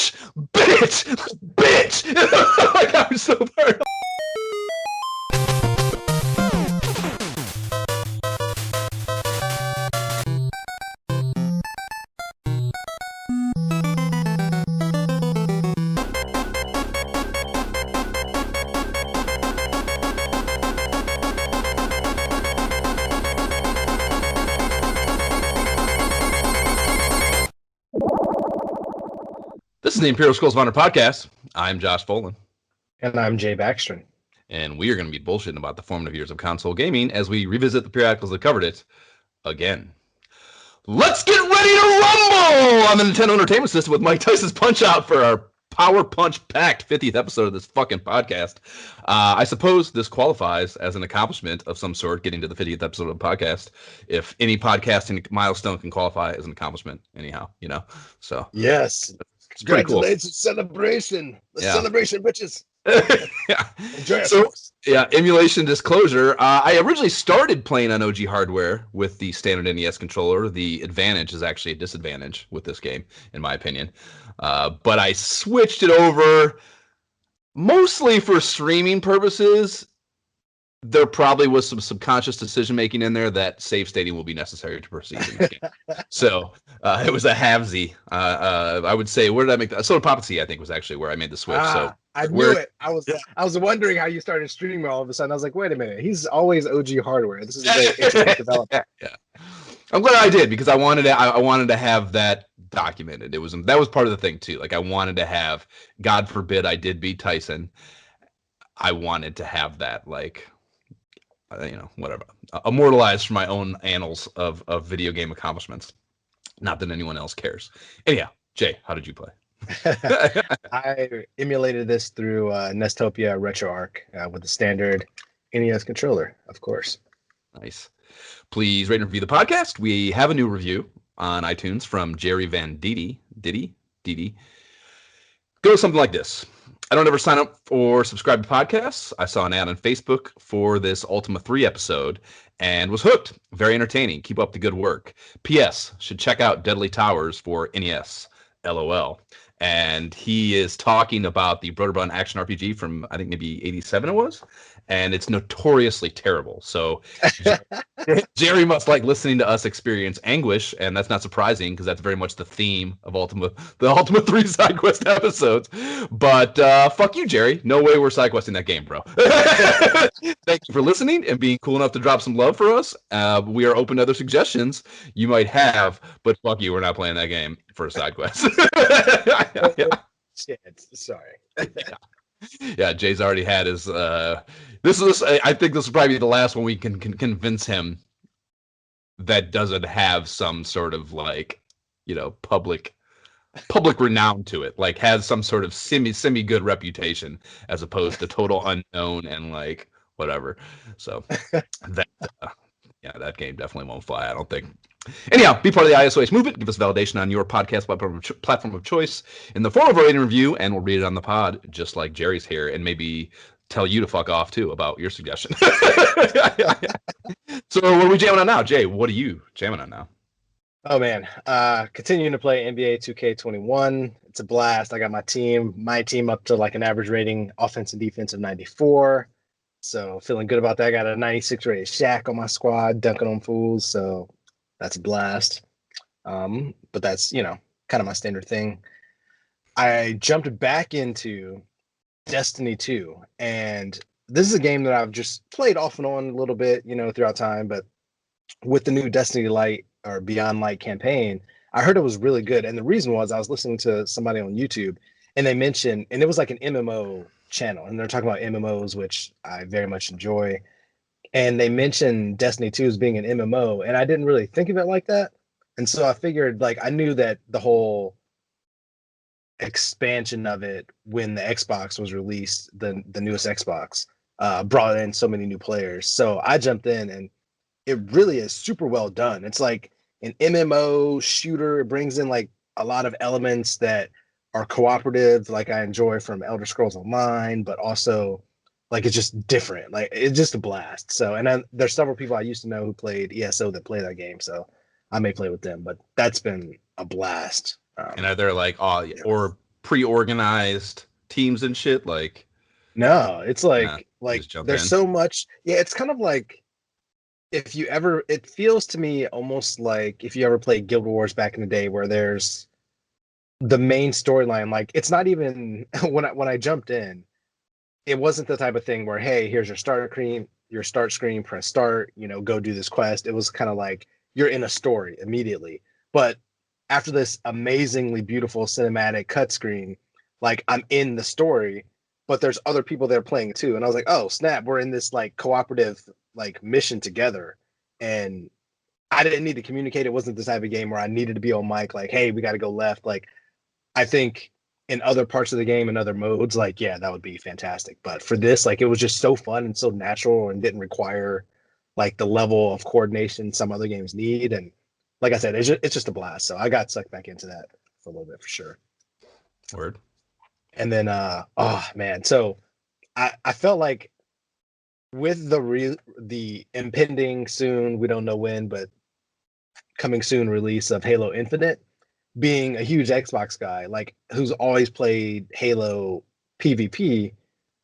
bitch, bitch, bitch. Like, I was so fired up. This is the Imperial Schools of Honor podcast. I'm Josh Folan. And I'm Jay Baxtron. And we are going to be bullshitting about the formative years of console gaming as we revisit the periodicals that covered it again. Let's get ready to rumble on the Nintendo Entertainment System with Mike Tyson's Punch-Out for our Power Punch-packed 50th episode of this fucking podcast. I suppose this qualifies as an accomplishment of some sort, getting to the 50th episode of the podcast. If any podcasting milestone can qualify as an accomplishment, anyhow, you know? So yes. It's pretty cool. Congratulations, celebration. The celebration, bitches. Yeah. Enjoy it, so, folks. Yeah, emulation disclosure. I originally started playing on OG hardware with the standard NES controller. The advantage is actually a disadvantage with this game, in my opinion. But I switched it over mostly for streaming purposes. There probably was some subconscious decision making in there that save stating will be necessary to proceed in this game. So it was a halvesy. I would say, where did I make that? Soda Papacy, I think, was actually where I made the switch. So I knew it. I was wondering how you started streaming all of a sudden. I was like, wait a minute, he's always OG hardware. This is a very interesting development. Yeah, I'm glad I did because I wanted to have that documented. That was part of the thing too. Like I wanted to have, God forbid I did beat Tyson, I wanted to have that whatever, immortalized for my own annals of video game accomplishments. Not that anyone else cares. Anyhow, Jay, how did you play? I emulated this through Nestopia RetroArch with the standard NES controller, of course. Nice. Please rate and review the podcast. We have a new review on iTunes from Jerry Van Didi. Goes something like this. I don't ever sign up or subscribe to podcasts. I saw an ad on Facebook for this Ultima 3 episode and was hooked. Very entertaining. Keep up the good work. P.S. Should check out Deadly Towers for NES. LOL. And he is talking about the Broderbund action RPG from, I think, maybe 87 it was. And it's notoriously terrible. So Jerry must like listening to us experience anguish, and that's not surprising because that's very much the theme of the Ultima 3 side quest episodes. But fuck you, Jerry. No way we're side questing that game, bro. Thank you for listening and being cool enough to drop some love for us. We are open to other suggestions you might have, but fuck you, we're not playing that game for a side quest. Shit, sorry. Yeah, Jay's already had his. I think this will probably be the last one we can convince him that doesn't have some sort of public renown to it, like has some sort of semi good reputation as opposed to total unknown and whatever. So that game definitely won't fly, I don't think. Anyhow, be part of the ISOH movement. Give us validation on your podcast platform of choice in the form of a rating review, and we'll read it on the pod, just like Jerry's here, and maybe tell you to fuck off, too, about your suggestion. So what are we jamming on now? Jay, what are you jamming on now? Oh, man. Continuing to play NBA 2K21. It's a blast. I got my team up to an average rating, offense and defense of 94. So feeling good about that. I got a 96 rated Shaq on my squad, dunking on fools, so that's a blast. But that's, kind of my standard thing. I jumped back into Destiny 2, and this is a game that I've just played off and on a little bit, throughout time. But with the new Destiny Light or Beyond Light campaign, I heard it was really good. And the reason was I was listening to somebody on YouTube, and they mentioned, and it was like an MMO channel, and they're talking about MMOs, which I very much enjoy. And they mentioned Destiny 2 as being an MMO, and I didn't really think of it like that. And so I figured, I knew that the whole expansion of it when the Xbox was released, the newest Xbox, brought in so many new players. So I jumped in, and it really is super well done. It's like an MMO shooter. It brings in a lot of elements that are cooperative, like I enjoy from Elder Scrolls Online, but also it's just different. It's just a blast. So, and then there's several people I used to know who played ESO that play that game, so I may play with them. But that's been a blast. And are there or pre-organized teams and shit? Like, No, it's nah, like just jump there's in. so much. Yeah, it's kind of like if you ever, it feels to me almost like if you ever played Guild Wars back in the day, where there's the main storyline. Like it's not even when I jumped in, it wasn't the type of thing where, hey, here's your start screen, press start, go do this quest. It was kind of like you're in a story immediately. But after this amazingly beautiful cinematic cut screen, like I'm in the story, but there's other people there playing too. And I was like, oh snap, we're in this like cooperative like mission together. And I didn't need to communicate. It wasn't the type of game where I needed to be on mic, like, hey, we got to go left. Like I think in other parts of the game and other modes, like, yeah, that would be fantastic. But for this, like, it was just so fun and so natural and didn't require like the level of coordination some other games need. And like I said, it's just a blast. So I got sucked back into that for a little bit for sure. Word. And then, oh man, so I felt like with the impending soon, we don't know when, but coming soon release of Halo Infinite, being a huge Xbox guy, like who's always played Halo PvP,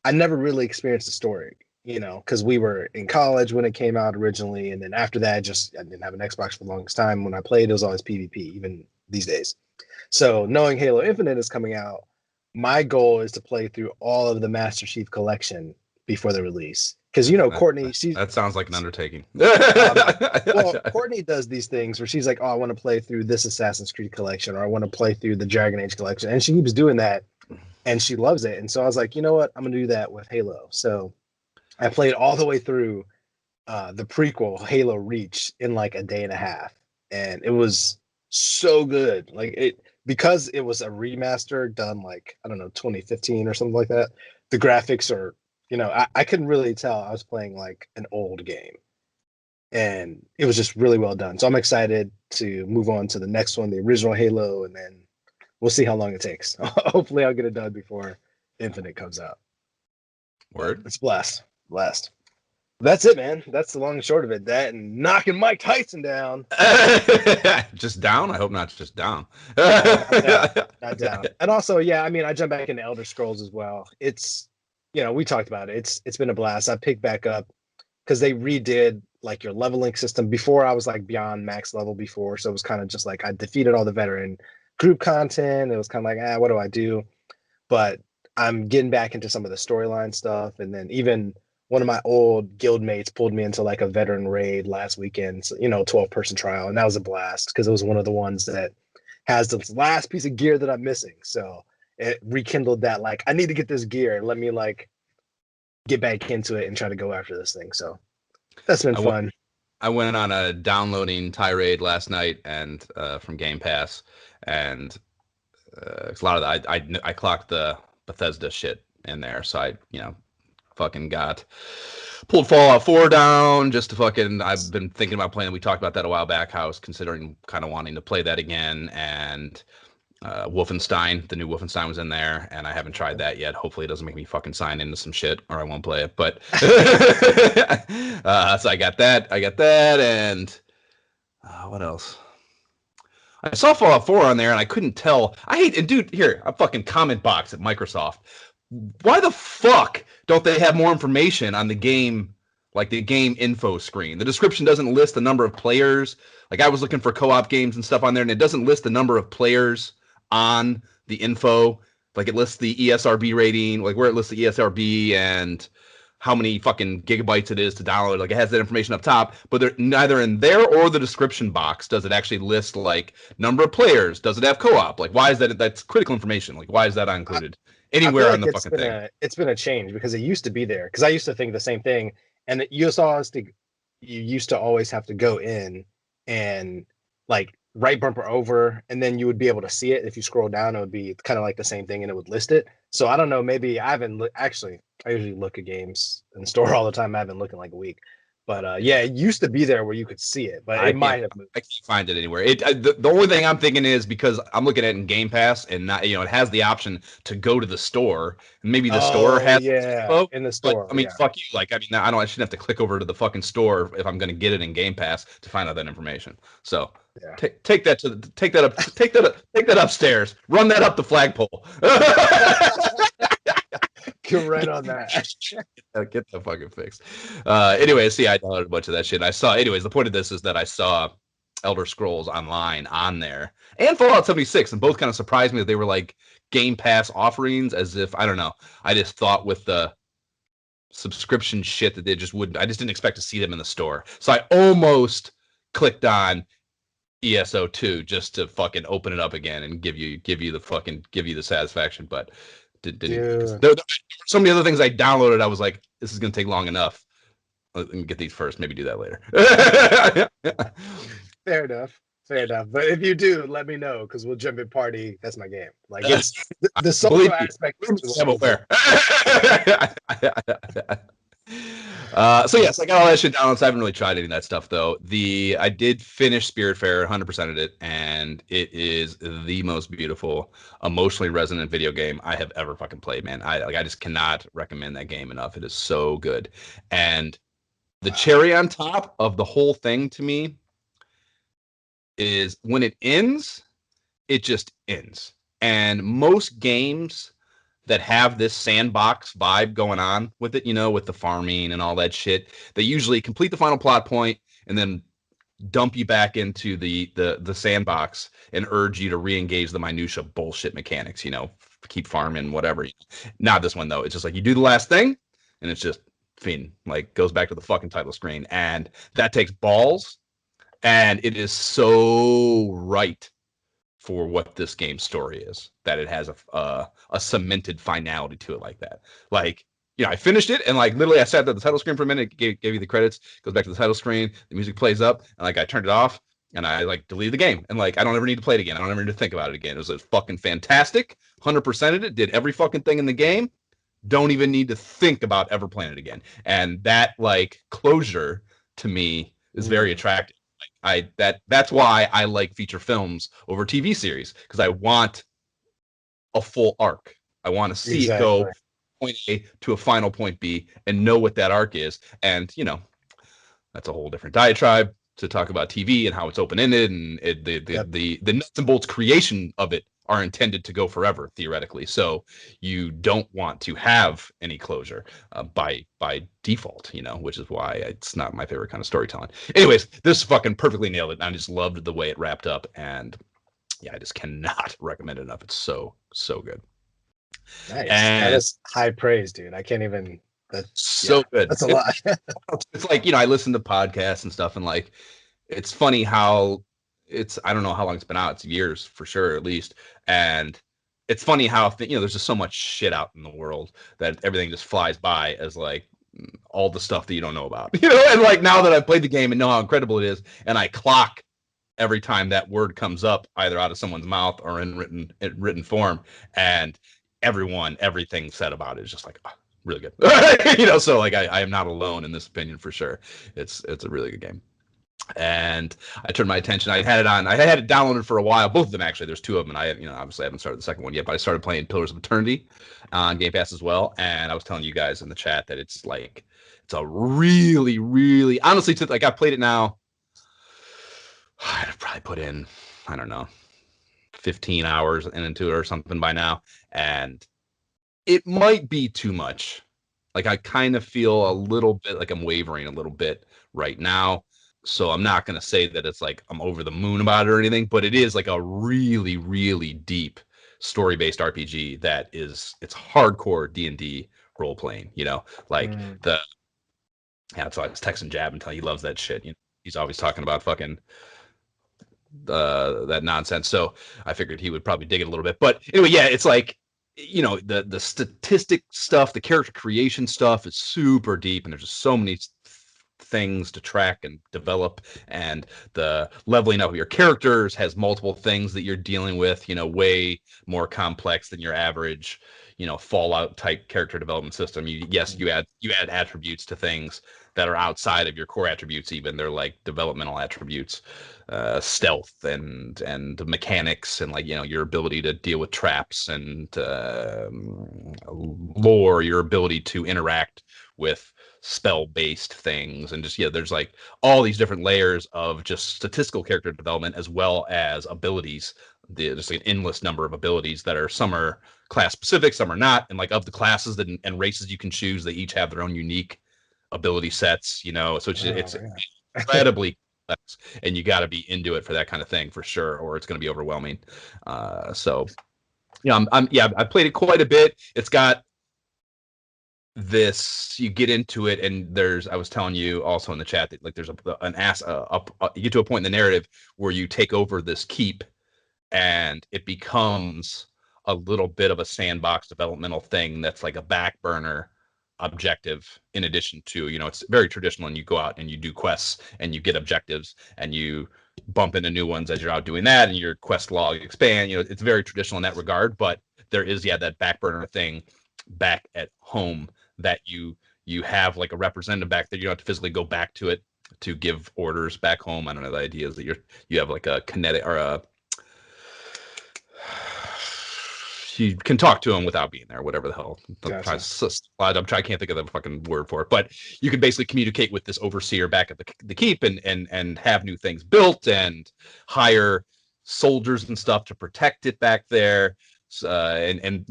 I never really experienced the story, because we were in college when it came out originally, and then after that, just I didn't have an Xbox for the longest time. When I played, it was always PvP, even these days. So knowing Halo Infinite is coming out, my goal is to play through all of the Master Chief Collection before the release. Because Courtney, That sounds like an undertaking. well, Courtney does these things where she's like, "Oh, I want to play through this Assassin's Creed collection, or I want to play through the Dragon Age collection," and she keeps doing that, and she loves it. And so I was like, you know what, I'm gonna do that with Halo. So I played all the way through the prequel Halo Reach in like a day and a half, and it was so good. Like it because it was a remaster done like I don't know 2015 or something like that. The graphics are I couldn't really tell I was playing like an old game, and it was just really well done. So I'm excited to move on to the next one, the original Halo, and then we'll see how long it takes. Hopefully, I'll get it done before Infinite comes out. But Word. it's blast, blast. That's it, man. That's the long and short of it. That and knocking Mike Tyson down. Just down? I hope not just down. Not down, not down. And also, yeah, I mean, I jumped back into Elder Scrolls as well. It's, we talked about it. It's been a blast. I picked back up because they redid like your leveling system. Before I was like beyond max level before, so it was kind of just like I defeated all the veteran group content. It was kind of like, what do I do? But I'm getting back into some of the storyline stuff, and then even one of my old guild mates pulled me into like a veteran raid last weekend, so, 12-person trial, and that was a blast because it was one of the ones that has the last piece of gear that I'm missing. So it rekindled that like I need to get this gear. Let me like get back into it and try to go after this thing. So that's been fun. I went on a downloading tirade last night and from Game Pass, and a lot of I clocked the Bethesda shit in there, so I fucking got pulled Fallout 4 down just to fucking. I've been thinking about playing. We talked about that a while back. How I was considering kind of wanting to play that again, and Wolfenstein, the new Wolfenstein was in there, and I haven't tried that yet. Hopefully, it doesn't make me fucking sign into some shit, or I won't play it. But so I got that. And what else? I saw Fallout 4 on there, and I couldn't tell. And dude, here, a fucking comment box at Microsoft. Why the fuck don't they have more information on the game, like the game info screen? The description doesn't list the number of players. Like I was looking for co-op games and stuff on there, and it doesn't list the number of players on the info. Like it lists the ESRB rating, like where it lists the ESRB and how many fucking gigabytes it is to download. Like it has that information up top, but neither in there or the description box does it actually list like number of players. Does it have co-op? Like why is that? That's critical information. Like why is that not included anywhere on the fucking thing? It's been a change because it used to be there. Because I used to think the same thing, and you used to always have to go in and like right bumper over, and then you would be able to see it. If you scroll down, it would be kind of like the same thing, and it would list it. So I don't know. Maybe I haven't actually. I usually look at games in the store all the time. I haven't looked in like a week, But yeah, it used to be there where you could see it, but it might have moved. I can't find it anywhere. The only thing I'm thinking is because I'm looking at it in Game Pass and not, it has the option to go to the store. And maybe the store has in the store. But I mean, fuck you. Like, I mean, I shouldn't have to click over to the fucking store if I'm going to get it in Game Pass to find out that information. So take that upstairs. Run that up the flagpole. Get right on that. Get the fucking fix. Anyways, see, I downloaded a bunch of that shit. Anyways, the point of this is that I saw Elder Scrolls Online on there and Fallout 76, and both kind of surprised me that they were like Game Pass offerings, as if, I don't know. I just thought with the subscription shit that they just wouldn't, I just didn't expect to see them in the store. So I almost clicked on ESO2 just to fucking open it up again and give you the satisfaction, but didn't. There were so many other things I downloaded. I was like, this is gonna take long enough. Let me get these first. Maybe do that later. Fair enough. But if you do, let me know because we'll jump in party. That's my game. Like it's the social aspect. I'm aware. So yes, I got all that shit downloaded. So I haven't really tried any of that stuff though. I did finish Spiritfarer, 100%ed it, and it is the most beautiful, emotionally resonant video game I have ever fucking played, man. I just cannot recommend that game enough. It is so good. And the cherry on top of the whole thing to me is when it ends, it just ends. And most games that have this sandbox vibe going on with it, with the farming and all that shit, they usually complete the final plot point and then dump you back into the sandbox and urge you to re-engage the minutia bullshit mechanics, keep farming, whatever. Not this one though. It's just like you do the last thing and it's just fiend, like goes back to the fucking title screen, and that takes balls, and it is so right for what this game's story is, that it has a cemented finality to it like that. Like, I finished it, and like literally I sat at the title screen for a minute, gave you the credits, goes back to the title screen, the music plays up, and like I turned it off, and I like deleted the game, and like I don't ever need to play it again. I don't ever need to think about it again. It was fucking fantastic. 100%ed it, did every fucking thing in the game. Don't even need to think about ever playing it again. And that like closure to me is very attractive. That's why I like feature films over TV series, because I want a full arc. I want to see it go from point A to a final point B and know what that arc is. And that's a whole different diatribe to talk about TV and how it's open-ended, and the nuts and bolts creation of it are intended to go forever, theoretically. So you don't want to have any closure by default, which is why it's not my favorite kind of storytelling. Anyways, this fucking perfectly nailed it. I just loved the way it wrapped up, and yeah, I just cannot recommend it enough. It's so, so good. Nice. That is high praise, dude. I can't even. That's so good. That's a lot. It's like, I listen to podcasts and stuff, and like, it's funny how I don't know how long it's been out. It's years for sure, at least. And it's funny how, there's just so much shit out in the world that everything just flies by as like all the stuff that you don't know about, and like now that I've played the game and know how incredible it is, and I clock every time that word comes up, either out of someone's mouth or in written form, and everything said about it is just like, oh, really good. So like I am not alone in this opinion for sure. It's a really good game. And I turned my attention. I had it downloaded for a while. Both of them, actually. There's two of them. And obviously I haven't started the second one yet, but I started playing Pillars of Eternity on Game Pass as well. And I was telling you guys in the chat that it's a really, really, honestly, like I played it now. I'd probably put in, I don't know, 15 hours into it or something by now. And it might be too much. Like I kind of feel a little bit like I'm wavering a little bit right now. So I'm not going to say that it's like I'm over the moon about it or anything, but it is like a really, really deep story-based RPG that it's hardcore D&D role-playing, like that's why I was texting Jab until he loves that shit. He's always talking about fucking that nonsense. So I figured he would probably dig it a little bit. But anyway, yeah, it's like, the statistic stuff, the character creation stuff is super deep, and there's just so many things to track and develop, and the leveling up of your characters has multiple things that you're dealing with, way more complex than your average, Fallout type character development system. You add attributes to things that are outside of your core attributes. Even they're like developmental attributes, stealth and mechanics, and your ability to deal with traps, and lore, your ability to interact with spell-based things, and just there's like all these different layers of just statistical character development, as well as abilities. There's like an endless number of abilities that are, some are class specific, some are not, and like of the classes that and races you can choose, they each have their own unique ability sets. So it's incredibly complex, and you got to be into it for that kind of thing for sure, or it's going to be overwhelming. So I played it quite a bit. It's got this, you get into it, and I was telling you also in the chat that like there's you get to a point in the narrative where you take over this keep, and it becomes a little bit of a sandbox developmental thing that's like a back burner objective, in addition to, it's very traditional, and you go out and you do quests and you get objectives and you bump into new ones as you're out doing that, and your quest log expand. It's very traditional in that regard, but there is that back burner thing back at home, that you have like a representative back there. You don't have to physically go back to it to give orders back home. I don't know, the idea is that you have like a kinetic, or you can talk to him without being there, whatever the hell. Gotcha. I can't think of the fucking word for it, but you can basically communicate with this overseer back at the keep, and have new things built, and hire soldiers and stuff to protect it back there. And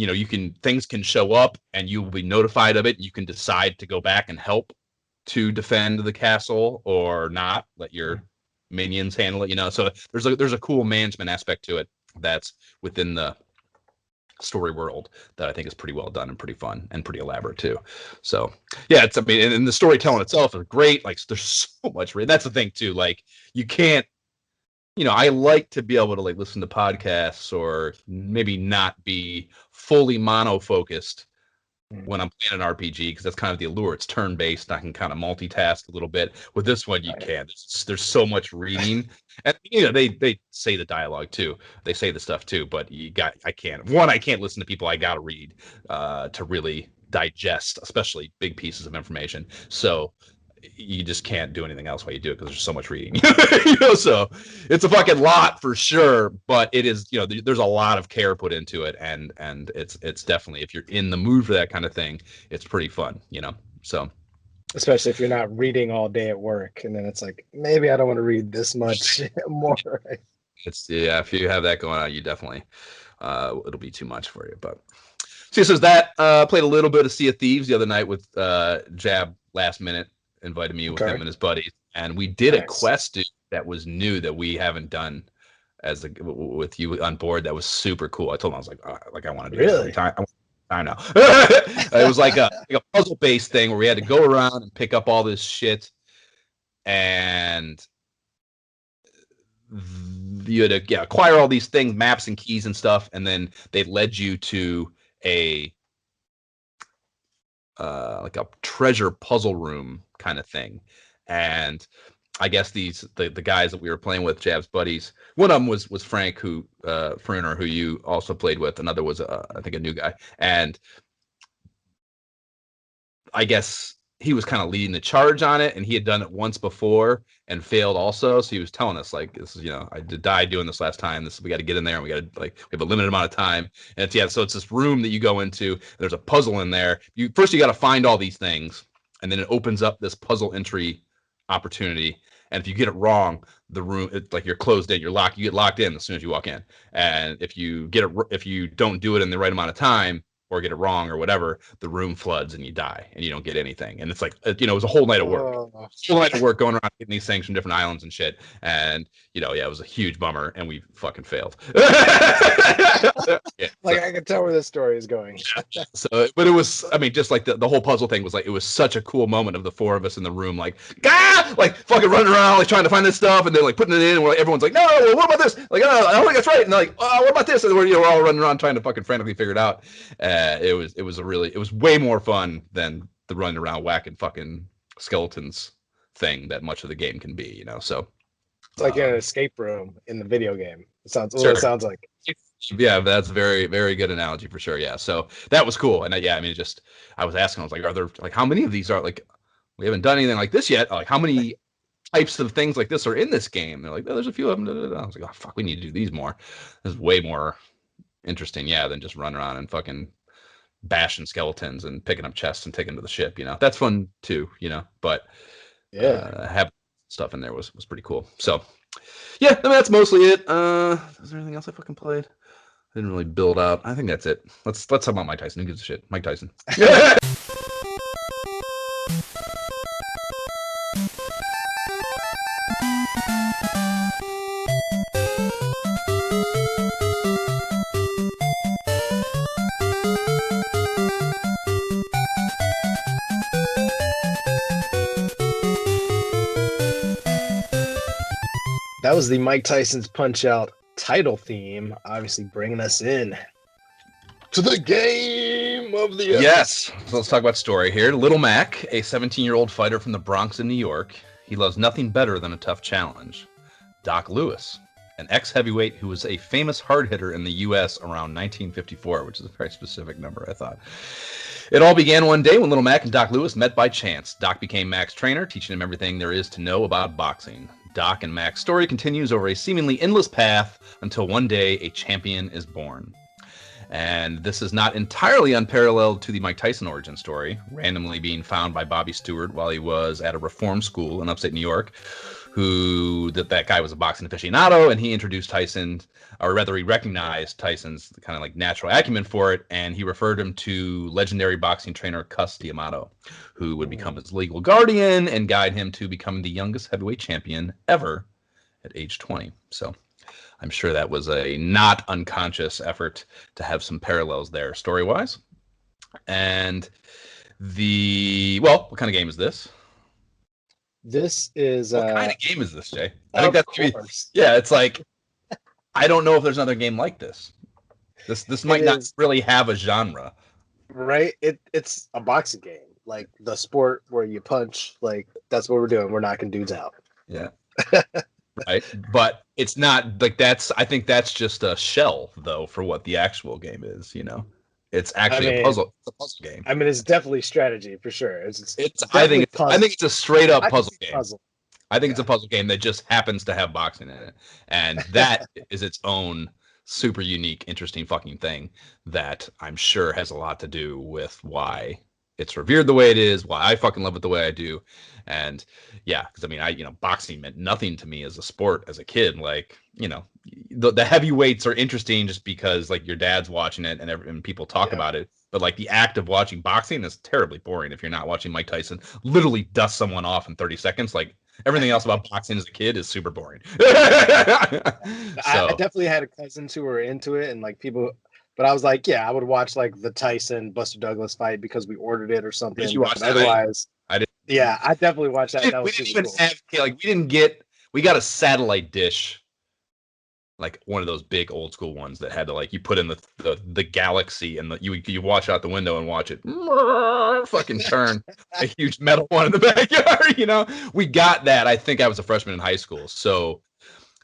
things can show up, and you will be notified of it. You can decide to go back and help to defend the castle, or not, let your minions handle it. So there's a cool management aspect to it that's within the story world that I think is pretty well done and pretty fun and pretty elaborate too. So and the storytelling itself is great. Like, there's so much. That's the thing too. Like, you can't. I like to be able to like listen to podcasts, or maybe not be fully mono-focused when I'm playing an RPG, because that's kind of the allure. It's turn-based. I can kind of multitask a little bit. With this one, you can't. There's so much reading, and they say the dialogue too. They say the stuff too, but I can't. I can't listen to people. I gotta read to really digest, especially big pieces of information. So you just can't do anything else while you do it, because there's so much reading. So it's a fucking lot for sure, but it is, there's a lot of care put into it, and it's definitely, if you're in the mood for that kind of thing, it's pretty fun. So especially if you're not reading all day at work, and then it's like, maybe I don't want to read this much more. It's if you have that going on, you definitely it'll be too much for you. But so says that played a little bit of Sea of Thieves the other night with Jab last minute. Invited me with him and his buddies, and we did a quest that was new that we haven't done with you on board. That was super cool. I told him, I was like, I want to do this every time. I know. It was like a puzzle based thing where we had to go around and pick up all this shit, and you had to acquire all these things, maps and keys and stuff, and then they led you to a like a treasure puzzle room kind of thing. And I guess the guys that we were playing with, Jab's buddies, one of them was Frank, Fruner, who you also played with. Another was I think a new guy, and I guess he was kind of leading the charge on it, and he had done it once before and failed also. So he was telling us, like, this is, I died doing this last time. We got to get in there, and we have a limited amount of time. And so it's this room that you go into. There's a puzzle in there. You got to find all these things, and then it opens up this puzzle entry opportunity. And if you get it wrong, the room, it's like you're closed in, you get locked in as soon as you walk in. And if you don't do it in the right amount of time, or get it wrong or whatever, the room floods and you die and you don't get anything. And it's like, it was a whole night of work. Whole night of work going around getting these things from different islands and shit. And, it was a huge bummer, and we fucking failed. I can tell where this story is going. But it was, just like the whole puzzle thing was like, it was such a cool moment of the four of us in the room, like fucking running around, like trying to find this stuff, and then like putting it in, and everyone's like, no, well, what about this? Like, oh, I don't think that's right. And they're like, oh, what about this? And we're all running around trying to fucking frantically figure it out. It was way more fun than the running around whacking fucking skeletons thing that much of the game can be, So It's like in an escape room in the video game. It sounds sure. It sounds like. Yeah, that's a very, very good analogy for sure. Yeah, so that was cool, and I mean, I was asking, I was like, are there like how many of these are like we haven't done anything like this yet? Like how many types of things like this are in this game? They're like, oh, there's a few of them. I was like, oh fuck, we need to do these more. This is way more interesting, yeah, than just running around and fucking bashing skeletons and picking up chests and taking them to the ship. That's fun too. But having stuff in there was pretty cool. So yeah, I mean that's mostly it. Is there anything else I fucking played? I didn't really build out. I think that's it. Let's talk about Mike Tyson. Who gives a shit? Mike Tyson. That was the Mike Tyson's Punch-Out title theme, obviously bringing us in to the game of the episode. Yes. So let's talk about story here. Little Mac, a 17-year-old fighter from the Bronx in New York. He loves nothing better than a tough challenge. Doc Lewis, an ex-heavyweight who was a famous hard hitter in the U.S. around 1954, which is a very specific number, I thought. It all began one day when Little Mac and Doc Lewis met by chance. Doc became Mac's trainer, teaching him everything there is to know about boxing. Doc and Mac's story continues over a seemingly endless path until one day a champion is born. And this is not entirely unparalleled to the Mike Tyson origin story, randomly being found by Bobby Stewart while he was at a reform school in upstate New York, that guy was a boxing aficionado, and he introduced Tyson, or rather he recognized Tyson's kind of like natural acumen for it, and he referred him to legendary boxing trainer Cus D'Amato, who would become his legal guardian and guide him to become the youngest heavyweight champion ever at age 20. So I'm sure that was a not unconscious effort to have some parallels there story-wise. And what kind of game is this? This is what kind of game is this, Jay? I think that's it's like I don't know if there's another game like this. This might not really have a genre. Right? It's a boxing game. Like the sport where you punch, like that's what we're doing. We're knocking dudes out. Yeah. Right. But it's not like I think that's just a shell though for what the actual game is, It's actually a puzzle. It's a puzzle game. I mean, it's definitely strategy for sure. I think it's a straight up puzzle game. I think it's a puzzle game that just happens to have boxing in it, and that is its own super unique, interesting fucking thing that I'm sure has a lot to do with why it's revered the way it is, why I fucking love it the way I do, and yeah, because I mean, boxing meant nothing to me as a sport as a kid, like the heavyweights are interesting just because like your dad's watching it and people talk about it, but like the act of watching boxing is terribly boring if you're not watching Mike Tyson literally dust someone off in 30 seconds. Like everything else about boxing as a kid is super boring. I definitely had cousins who were into it and like people, but I was like, I would watch like the Tyson Buster Douglas fight because we ordered it or something. Did you watch that? Otherwise, I didn't. Yeah, I definitely watched that. We didn't even have we got a satellite dish. Like one of those big old school ones that had to like you put in the galaxy and you watch out the window and watch it fucking turn a huge metal one in the backyard. We got that. I think I was a freshman in high school, so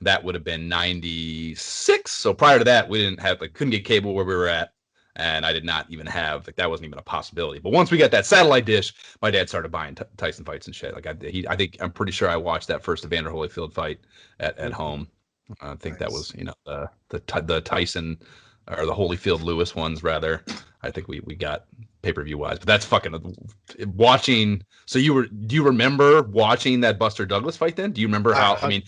that would have been 96. So prior to that, we didn't have couldn't get cable where we were at, and I did not even have that wasn't even a possibility. But once we got that satellite dish, my dad started buying Tyson fights and shit. Like I'm pretty sure I watched that first Evander Holyfield fight at home. I think that was, the Tyson or the Holyfield Lewis ones rather. I think we got pay-per-view wise, but that's fucking watching. So do you remember watching that Buster Douglas fight then? Do you remember how, I mean,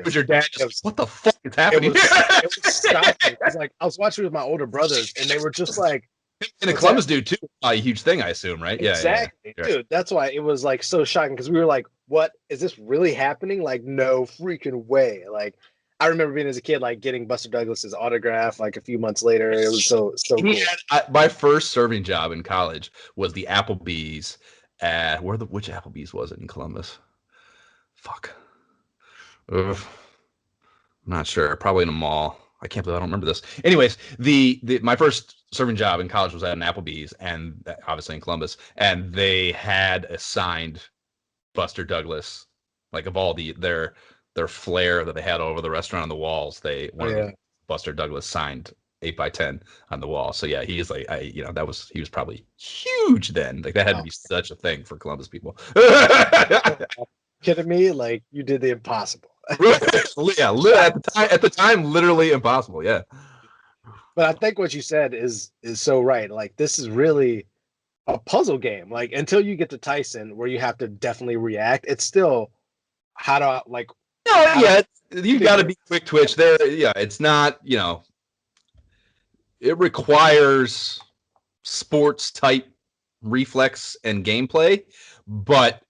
was your dad just, what the fuck is happening? It was shocking. It was like, I was watching with my older brothers and they were just like, and the Columbus dude too, a huge thing, I assume, right? Exactly. Yeah. Dude, that's why it was like so shocking because we were like, what is this really happening? Like, no freaking way. Like, I remember being as a kid, like getting Buster Douglas's autograph, like a few months later. It was so cool. My first serving job in college was the Applebee's at which Applebee's was it in Columbus? Fuck. I'm not sure. Probably in a mall. I can't believe I don't remember this. Anyways, my first serving job in college was at an Applebee's, and obviously in Columbus, and they had a signed Buster Douglas, like of all their flair that they had all over the restaurant on the walls. One of the Buster Douglas signed 8x10 on the wall. So yeah, he is like he was probably huge then. Like that had to be such a thing for Columbus people. Kidding me? Like you did the impossible. Yeah, at the time, literally impossible. Yeah. But I think what you said is so right. Like this is really a puzzle game. Like until you get to Tyson, where you have to definitely react, it's still how to like. No, yeah, you got to be quick twitch there. Yeah, it's not, it requires sports type reflex and gameplay, but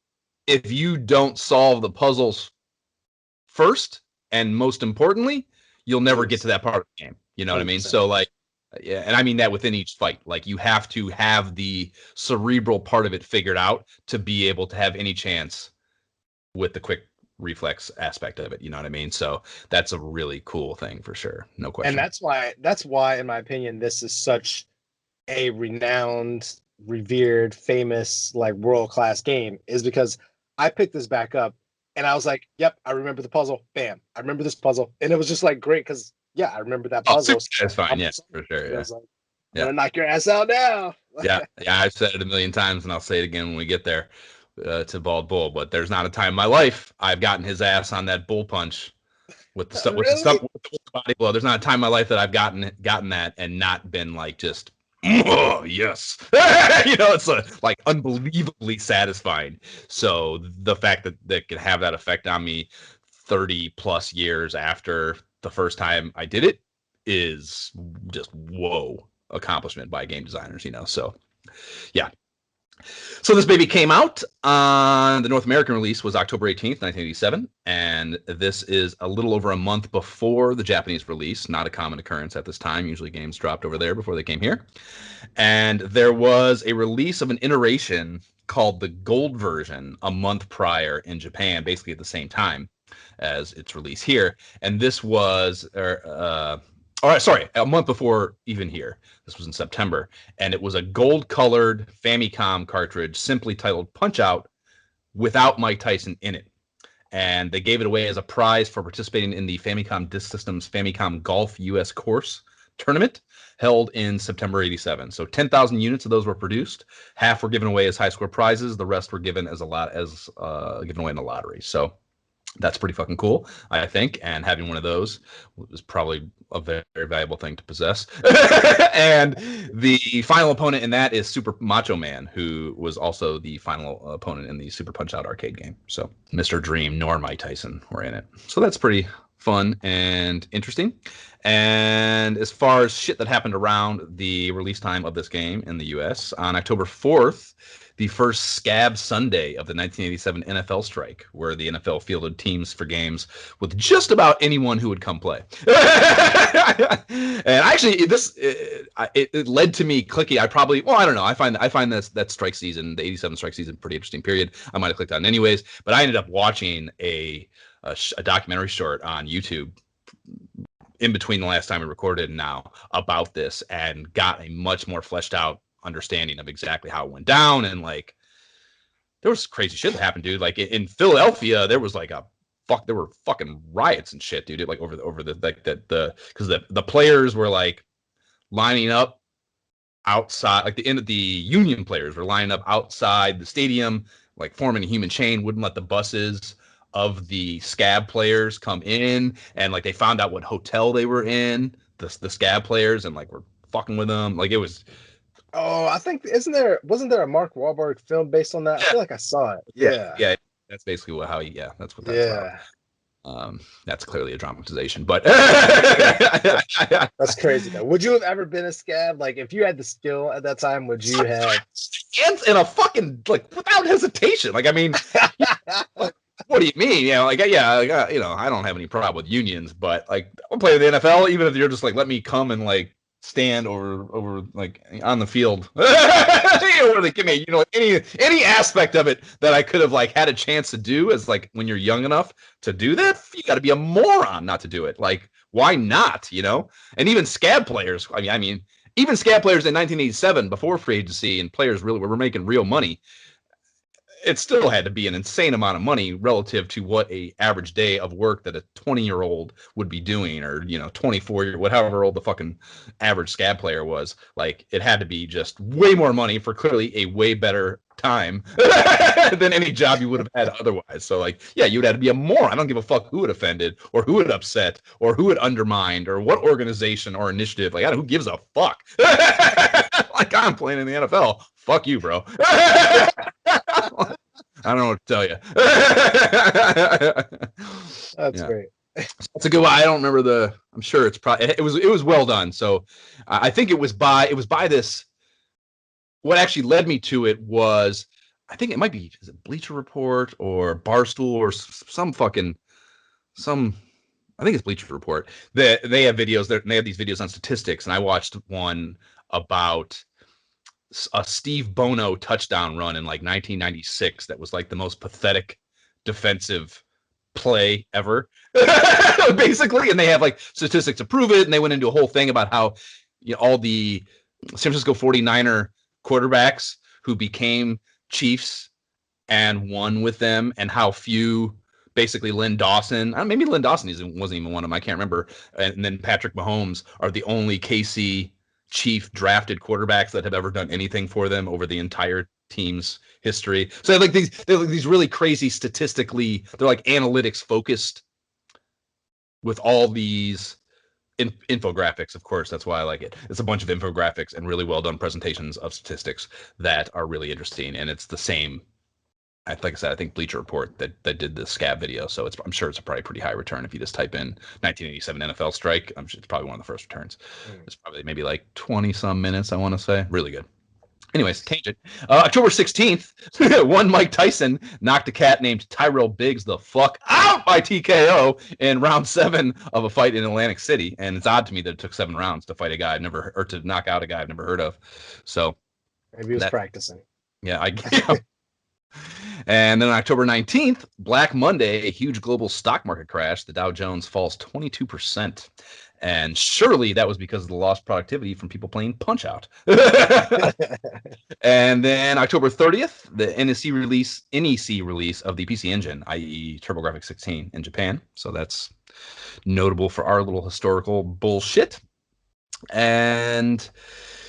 if you don't solve the puzzles first and most importantly, you'll never get to that part of the game. You know what I mean? So like, yeah, and I mean that within each fight. Like you have to have the cerebral part of it figured out to be able to have any chance with the quick reflex aspect of it. You know what I mean? So that's a really cool thing for sure. No question. And that's why, in my opinion, this is such a renowned, revered, famous, like world-class game, is because I picked this back up and I was like, yep, I remember the puzzle. Bam. I remember this puzzle. And it was just like great because yeah, I remember that puzzle. That's fine. Yeah, for sure. Yeah. I was like, I'm gonna knock your ass out now. Yeah. I've said it a million times and I'll say it again when we get there. To Bald Bull, but there's not a time in my life I've gotten his ass on that bull punch with the stuff with the body blow. There's not a time in my life that I've gotten that and not been like just oh yes. It's like unbelievably satisfying. So the fact that could have that effect on me 30 plus years after the first time I did it is just whoa accomplishment by game designers, so yeah. So this baby came out on the North American release was October 18th, 1987, and this is a little over a month before the Japanese release, not a common occurrence at this time. Usually games dropped over there before they came here. And there was a release of an iteration called the Gold version a month prior in Japan, basically at the same time as its release here. And this was a month before even here. This was in September, and it was a gold-colored Famicom cartridge simply titled Punch-Out without Mike Tyson in it. And they gave it away as a prize for participating in the Famicom Disk Systems Famicom Golf U.S. Course tournament held in September 87. So 10,000 units of those were produced. Half were given away as high score prizes. The rest were given as given away in the lottery. So that's pretty fucking cool, I think. And having one of those was probably a very, very valuable thing to possess. And the final opponent in that is Super Macho Man, who was also the final opponent in the Super Punch-Out arcade game. So Mr. Dream nor Mike Tyson were in it. So that's pretty fun and interesting. And as far as shit that happened around the release time of this game in the U.S., on October 4th, the first Scab Sunday of the 1987 NFL strike, where the NFL fielded teams for games with just about anyone who would come play. And actually, it led to me clicking. I don't know. I find that strike season, the 87 strike season, pretty interesting period. I might have clicked on it anyways, but I ended up watching a documentary short on YouTube in between the last time we recorded and now about this, and got a much more fleshed out understanding of exactly how it went down. And like there was crazy shit that happened, dude. Like in Philadelphia there was like there were fucking riots and shit, dude. Like over the like because the players were like lining up outside, like the Union players were lining up outside the stadium, like forming a human chain, wouldn't let the buses of the Scab players come in, and like they found out what hotel they were in, the Scab players, and like were fucking with them. Like it was. Oh, I think wasn't there a Mark Wahlberg film based on that? Yeah. I feel like I saw it. Yeah. That's basically that's what that's about. That's clearly a dramatization, but that's crazy though. Would you have ever been a Scab? Like if you had the skill at that time, would you have hands in a fucking like without hesitation? Like I mean, what do you mean? I don't have any problem with unions, but like I'll play with the NFL, even if you're just like let me come and like stand over like on the field. Or they give me, any aspect of it that I could have like had a chance to do as like when you're young enough to do that, you got to be a moron not to do it. Like why not? And even Scab players. I mean, even Scab players in 1987 before free agency and players really were making real money. it still had to be an insane amount of money relative to what a average day of work that a 20-year-old would be doing, or 24-year, whatever old the fucking average scab player was. Like, it had to be just way more money for clearly a way better time than any job you would have had otherwise. So, like, yeah, you would have to be a moron. I don't give a fuck who it offended or who it upset or who it undermined or what organization or initiative. Like, I don't, who gives a fuck? Like, I'm playing in the NFL. Fuck you, bro. I don't know what to tell you. That's great. That's a good one. I don't remember I'm sure it's probably it was well done. So I think it was by this. What actually led me to it was, I think it might be, is it Bleacher Report or Barstool or some. I think it's Bleacher Report. They have videos. They have these videos on statistics, and I watched one about a Steve Bono touchdown run in like 1996 that was like the most pathetic defensive play ever, basically. And they have like statistics to prove it, and they went into a whole thing about how all the San Francisco 49er quarterbacks who became Chiefs and won with them, and how few, basically Lynn Dawson, maybe Lynn Dawson wasn't even one of them, I can't remember, and then Patrick Mahomes are the only KC Chief drafted quarterbacks that have ever done anything for them over the entire team's history. So they're like these really crazy statistically, they're like analytics focused with all these infographics. Of course, that's why I like it. It's a bunch of infographics and really well done presentations of statistics that are really interesting. And it's the same, like I said, I think Bleacher Report that did the scab video. So I'm sure it's probably pretty high return. If you just type in 1987 NFL strike, I'm sure it's probably one of the first returns. It's probably maybe like 20 some minutes, I want to say. Really good. Anyways, tangent. October 16th, one Mike Tyson knocked a cat named Tyrell Biggs the fuck out by TKO in round 7 of a fight in Atlantic City. And it's odd to me that it took 7 rounds to fight a guy to knock out a guy I've never heard of. So maybe he was practicing. Yeah, And then on October 19th, Black Monday, a huge global stock market crash. The Dow Jones falls 22%. And surely that was because of the lost productivity from people playing Punch-Out. And then October 30th, the NEC release of the PC Engine, i.e. TurboGrafx 16 in Japan. So that's notable for our little historical bullshit. And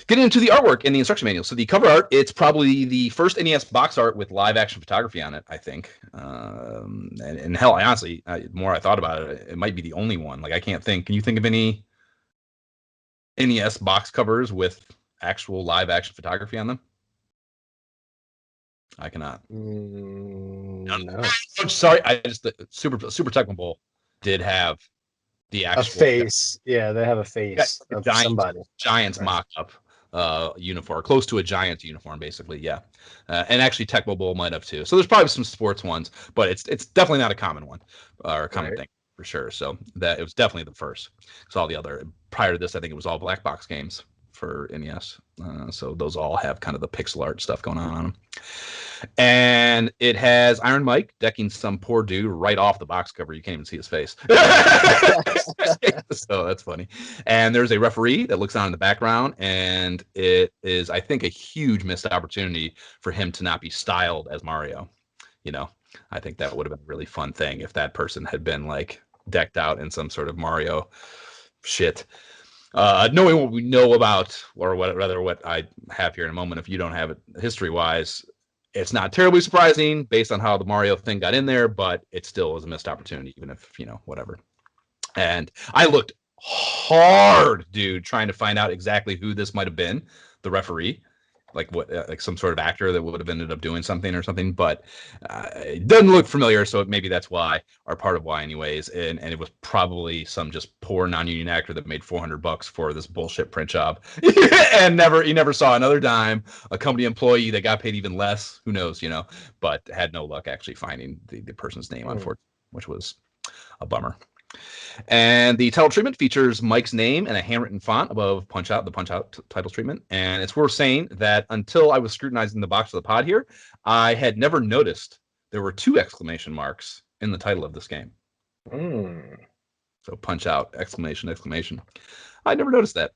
getting into the artwork and the instruction manual. So the cover art, it's probably the first NES box art with live action photography on it, I think. And hell, I honestly, the more I thought about it, it might be the only one. Like, I can't think. Can you think of any NES box covers with actual live action photography on them? I cannot. No. Oh, sorry, the Super Tecmo Bowl did have the actual face. Yeah, they have a face of somebody. Giants mock-up uniform, close to a Giants uniform, basically. Yeah, and actually Tecmo Bowl might have too. So there's probably some sports ones, but it's definitely not a common one or a common thing for sure. So that it was definitely the first. So all the other prior to this, I think it was all black box games for NES. So those all have kind of the pixel art stuff going on them. And it has Iron Mike decking some poor dude right off the box cover. You can't even see his face. So that's funny. And there's a referee that looks on in the background, and it is, I think, a huge missed opportunity for him to not be styled as Mario. I think that would have been a really fun thing if that person had been like decked out in some sort of Mario shit. Knowing what we know about, or what I have here in a moment, if you don't have it history-wise, it's not terribly surprising based on how the Mario thing got in there, but it still was a missed opportunity, even if, whatever. And I looked hard, dude, trying to find out exactly who this might have been, the referee, like some sort of actor that would have ended up doing something or something, but it doesn't look familiar, so maybe that's why, or part of why anyways. And it was probably some just poor non-union actor that made $400 for this bullshit print job and he never saw another dime. A company employee that got paid even less, who knows, but had no luck actually finding the person's name, unfortunately, which was a bummer. And the title treatment features Mike's name and a handwritten font above Punch-Out, the Punch-Out title treatment. And it's worth saying that until I was scrutinizing the box of the pod here, I had never noticed there were 2 exclamation marks in the title of this game. So Punch-Out, exclamation. I never noticed that.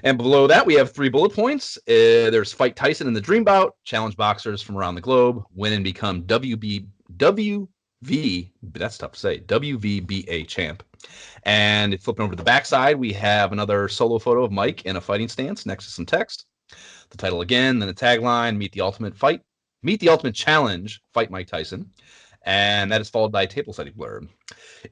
And below that, we have 3 bullet points. There's Fight Tyson in the Dream Bout, challenge boxers from around the globe, win and become that's tough to say, WVBA champ. And flipping over to the backside, we have another solo photo of Mike in a fighting stance next to some text. The title again, then the tagline, meet the ultimate challenge, fight Mike Tyson. And that is followed by a table setting blurb.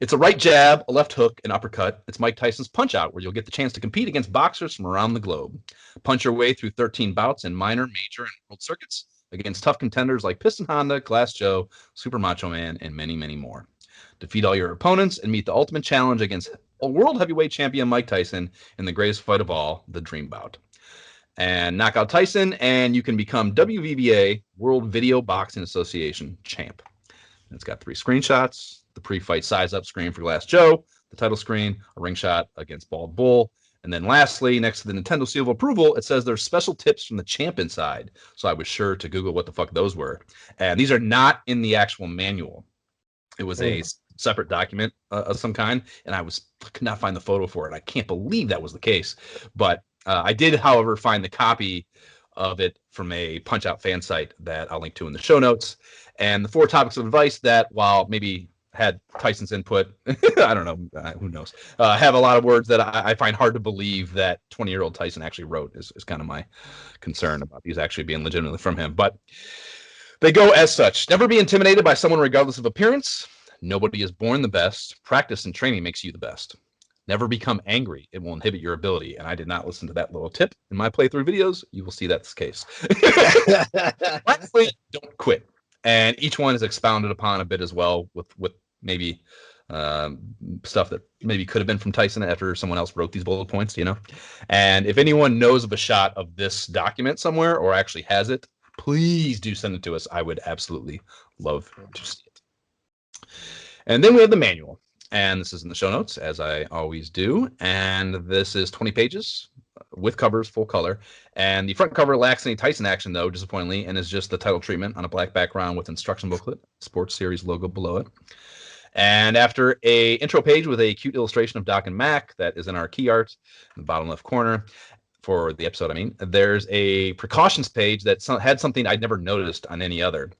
It's a right jab, a left hook, an uppercut. It's Mike Tyson's Punch-Out, where you'll get the chance to compete against boxers from around the globe. Punch your way through 13 bouts in minor, major, and world circuits against tough contenders like Piston Honda, Glass Joe, Super Macho Man, and many, many more. Defeat all your opponents and meet the ultimate challenge against world heavyweight champion Mike Tyson in the greatest fight of all, the Dream Bout. And knock out Tyson, and you can become WVBA, World Video Boxing Association champ. And it's got 3 screenshots, the pre-fight size-up screen for Glass Joe, the title screen, a ring shot against Bald Bull, and then lastly, next to the Nintendo seal of approval, it says there's special tips from the champ inside. So I was sure to Google what the fuck those were. And these are not in the actual manual. It was a separate document of some kind, and I could not find the photo for it. I can't believe that was the case. But I did, however, find the copy of it from a Punch-Out fan site that I'll link to in the show notes. And the 4 topics of advice that, while maybe had Tyson's input, I don't know, who knows, have a lot of words that I find hard to believe that 20-year-old Tyson actually wrote is kind of my concern about these actually being legitimately from him. But they go as such. Never be intimidated by someone regardless of appearance. Nobody is born the best. Practice and training makes you the best. Never become angry. It will inhibit your ability. And I did not listen to that little tip in my playthrough videos. You will see that's the case. Lastly, don't quit. And each one is expounded upon a bit as well with maybe stuff that maybe could have been from Tyson after someone else wrote these bullet points, you know. And if anyone knows of a shot of this document somewhere or actually has it, please do send it to us. I would absolutely love to see it. And then we have the manual. And this is in the show notes, as I always do. And this is 20 pages with covers, full color. And the front cover lacks any Tyson action, though, disappointingly, and is just the title treatment on a black background with instruction booklet, sports series logo below it. And after a intro page with a cute illustration of Doc and Mac that is in our key art in the bottom left corner for the episode, there's a precautions page that had something I'd never noticed on any other.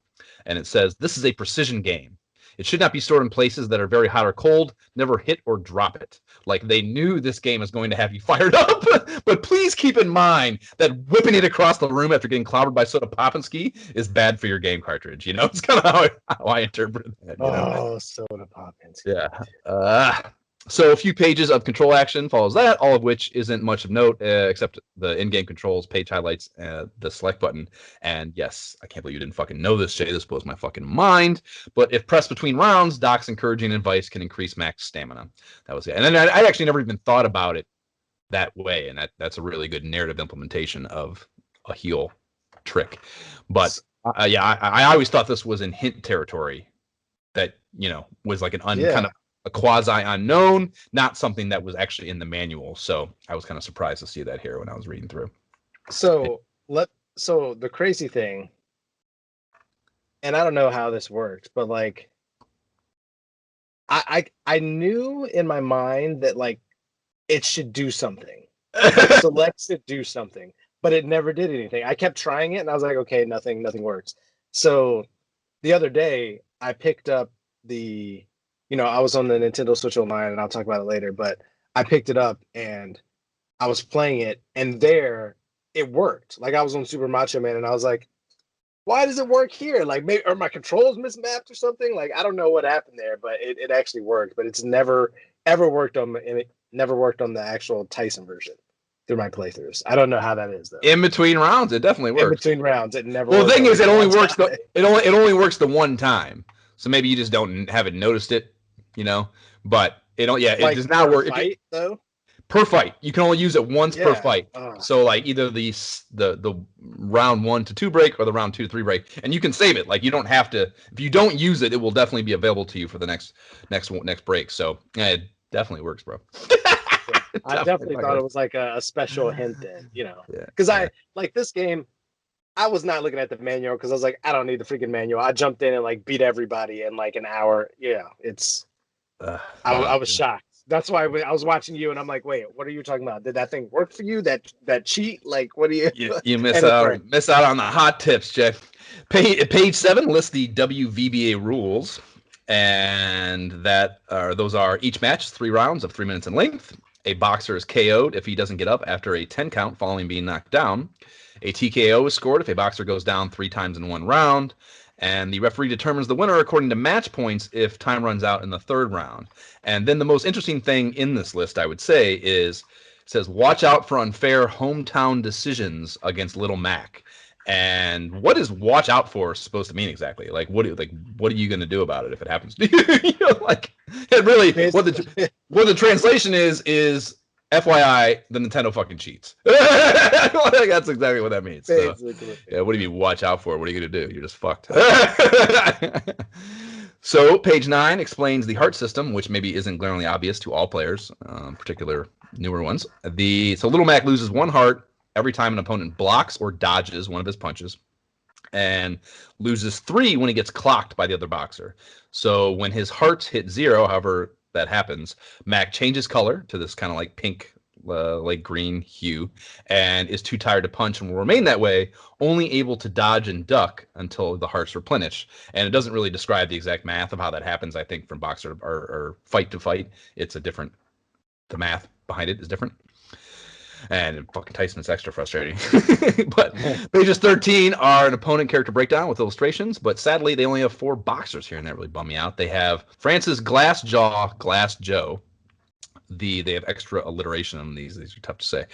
And it says, this is a precision game. It should not be stored in places that are very hot or cold. Never hit or drop it. Like, they knew this game is going to have you fired up. But please keep in mind that whipping it across the room after getting clobbered by Soda Popinski is bad for your game cartridge. You know, it's kind of how I interpret that. You know? Soda Popinski. Yeah. So a few pages of control action follows that, all of which isn't much of note, except the in-game controls, page highlights, the select button. And yes, I can't believe you didn't fucking know this, Jay. This blows my fucking mind. But if pressed between rounds, Doc's encouraging advice can increase max stamina. That was it. And then I actually never even thought about it that way, and that's a really good narrative implementation of a heel trick. But I always thought this was in hint territory that, you know, was like an kind of a quasi unknown, not something that was actually in the manual. So I was kind of surprised to see that here when I was reading through. So the crazy thing, and I don't know how this works, but like I knew in my mind that like it should do something. Select should do something, but it never did anything. I kept trying it and I was like, okay, nothing works. So the other day I picked up I was on the Nintendo Switch Online, and I'll talk about it later, but I picked it up and I was playing it, and there it worked. Like, I was on Super Macho Man and I was like, why does it work here? Like, maybe are my controls mismapped or something? Like, I don't know what happened there, but it actually worked. But it's never ever worked on the actual Tyson version through my playthroughs. I don't know how that is though. In between rounds, it definitely works. In between rounds, it never. Well, the thing is, it only works it only works the one time. So maybe you just haven't noticed it, you know. But it does not work. Fight though. Per fight, you can only use it once per fight. So like either the round 1 to 2 break or the round 2 to 3 break, and you can save it. Like, you don't have to. If you don't use it, it will definitely be available to you for the next break. So yeah, it definitely works, bro. I definitely thought it was like a special hint then, you know, because I like this game. I was not looking at the manual because I was like, I don't need the freaking manual. I jumped in and like beat everybody in like an hour. Yeah, it's. I was shocked. That's why I was watching you, and I'm like, wait, what are you talking about? Did that thing work for you? That cheat? Like, what do you? You miss Anyway, out on the hot tips, Jay. Page 7 lists the WVBA rules, and those are each match 3 rounds of 3 minutes in length. A boxer is KO'd if he doesn't get up after a 10 count following being knocked down. A TKO is scored if a boxer goes down 3 times in 1 round. And the referee determines the winner according to match points if time runs out in the 3rd round. And then the most interesting thing in this list, I would say, is it says, watch out for unfair hometown decisions against Little Mac. And what is watch out for supposed to mean exactly? Like, what are you going to do about it if it happens to you? Like, it really, what the translation is FYI, the Nintendo fucking cheats. That's exactly what that means. So, yeah, what do you mean watch out for? What are you going to do? You're just fucked. So page 9 explains the heart system, which maybe isn't glaringly obvious to all players, particular newer ones. So Little Mac loses 1 heart every time an opponent blocks or dodges one of his punches, and loses 3 when he gets clocked by the other boxer. So when his hearts hit 0, however that happens, Mac changes color to this kind of like pink, like green hue, and is too tired to punch and will remain that way, only able to dodge and duck until the hearts replenish. And it doesn't really describe the exact math of how that happens. I think from boxer or fight to fight, it's a different. The math behind it is different. And fucking Tyson is extra frustrating. But pages 13 are an opponent character breakdown with illustrations, but sadly they only have 4 boxers here, and that really bummed me out. They have Francis Glassjaw Glass Joe. They have extra alliteration on these. These are tough to say.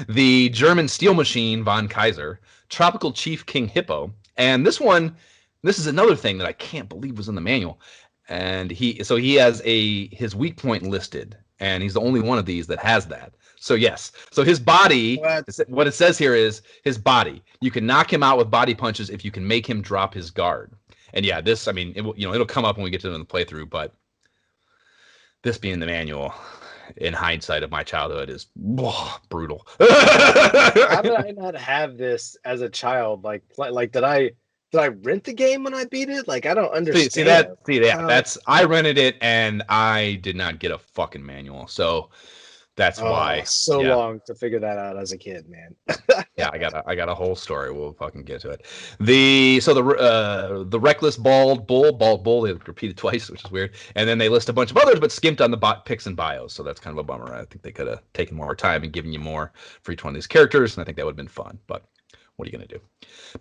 The German Steel Machine Von Kaiser, Tropical Chief King Hippo, and this is another thing that I can't believe was in the manual. And he has his weak point listed, and he's the only one of these that has that. So yes, so his body, what it says here is his body. You can knock him out with body punches if you can make him drop his guard. And yeah, this, I mean, it'll come up when we get to the playthrough, but this being the manual, in hindsight of my childhood, is brutal. How did I not have this as a child? Like did I rent the game when I beat it? Like, I don't understand. That's I rented it and I did not get a fucking manual, so that's why. Long to figure that out as a kid, man. Yeah, I got a whole story. We'll fucking get to it. The reckless bald bull. They repeated twice, which is weird. And then they list a bunch of others, but skimped on the picks and bios. So that's kind of a bummer. I think they could have taken more time and given you more for each one of these characters, and I think that would have been fun. But what are you going to do?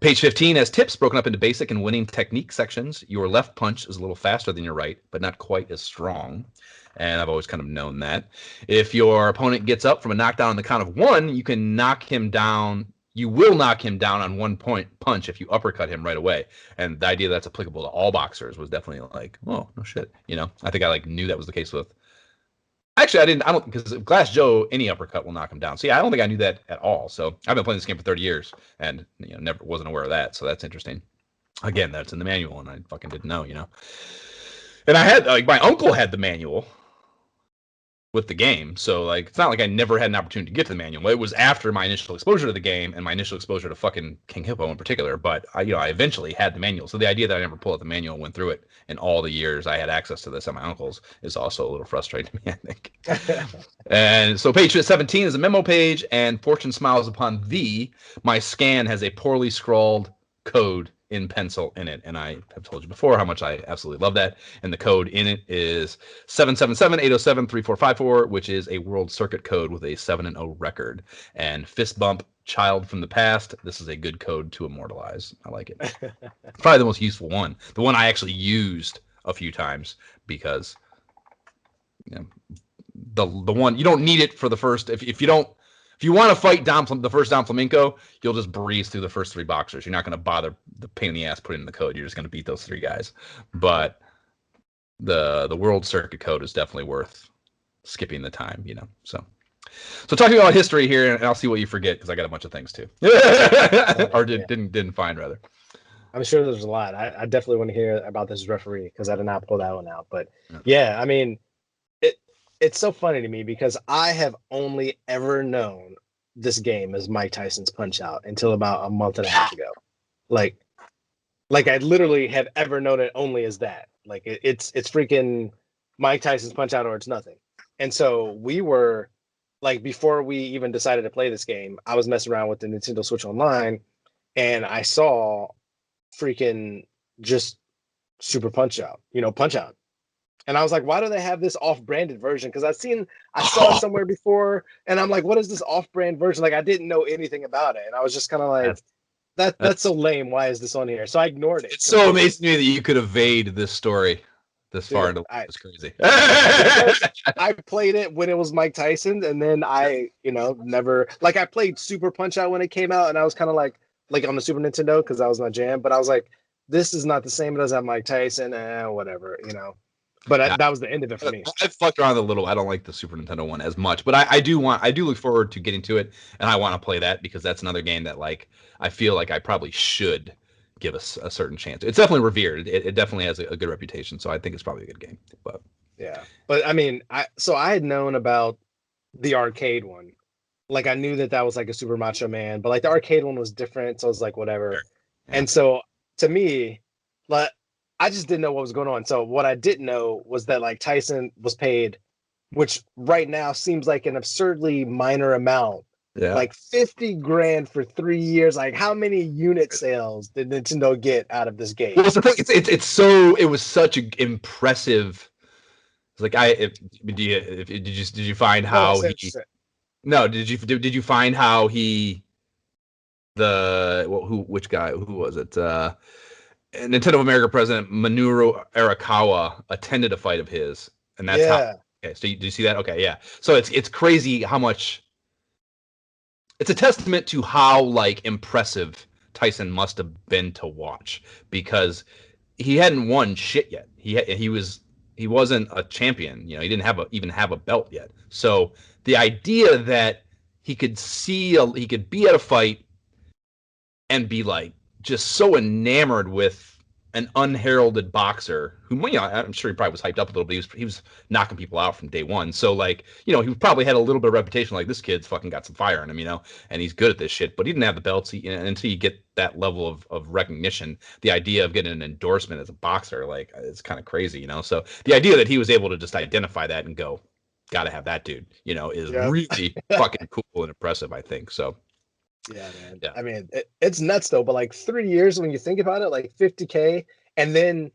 Page 15 has tips broken up into basic and winning technique sections. Your left punch is a little faster than your right, but not quite as strong. And I've always kind of known that. If your opponent gets up from a knockdown on the count of 1, you can knock him down. You will knock him down on 1 point punch if you uppercut him right away. And the idea that's applicable to all boxers was definitely like, oh, no shit. I think I knew that was the case with. Actually, I don't, because Glass Joe, any uppercut will knock him down. So yeah, I don't think I knew that at all. So I've been playing this game for 30 years and never wasn't aware of that. So that's interesting. Again, that's in the manual and I fucking didn't know, And I had, my uncle had the manual with the game. So it's not like I never had an opportunity to get to the manual. It was after my initial exposure to the game and my initial exposure to fucking King Hippo in particular. But I eventually had the manual. So the idea that I never pulled out the manual and went through it in all the years I had access to this at my uncle's is also a little frustrating to me, I think. And so page 17 is a memo page, and fortune smiles upon thee. My scan has a poorly scrawled code in pencil in it, and I have told you before how much I absolutely love that. And the code in it is 777-807-3454, which is a world circuit code with a 7-0 record. And fist bump, child from the past. This is a good code to immortalize. I like it. Probably the most useful one. The one I actually used a few times because the one you don't need it for the first. If you want to fight the first Dom Flamenco, you'll just breeze through the first 3 boxers. You're not going to bother the pain in the ass putting in the code. You're just going to beat those 3 guys. But the world circuit code is definitely worth skipping the time, So talking about history here, and I'll see what you forget because I got a bunch of things too, or didn't find rather. I'm sure there's a lot. I definitely want to hear about this referee because I did not pull that one out. But yeah, I mean. It's so funny to me because I have only ever known this game as Mike Tyson's Punch-Out until about a month and a half ago. Like I literally have ever known it only as that. Like it's freaking Mike Tyson's Punch-Out or it's nothing. And so we were like, before we even decided to play this game, I was messing around with the Nintendo Switch Online, and I saw freaking just Super Punch Out, Punch Out. And I was like, why do they have this off-branded version? Because I saw it somewhere before, and I'm like, what is this off-brand version? Like, I didn't know anything about it, and I was just kind of like, that's so lame. Why is this on here? So I ignored it. It's so amazing to me that you could evade this story this far into it's crazy. I played it when it was Mike Tyson, and then I, never, like, I played Super Punch Out when it came out, and I was kind of like on the Super Nintendo because that was my jam. But I was like, this is not the same. It doesn't have Mike Tyson, whatever. But that was the end of it for me. I fucked around a little. I don't like the Super Nintendo one as much, but I do look forward to getting to it, and I want to play that because that's another game that, like, I feel like I probably should give us a certain chance. It's definitely revered. It definitely has a good reputation, so I think it's probably a good game. But yeah, but I mean, I had known about the arcade one. Like, I knew that was like a Super Macho Man, but like the arcade one was different, so I was like, whatever. Yeah. And so to me, like, I just didn't know what was going on. So what I didn't know was that, like, Tyson was paid, which right now seems like an absurdly minor amount. Yeah. Like $50,000 for 3 years. Like, how many unit sales did Nintendo get out of this game? Well, it's the thing. It was such an impressive. It's like did you find how he? No, did you find how he? Which guy? Who was it? Nintendo of America president Minoru Arakawa attended a fight of his, and that's how. Okay, so do you see that? Okay, yeah. So it's crazy how much. It's a testament to how, like, impressive Tyson must have been to watch, because he hadn't won shit yet. He wasn't a champion. He didn't even have a belt yet. So the idea that he could be at a fight and be, like, just so enamored with an unheralded boxer who, I'm sure he probably was hyped up a little bit. He was knocking people out from day one. So, like, he probably had a little bit of reputation, like, this kid's fucking got some fire in him, and he's good at this shit. But he didn't have the belts. Until you get that level of recognition, the idea of getting an endorsement as a boxer, like, it's kind of crazy, So the idea that he was able to just identify that and go, gotta have that dude, is really fucking cool and impressive, I think. So. Yeah, man. Yeah. I mean, it's nuts though. But like 3 years, when you think about it, like $50,000, and then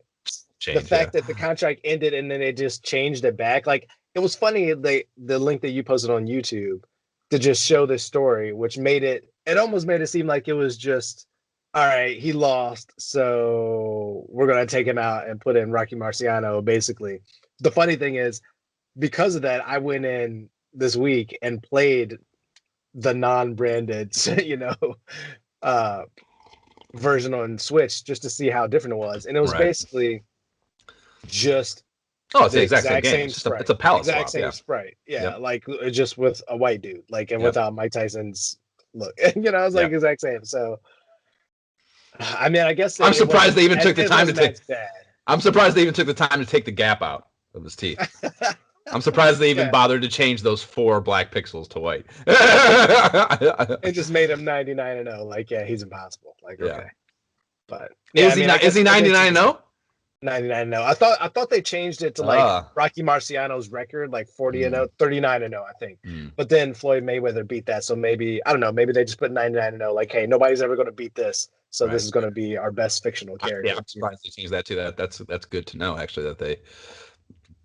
the fact that the contract ended and then it just changed it back. Like, it was funny, the link that you posted on YouTube to just show this story, which almost made it seem like it was just, all right, he lost, so we're gonna take him out and put in Rocky Marciano. Basically, the funny thing is, because of that, I went in this week and played the non-branded, version on Switch just to see how different it was, and it was basically just it's the exact same game. It's a palette exact swap, same sprite, like just with a white dude, like, and without Mike Tyson's look, it's like exact same. So, I mean, I guess I'm surprised they even took the time to take. I'm surprised they even took the time to take the gap out of his teeth. I'm surprised they even bothered to change those 4 black pixels to white. It just made him 99-0. Like, he's impossible. Like, okay, but is he 99-0? 99-0. I thought they changed it to like Rocky Marciano's record, like 40-0, 39-0, I think. But then Floyd Mayweather beat that, so maybe, I don't know, maybe they just put 99-0. Like, hey, nobody's ever going to beat this, so this is going to be our best fictional character. I'm surprised they changed that too. That's good to know, actually, that they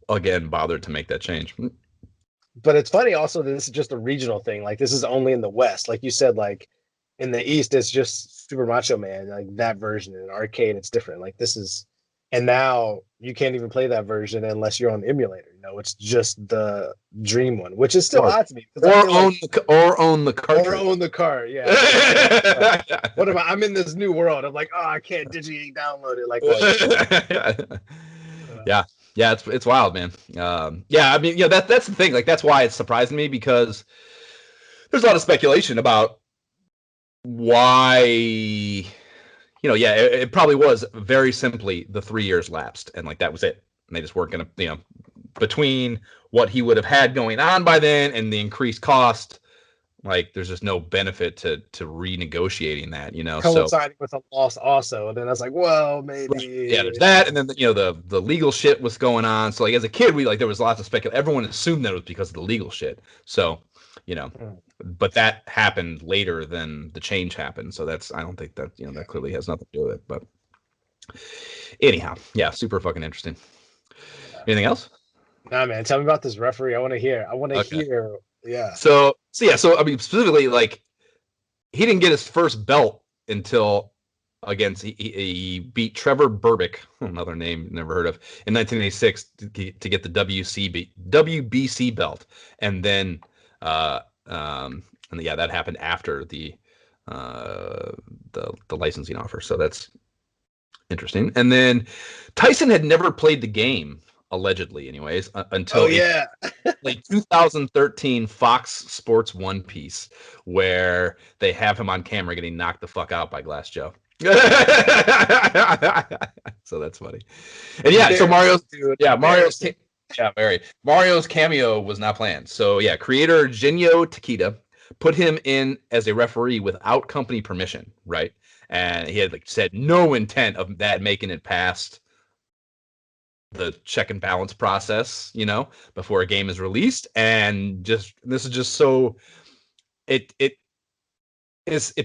again bothered to make that change. But it's funny also that this is just a regional thing. Like, this is only in the West. Like you said, like, in the East, it's just Super Macho Man, like that version. In arcade, it's different. Like, this is, and now you can't even play that version unless you're on the emulator. It's just the Dream one, which is still odd to me. Or own the cartridge. Or own the card, yeah. What about, I'm in this new world. I'm like, I can't digitally download it. Like, yeah. Yeah, it's wild, man. I mean, that's the thing. Like, that's why it surprised me, because there's a lot of speculation about why. It probably was very simply the 3 years lapsed, and like that was it. And they just weren't gonna, between what he would have had going on by then and the increased cost, Like, there's just no benefit to renegotiating that, So Coinciding with a loss also. And then I was like, well, right, yeah, there's maybe. that, and then the legal shit was going on. So like as a kid, there was lots of speculation. Everyone assumed that it was because of the legal shit. So, you know, but that happened later than the change happened. So I don't think that that clearly has nothing to do with it. But anyhow, yeah, super fucking interesting. Anything else? Nah, man, tell me about this referee. I want to hear. I want to Okay. hear. Yeah. So I mean, specifically, like, he didn't get his first belt until against he beat Trevor Burbick, another name never heard of, in 1986 to get the WBC belt, and then yeah, that happened after the licensing offer. So that's interesting. And then Tyson had never played the game, allegedly, anyways, until like 2013 Fox Sports One piece where they have him on camera getting knocked the fuck out by Glass Joe. So that's funny. And yeah, so Mario's cameo was not planned. So yeah, creator Genyo Takeda put him in as a referee without company permission, right? And he had said no intent of that making it past the check and balance process, before a game is released. And this is just so it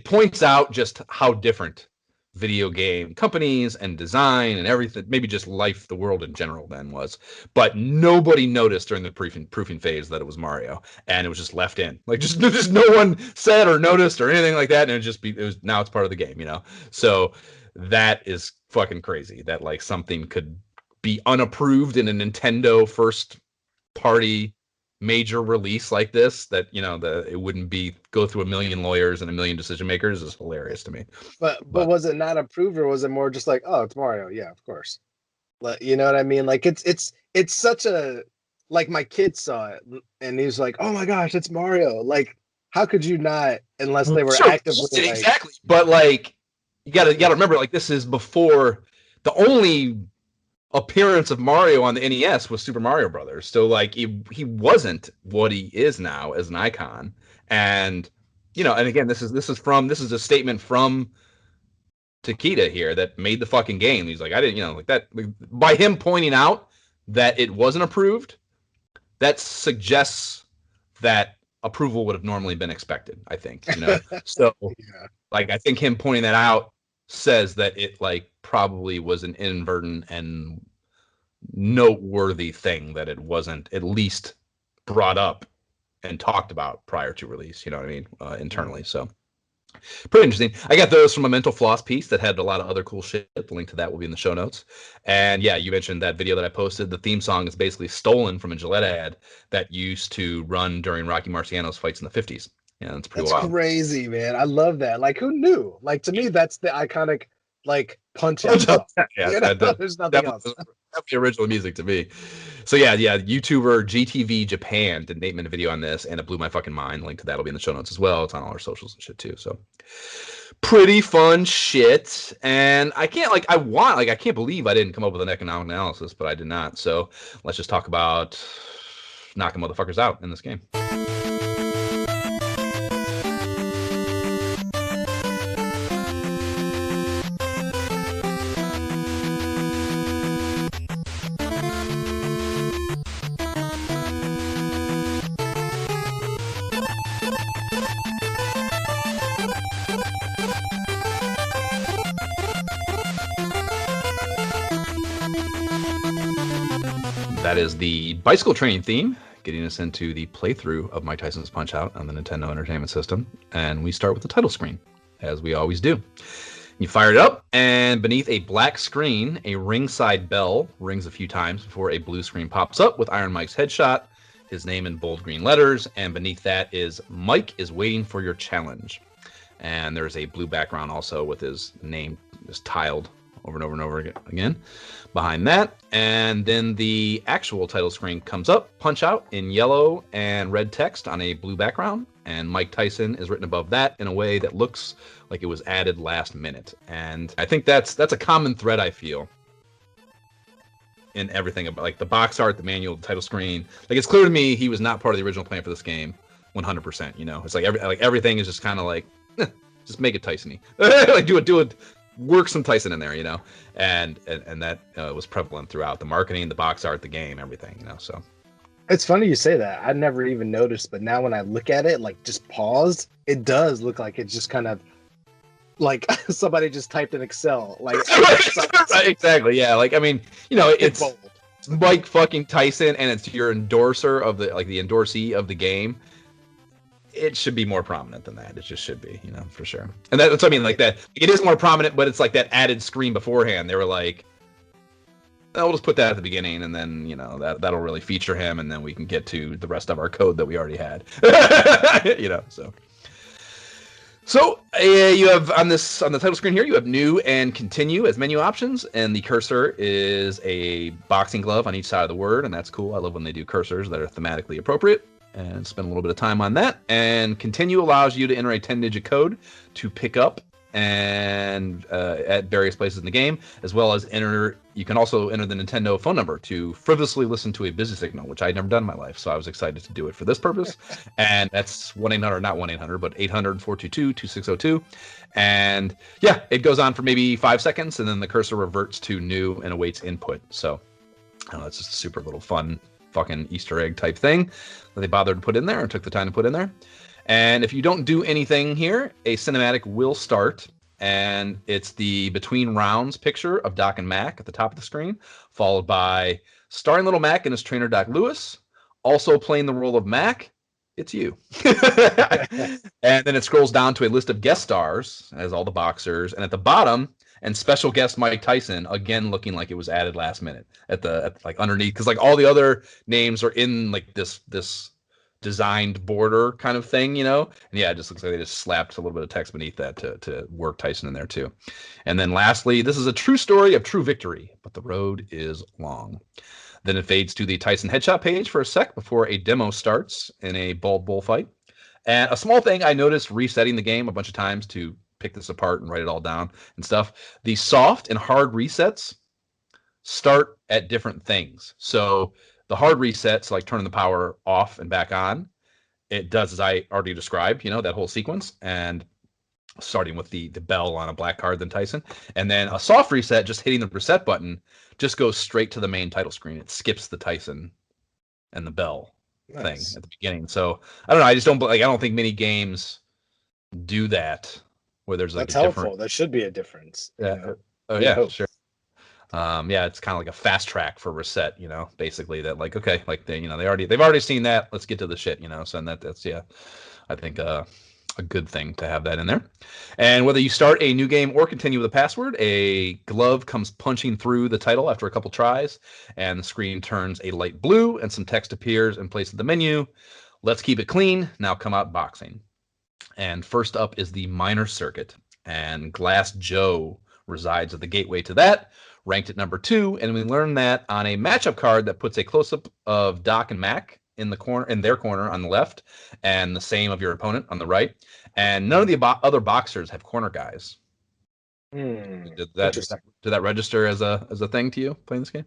points out just how different video game companies and design and everything, maybe just life, the world in general then was. But nobody noticed during the proofing phase that it was Mario, and it was just left in. Like just no one said or noticed or anything like that, and now it's part of the game, So that is fucking crazy that something could be unapproved in a Nintendo first party major release like this, that it wouldn't go through a million lawyers and a million decision makers, is hilarious to me. But was it not approved, or was it more just like, oh, it's Mario? Yeah, of course. You know what I mean? Like it's such a, like, my kid saw it and he was like, oh my gosh, it's Mario. Like, how could you not, unless they were actively exactly. But you gotta remember, this is before the only appearance of Mario on the NES was Super Mario Brothers. So he wasn't what he is now as an icon. And and again, this is a statement from Takeda here that made the fucking game. He's like, I didn't, by him pointing out that it wasn't approved, that suggests that approval would have normally been expected, I think. So yeah. I think him pointing that out says that it probably was an inadvertent and noteworthy thing, that it wasn't at least brought up and talked about prior to release, you know what I mean, internally. So pretty interesting. I got those from a Mental Floss piece that had a lot of other cool shit. The link to that will be in the show notes. And yeah, you mentioned that video that I posted. The theme song is basically stolen from a Gillette ad that used to run during Rocky Marciano's fights in the 50s. Yeah, that's pretty wild. Crazy, man. I love that. Who knew? To me, that's the iconic Punch-Out. Yeah, there's nothing else. That's the original music to me. So yeah, YouTuber GTV Japan did an 8-minute video on this, and it blew my fucking mind. Link to that will be in the show notes as well. It's on all our socials and shit too. So pretty fun shit. And I can't I can't believe I didn't come up with an economic analysis, but I did not. So let's just talk about knocking motherfuckers out in this game. That is the bicycle training theme, getting us into the playthrough of Mike Tyson's Punch-Out on the Nintendo Entertainment System. And we start with the title screen, as we always do. You fire it up, and beneath a black screen, a ringside bell rings a few times before a blue screen pops up with Iron Mike's headshot, his name in bold green letters, and beneath that is Mike is waiting for your challenge. And there's a blue background also with his name just tiled over and over and over again behind that. And then the actual title screen comes up, Punch-Out, in yellow and red text on a blue background, and Mike Tyson is written above that in a way that looks like it was added last minute. And I think that's a common thread, I feel, in everything about the box art, the manual, the title screen. It's clear to me he was not part of the original plan for this game. 100%. You know, it's like everything is just kind of like, just make it Tyson-y. Like do it, work some Tyson in there, you know, and that was prevalent throughout the marketing, the box art, the game, everything, you know. So it's funny you say that. I never even noticed, but now when I look at it, like just paused, it does look like it's just kind of like somebody just typed in Excel, like right, exactly, yeah. Like I mean, you know, it's bold. Mike fucking Tyson, and it's your endorser of the the endorsee of the game. It should be more prominent than that. It just should be, you know, for sure. And that's what I mean, like that. It is more prominent, but it's like that added screen beforehand. They were like, oh, we'll just put that at the beginning, and then, you know, that'll really feature him, and then we can get to the rest of our code that we already had. You know, so you have on the title screen here, you have new and continue as menu options, and the cursor is a boxing glove on each side of the word, and that's cool. I love when they do cursors that are thematically appropriate, and spend a little bit of time on that. And continue allows you to enter a 10-digit code to pick up and at various places in the game, as well as you can also enter the Nintendo phone number to frivolously listen to a busy signal, which I'd never done in my life, so I was excited to do it for this purpose. And that's 1-800, not 1-800, but 800-422-2602. And yeah, it goes on for maybe 5 seconds, and then the cursor reverts to new and awaits input. So I don't know, it's just a super little fun fucking Easter egg type thing that they bothered to put in there and took the time to put in there. And if you don't do anything here, a cinematic will start, and it's the between rounds picture of Doc and Mac at the top of the screen, followed by starring little Mac and his trainer Doc Lewis, also playing the role of Mac. It's you. And then it scrolls down to a list of guest stars as all the boxers, and at the bottom, and special guest Mike Tyson, again looking like it was added last minute at like underneath, because like all the other names are in like this designed border kind of thing, you know. And yeah, it just looks like they just slapped a little bit of text beneath that to work Tyson in there too. And then lastly, this is a true story of true victory, but the road is long. Then it fades to the Tyson headshot page for a sec before a demo starts in a bald bullfight. And a small thing I noticed resetting the game a bunch of times to pick this apart and write it all down and stuff, the soft and hard resets start at different things. So the hard resets, like turning the power off and back on, it does as I already described, you know, that whole sequence, and starting with the bell on a black card than Tyson. And then a soft reset, just hitting the reset button, just goes straight to the main title screen. It skips the Tyson and the bell thing at the beginning. So I don't know. I just don't like. I don't think many games do that where there's like that's helpful. There should be a difference. Yeah. You know? Oh yeah, sure. Yeah, it's kind of like a fast track for reset, you know, basically that like, okay, like they've already seen that. Let's get to the shit, you know. So that's yeah, I think a good thing to have that in there. And whether you start a new game or continue with a password, a glove comes punching through the title after a couple tries, and the screen turns a light blue, and some text appears in place of the menu. Let's keep it clean. Now come out boxing. And first up is the minor circuit, and Glass Joe resides at the gateway to that, ranked at number 2, and we learn that on a matchup card that puts a close-up of Doc and Mac in their corner on the left, and the same of your opponent on the right. And none of the other boxers have corner guys. Did that register as a thing to you playing this game?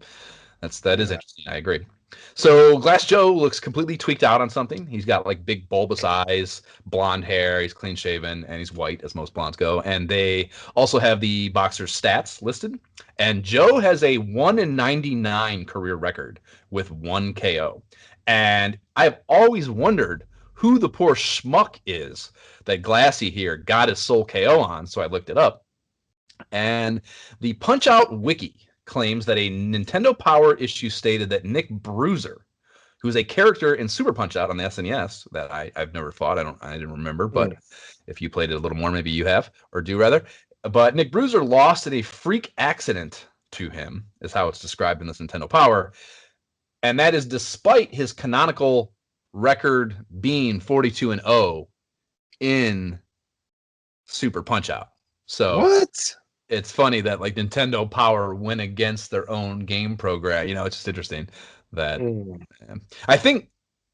That is interesting. I agree. So Glass Joe looks completely tweaked out on something. He's got like big bulbous eyes, blonde hair. He's clean shaven, and he's white, as most blondes go. And they also have the boxer's stats listed. And Joe has a 1-99 career record with 1 KO. And I've always wondered who the poor schmuck is that Glassy here got his sole KO on, so I looked it up. And the Punch-Out wiki claims that a Nintendo Power issue stated that Nick Bruiser, who's a character in Super Punch-Out on the SNES that I've never fought, I didn't remember, but if you played it a little more, maybe you have, or do rather. But Nick Bruiser lost in a freak accident to him, is how it's described in this Nintendo Power. And that is despite his canonical record being 42-0 in Super Punch-Out. So what? It's funny that like Nintendo Power went against their own game program. You know, it's just interesting that I think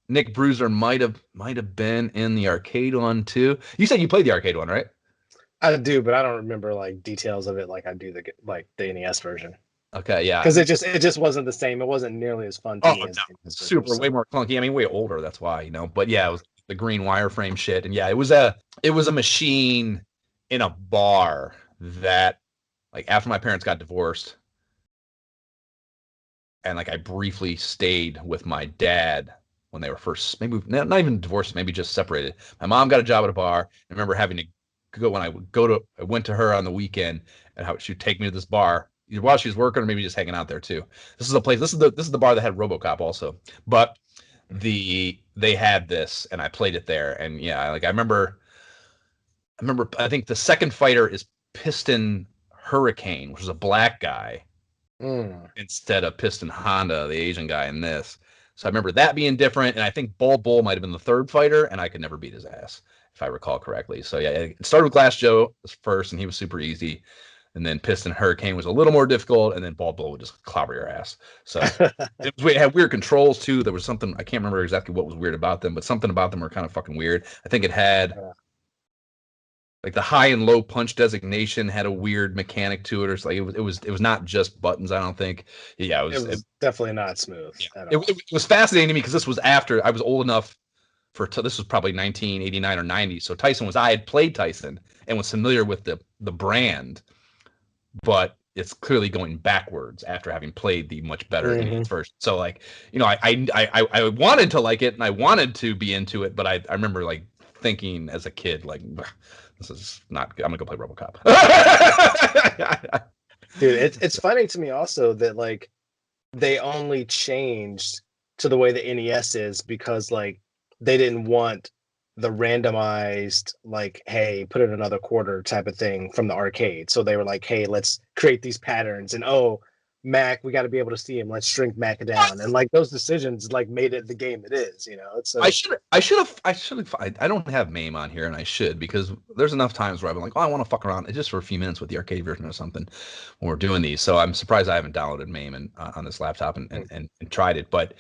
Nick Bruiser might have been in the arcade one too. You said you played the arcade one, right? I do, but I don't remember like details of it like I do the NES version. Okay, yeah. Because it just wasn't the same. It wasn't nearly as fun to me as super way more clunky. I mean, way older, that's why, you know. But yeah, the green wireframe shit. And yeah, it was a machine in a bar that, like, after my parents got divorced, and like I briefly stayed with my dad when they were first, maybe not even divorced, maybe just separated. My mom got a job at a bar. I remember having to go when I went to her on the weekend, and how she'd take me to this bar either while she was working or maybe just hanging out there too. This is a place. This is the bar that had RoboCop also, but they had this, and I played it there, and yeah, like I remember. I think the second fighter is Piston Hurricane, which was a black guy instead of Piston Honda, the Asian guy in this. So I remember that being different, and I think Bald Bull might have been the third fighter, and I could never beat his ass, if I recall correctly. So yeah, it started with Glass Joe first, and he was super easy, and then Piston Hurricane was a little more difficult, and then Bald Bull would just clobber your ass. So it had weird controls too. There was something, I can't remember exactly what was weird about them, but something about them were kind of fucking weird. I think it had like the high and low punch designation had a weird mechanic to it, or like it was not just buttons. I don't think. Yeah, it was definitely not smooth. Yeah. It was fascinating to me because this was after I was old enough for. This was probably 1989 or 90. So I had played Tyson and was familiar with the brand, but it's clearly going backwards after having played the much better NES version. So like, you know, I wanted to like it and I wanted to be into it, but I remember like thinking as a kid, like, this is not good. I'm gonna go play RoboCop. Dude, it's funny to me also that like they only changed to the way the NES is because like they didn't want the randomized like, hey, put in another quarter type of thing from the arcade. So they were like, hey, let's create these patterns, and oh, Mac, we got to be able to see him. Let's shrink Mac down, and like those decisions like made it the game it is. You know, it's I should have. I don't have MAME on here, and I should, because there's enough times where I've been like, oh, I want to fuck around just for a few minutes with the arcade version or something when we're doing these. So I'm surprised I haven't downloaded MAME on this laptop and tried it. But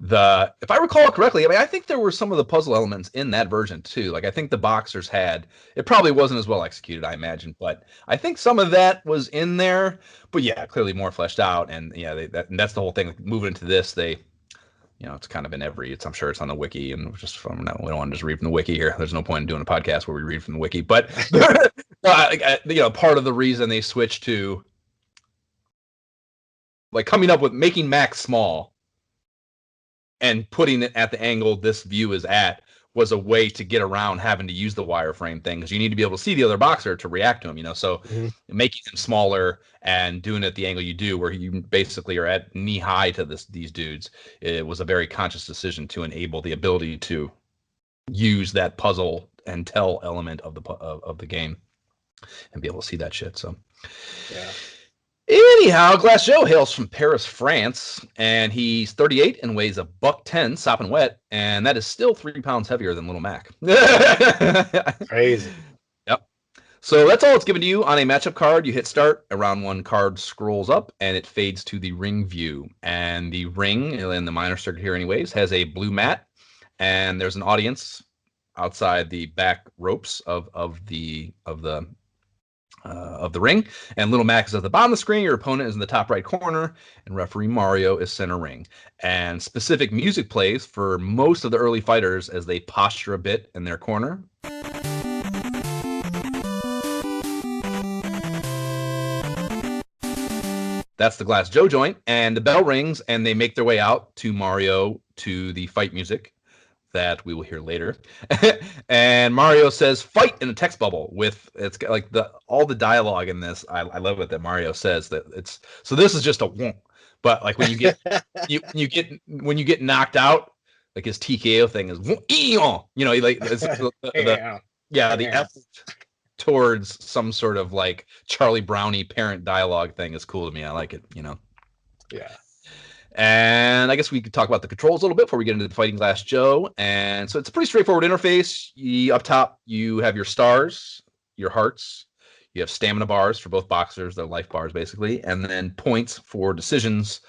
if I recall correctly, I mean, I think there were some of the puzzle elements in that version too. Like I think the Boxers had, it probably wasn't as well executed, I imagine, but I think some of that was in there. But yeah, clearly more fleshed out, and yeah, and that's the whole thing. Like, moving into this, you know, it's kind of in I'm sure it's on the wiki, and just from we don't want to just read from the wiki here. There's no point in doing a podcast where we read from the wiki, but you know, part of the reason they switched to like coming up with making Mac small and putting it at the angle this view is at was a way to get around having to use the wireframe thing, because you need to be able to see the other boxer to react to him, you know. So making him smaller and doing it at the angle you do, where you basically are at knee high to these dudes, it was a very conscious decision to enable the ability to use that puzzle and tell element of the game and be able to see that shit. So yeah. Anyhow, Glass Joe hails from Paris, France, and he's 38 and weighs $110, sopping wet, and that is still 3 pounds heavier than Little Mac. Crazy. Yep. So that's all it's given to you on a matchup card. You hit start, a round one card scrolls up, and it fades to the ring view. And the ring, in the minor circuit here anyways, has a blue mat, and there's an audience outside the back ropes of the ring, and Little Mac is at the bottom of the screen. Your opponent is in the top right corner, and referee Mario is center ring. And specific music plays for most of the early fighters as they posture a bit in their corner. That's the Glass Joe joint, and the bell rings, and they make their way out to Mario to the fight music that we will hear later. And Mario says fight in a text bubble with, it's like all the dialogue in this. I love it that Mario says that it's, so this is just a wonk, but like when you get when you get knocked out, like his TKO thing is, you know, like the effort towards some sort of like Charlie Brownie parent dialogue thing is cool to me. I like it, you know. Yeah. And I guess we could talk about the controls a little bit before we get into the Fighting Glass Joe. And so it's a pretty straightforward interface. Up top, you have your stars, your hearts. You have stamina bars for both boxers, they're life bars basically, and then points for decisions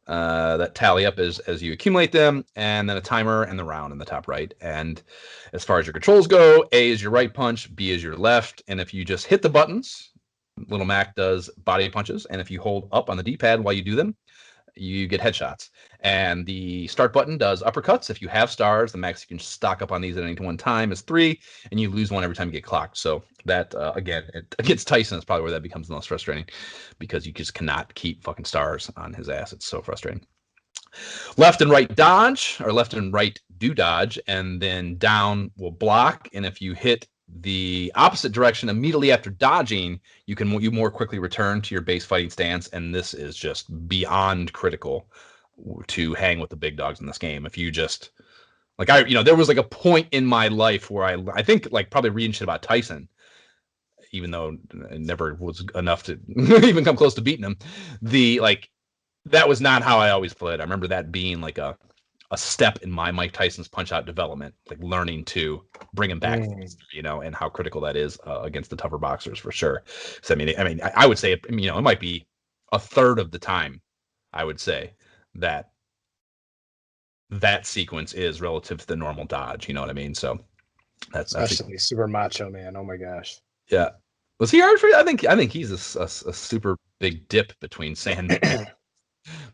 that tally up as you accumulate them, and then a timer and the round in the top right. And as far as your controls go, A is your right punch, B is your left, and if you just hit the buttons, Little Mac does body punches, and if you hold up on the D-pad while you do them, you get headshots. And the start button does uppercuts. If you have stars, the max you can stock up on these at any one time is 3, and you lose 1 every time you get clocked. So that, again, against Tyson is probably where that becomes the most frustrating, because you just cannot keep fucking stars on his ass. It's so frustrating. Left and right dodge, or left and right do dodge, and then down will block. And if you hit the opposite direction immediately after dodging, you more quickly return to your base fighting stance. And this is just beyond critical to hang with the big dogs in this game. If you just there was like a point in my life where I think like probably reading shit about Tyson, even though it never was enough to even come close to beating him. That was not how I always played. I remember that being like a step in my Mike Tyson's Punch-Out development, like learning to bring him back, and how critical that is against the tougher boxers for sure. So I would say it might be a third of the time. I would say that sequence is relative to the normal dodge. You know what I mean? So that's especially Super Macho Man. Oh my gosh. Yeah. Was he hard for you? I think he's a super big dip between Sandman.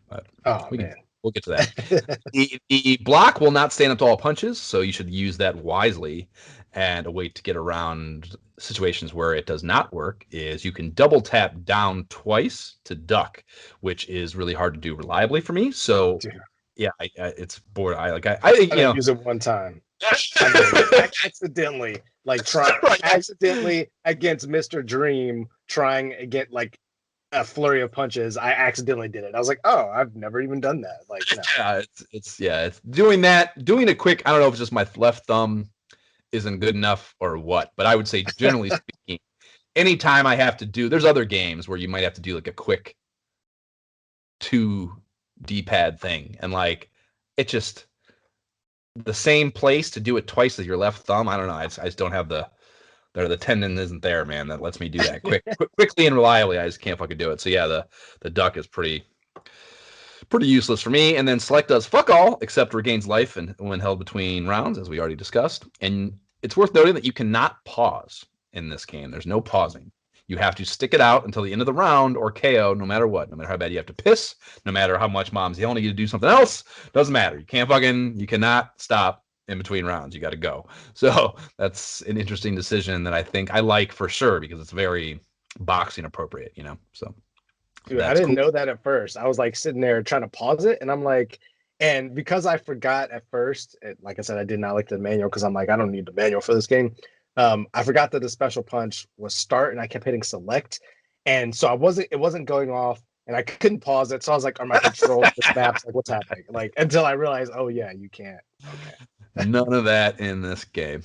But we'll get to that. the block will not stand up to all punches, so you should use that wisely. And a way to get around situations where it does not work is you can double tap down twice to duck, which is really hard to do reliably for me. So it's bored. I use it one time. Accidentally against Mr. Dream, trying to get like a flurry of punches. I accidentally did it. I was like, oh, I've never even done that. Like, no. It's doing a quick. I don't know if it's just my left thumb isn't good enough or what, but I would say generally speaking, anytime I have to do, there's other games where you might have to do like a quick 2 D-pad thing, and like it just the same place to do it twice as your left thumb. I don't know. I just don't have the tendon isn't there, man. That lets me do that quickly and reliably. I just can't fucking do it. So yeah, the duck is pretty useless for me. And then select does fuck all except regains life and when held between rounds, as we already discussed. And it's worth noting that you cannot pause in this game. There's no pausing. You have to stick it out until the end of the round or KO, no matter what. No matter how bad you have to piss, no matter how much mom's yelling at you to do something else, doesn't matter. You cannot stop in between rounds. You got to go. So that's an interesting decision that I think I like for sure, because it's very boxing appropriate, so. Dude, I didn't know that at first. I was like sitting there trying to pause it, and I'm like, and because I forgot at first, like I said, I did not like the manual because I'm like, I don't need the manual for this game. I forgot that the special punch was start, and I kept hitting select, and so it wasn't going off, and I couldn't pause it. So I was like, are my controls the snaps? Like, what's happening? Like, until I realized, oh yeah, you can't. Okay. None of that in this game.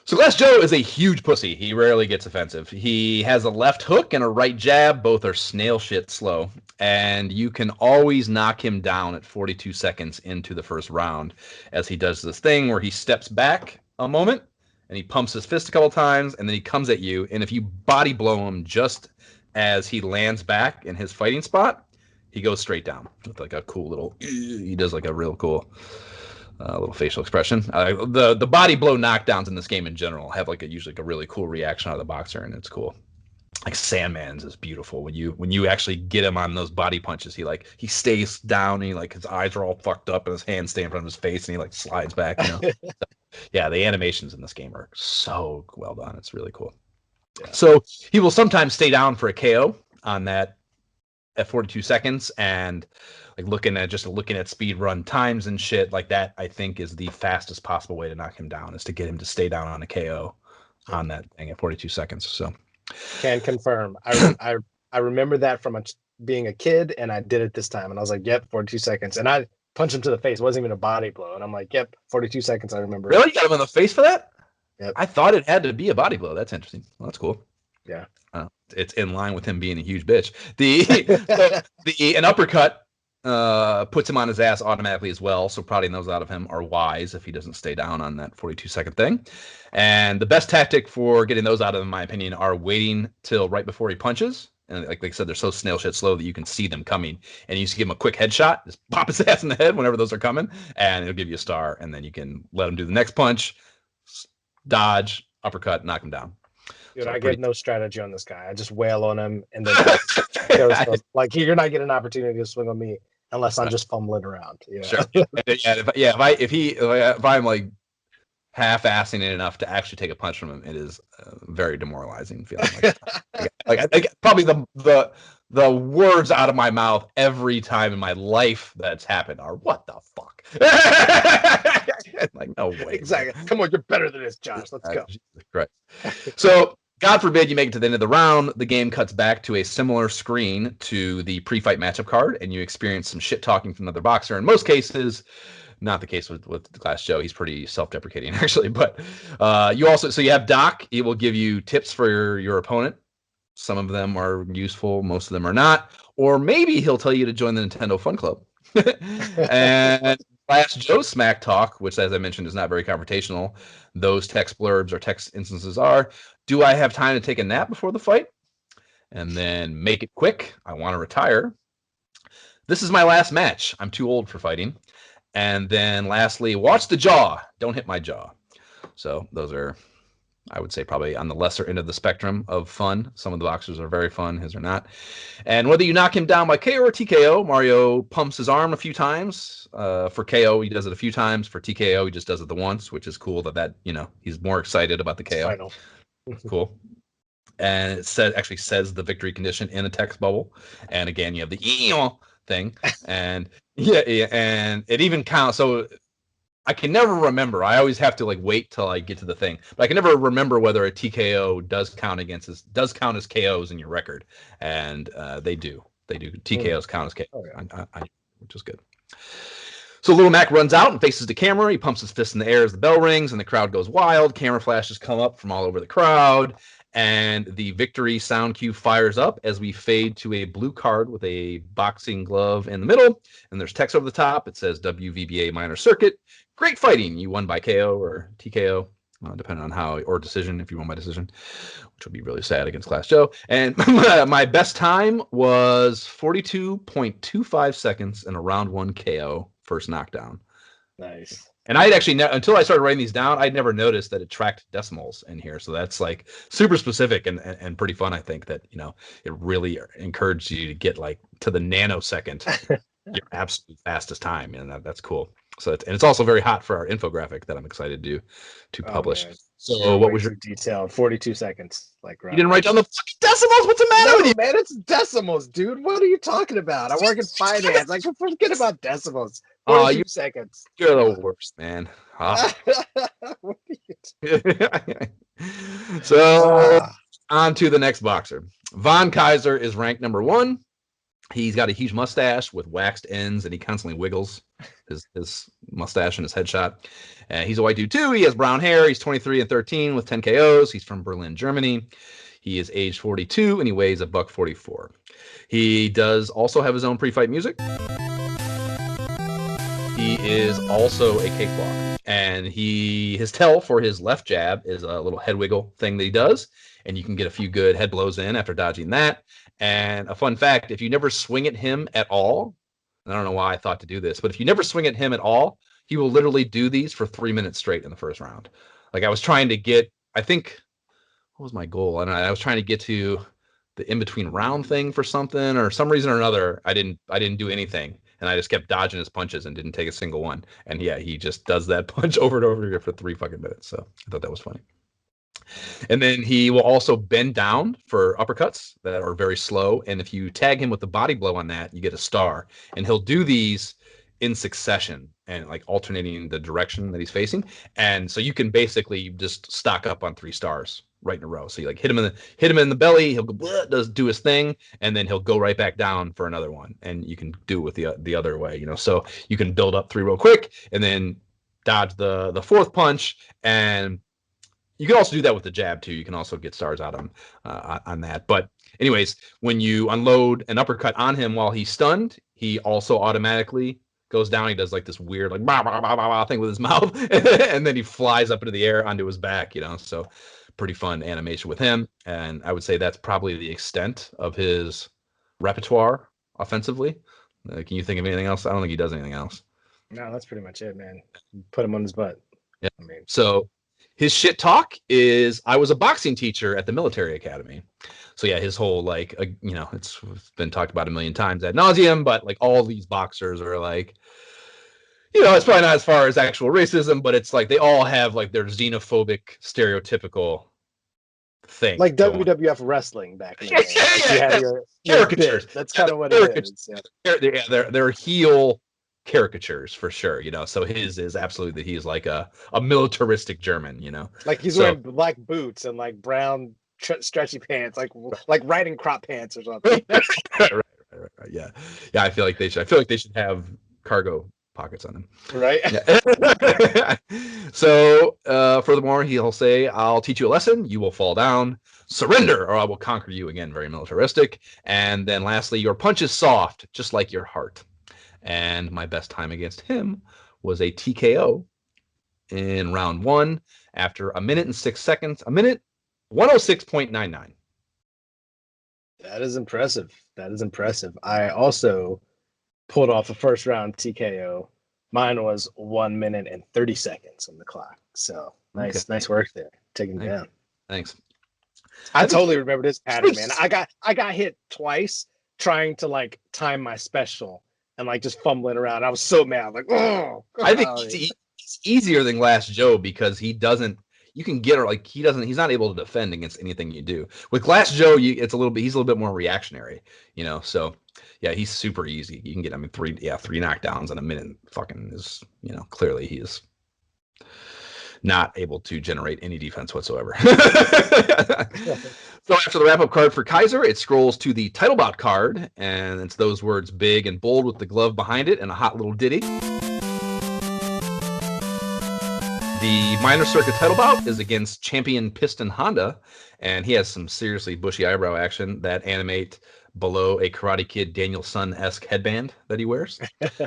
So Glass Joe is a huge pussy. He rarely gets offensive. He has a left hook and a right jab. Both are snail shit slow. And you can always knock him down at 42 seconds into the first round, as he does this thing where he steps back a moment and he pumps his fist a couple times, and then he comes at you. And if you body blow him just as he lands back in his fighting spot, he goes straight down with like a cool little, he does like a real cool little facial expression. The body blow knockdowns in this game in general have usually a really cool reaction out of the boxer, and it's cool. Like Sandman's is beautiful when you actually get him on those body punches. He stays down, and his eyes are all fucked up, and his hands stay in front of his face, and he slides back. Yeah, the animations in this game are so well done. It's really cool. Yeah. So he will sometimes stay down for a KO on that at 42 seconds, and looking at speed run times and shit like that, I think is the fastest possible way to knock him down, is to get him to stay down on a KO on that thing at 42 seconds. So can confirm. I remember that from being a kid, and I did it this time, and I was like, yep, 42 seconds. And I punched him to the face. It wasn't even a body blow. And I'm like, yep, 42 seconds. I remember. Really? You got him in the face for that? Yep. I thought it had to be a body blow. That's interesting. Well, that's cool. Yeah. It's in line with him being a huge bitch. An uppercut puts him on his ass automatically as well. So prodding those out of him are wise if he doesn't stay down on that 42-second thing. And the best tactic for getting those out of him, in my opinion, are waiting till right before he punches. And like I said, they're so snail shit slow that you can see them coming. And you just give him a quick headshot, just pop his ass in the head whenever those are coming, and it'll give you a star. And then you can let him do the next punch, dodge, uppercut, knock him down. Dude, I get no strategy on this guy. I just wail on him, and then you're not getting an opportunity to swing on me. Unless I'm just fumbling around. Yeah. Sure. If I'm like half-assing it enough to actually take a punch from him, it is very demoralizing feeling. Like probably the words out of my mouth every time in my life that's happened are "What the fuck?" Like, no way. Exactly. Man. Come on, you're better than this, Josh. Let's go. Right. So, God forbid you make it to the end of the round, the game cuts back to a similar screen to the pre-fight matchup card, and you experience some shit talking from another boxer. In most cases, not the case with Glass Joe. He's pretty self-deprecating, actually. But you have Doc. He will give you tips for your opponent. Some of them are useful. Most of them are not. Or maybe he'll tell you to join the Nintendo Fun Club. And Glass Joe Smack Talk, which, as I mentioned, is not very confrontational. Those text blurbs or text instances are, do I have time to take a nap before the fight? And then make it quick. I want to retire. This is my last match. I'm too old for fighting. And then lastly, watch the jaw. Don't hit my jaw. So those are, I would say, probably on the lesser end of the spectrum of fun. Some of the boxers are very fun, his are not. And whether you knock him down by KO or TKO, Mario pumps his arm a few times. For KO, he does it a few times. For TKO, he just does it the once, which is cool that he's more excited about the KO. Final. Cool. And it actually says the victory condition in the text bubble. And again, you have the thing. And and it even counts. So I can never remember. I always have to wait till I get to the thing. But I can never remember whether a TKO does count as KOs in your record. And they do. They do. TKOs count as KOs, which is good. So Little Mac runs out and faces the camera. He pumps his fist in the air as the bell rings, and the crowd goes wild. Camera flashes come up from all over the crowd, and the victory sound cue fires up as we fade to a blue card with a boxing glove in the middle, and there's text over the top. It says WVBA Minor Circuit. Great fighting. You won by KO or TKO, depending on how, or decision if you won by decision, which would be really sad against Glass Joe. And my best time was 42.25 seconds in a round 1 KO. First knockdown. Nice. And I'd actually until I started writing these down, I'd never noticed that it tracked decimals in here. So that's super specific and pretty fun. I think that it really encouraged you to get to the nanosecond your absolute fastest time, and that's cool. So it's also very hot for our infographic that I'm excited to publish. Man. So what was your detailed? 42 seconds. You didn't write down the fucking decimals? What's the matter with you? Man, it's decimals, dude. What are you talking about? I work in finance. I can forget about decimals. 42 seconds. You're the worst, man. What are you So on to the next boxer. Von Kaiser is ranked number 1. He's got a huge mustache with waxed ends, and he constantly wiggles his mustache in his headshot. He's a white dude, too. He has brown hair. He's 23-13 with 10 KOs. He's from Berlin, Germany. He is age 42, and he weighs $144. He does also have his own pre-fight music. He is also a cakewalk. And his tell for his left jab is a little head wiggle thing that he does. And you can get a few good head blows in after dodging that. And a fun fact, if you never swing at him at all, I don't know why I thought to do this, but if you never swing at him at all, he will literally do these for 3 minutes straight in the first round. I was trying to get, I think, what was my goal? I don't know. I was trying to get to the in-between round thing for something, or some reason or another. I didn't do anything. And I just kept dodging his punches and didn't take a single one. And yeah, he just does that punch over and over again for 3 fucking minutes. So I thought that was funny. And then he will also bend down for uppercuts that are very slow. And if you tag him with the body blow on that, you get a star. And he'll do these in succession and alternating the direction that he's facing. And so you can basically just stock up on 3 stars right in a row. So you hit him in the belly, he'll go do his thing, and then he'll go right back down for another one. And you can do it with the other way, So you can build up 3 real quick and then dodge the 4th punch. And you can also do that with the jab too. You can also get stars out of him on that. But anyways, when you unload an uppercut on him while he's stunned, he also automatically goes down. He does this weird bah, bah, bah, bah, thing with his mouth, and then he flies up into the air onto his back. So pretty fun animation with him. And I would say that's probably the extent of his repertoire offensively. Can you think of anything else? I don't think he does anything else. No, that's pretty much it, man. Put him on his butt. Yeah. So His shit talk is, I was a boxing teacher at the military academy. So yeah, his whole like, it's been talked about a million times ad nauseum, but like all these boxers are like, it's probably not as far as actual racism, but it's like they all have like their xenophobic, stereotypical thing. Like going. WWF wrestling back in the day. Like you had your caricatures. bit. That's kind of what it is. Yeah. They're heel caricatures for sure. So his is absolutely that he's like a militaristic German. Like he's wearing black boots and like brown stretchy pants, like riding crop pants or something. right. Yeah. I feel like they should have cargo pockets on them. Right. Yeah. So furthermore, he'll say, I'll teach you a lesson. You will fall down. Surrender, or I will conquer you. Again, very militaristic. And then lastly, your punch is soft, just like your heart. And my best time against him was a TKO in round 1 after 1 minute and 6 seconds. 1:06.99. That is impressive. I also pulled off a first round TKO. Mine was 1 minute and 30 seconds on the clock. So nice work there. Taking him down. Thanks. I totally remember this pattern, man. I got hit twice trying to like time my special and like just fumbling around. I was so mad. Like, oh. I think it's easier than Glass Joe because he doesn't. You can get her like he doesn't. He's not able to defend against anything you do. With Glass Joe, he's a little bit more reactionary. So yeah, he's super easy. You can get three knockdowns in a minute. Fucking is clearly he is not able to generate any defense whatsoever. So after the wrap-up card for Kaiser, it scrolls to the title bout card, and it's those words big and bold with the glove behind it and a hot little ditty. The minor circuit title bout is against champion Piston Honda, and he has some seriously bushy eyebrow action that animate below a Karate Kid Daniel Son-esque headband that he wears.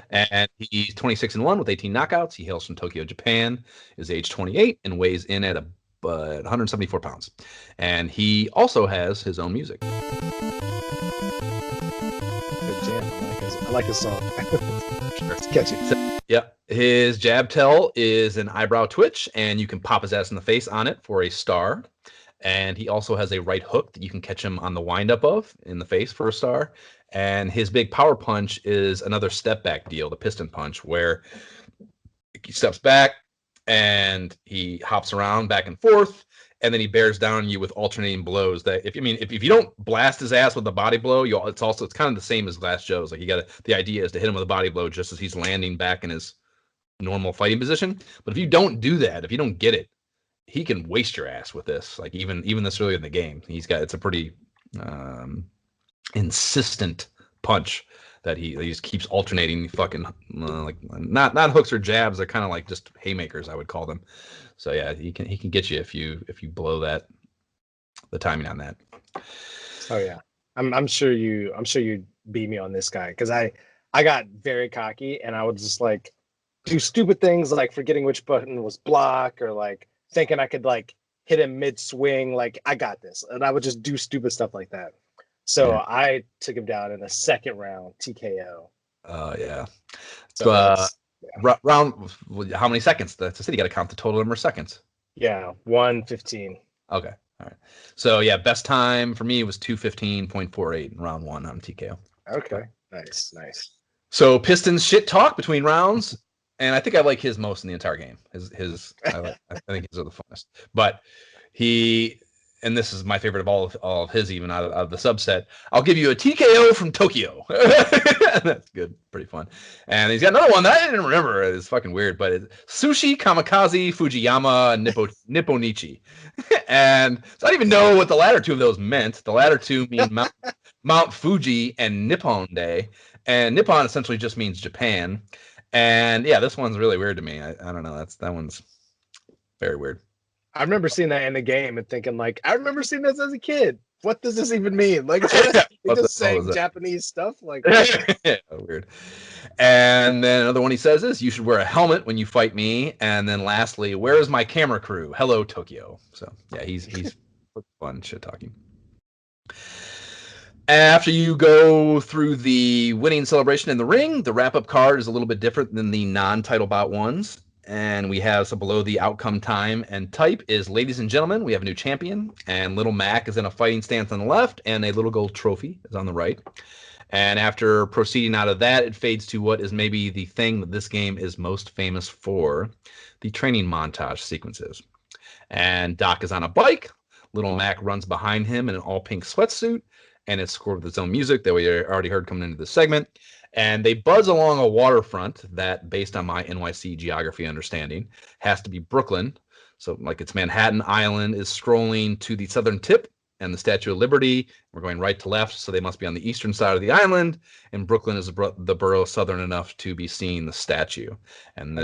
And he's 26-1 with 18 knockouts. He hails from Tokyo, Japan, is age 28, and weighs in at 174 pounds. And he also has his own music. Good jam. I like his song. It's catchy. Yeah. His jab tell is an eyebrow twitch, and you can pop his ass in the face on it for a star. And he also has a right hook that you can catch him on the windup of in the face for a star. And his big power punch is another step back deal, the piston punch, where he steps back and he hops around back and forth, and then he bears down on you with alternating blows. That if you don't blast his ass with a body blow, it's kind of the same as Glass Joe's. Like the idea is to hit him with a body blow just as he's landing back in his normal fighting position. But if you don't do that, if you don't get it, he can waste your ass with this. Like even this early in the game, it's a pretty insistent punch that he just keeps alternating. Fucking like not hooks or jabs. They're kind of like just haymakers, I would call them. So yeah, he can get you if you blow the timing on that. Oh yeah, I'm sure you beat me on this guy because I got very cocky and I would just like do stupid things like forgetting which button was block or like thinking I could like hit him mid swing. Like I got this, and I would just do stupid stuff like that. So yeah. I took him down in the second round TKO. Yeah. So round, how many seconds? That's the city. You got to count the total number of seconds. Yeah, 1:15. Okay, all right. So yeah, best time for me was 2:15.48 in round 1 on TKO. Okay, nice. So Pistons shit talk between rounds, and I think I like his most in the entire game. I think his are the funnest. But he. And this is my favorite of all of his, even out of the subset. I'll give you a TKO from Tokyo. That's good. Pretty fun. And he's got another one that I didn't remember. It's fucking weird, but it's Sushi Kamikaze Fujiyama Nipponichi. And so I don't even know what the latter two of those meant. The latter two mean Mount Fuji and Nippon Day. And Nippon essentially just means Japan. And yeah, this one's really weird to me. I don't know. That one's very weird. I remember seeing that in the game and thinking, like, I remember seeing this as a kid. What does this even mean? Like, it's just saying Japanese stuff. Like, yeah, weird. And then another one he says is, you should wear a helmet when you fight me. And then lastly, where is my camera crew? Hello, Tokyo. So yeah, he's fun shit talking. After you go through the winning celebration in the ring, the wrap-up card is a little bit different than the non-title bout ones. And we have so below the outcome time and type is ladies and gentlemen, we have a new champion. And Little Mac is in a fighting stance on the left, and a little gold trophy is on the right. And after proceeding out of that, it fades to what is maybe the thing that this game is most famous for, the training montage sequences. And Doc is on a bike. Little Mac runs behind him in an all-pink sweatsuit, and it's scored with its own music that we already heard coming into the segment. And they buzz along a waterfront that, based on my NYC geography understanding, has to be Brooklyn. So, like, it's Manhattan Island is scrolling to the southern tip, and the Statue of Liberty, we're going right to left, so they must be on the eastern side of the island, and Brooklyn is the borough southern enough to be seeing the statue. And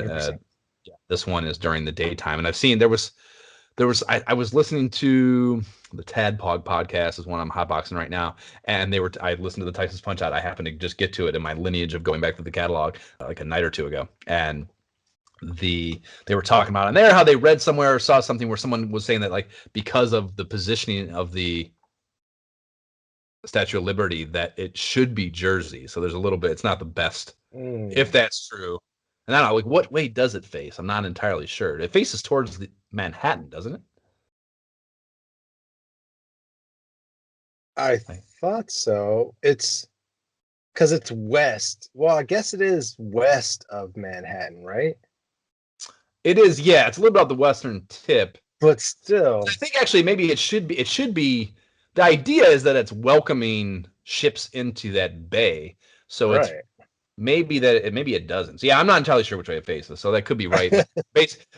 this one is during the daytime. And I've seen I was listening to the Tadpog podcast, is one I'm hotboxing right now, and I listened to the Tyson's Punch-Out. I happened to just get to it in my lineage of going back to the catalog like a night or two ago, and they were talking about in there how they read somewhere or saw something where someone was saying that, like, because of the positioning of the Statue of Liberty, that it should be Jersey. So there's a little bit, it's not the best, if that's true. And I don't know, like, what way does it face? I'm not entirely sure. It faces towards Manhattan, doesn't it? I thought so. It's because it's west. Well, I guess it is west of Manhattan, right? It is, yeah. It's a little bit about the western tip, but still, I think actually maybe it should be. The idea is that it's welcoming ships into that bay, so it's maybe it doesn't. So yeah, I'm not entirely sure which way it faces. So that could be right.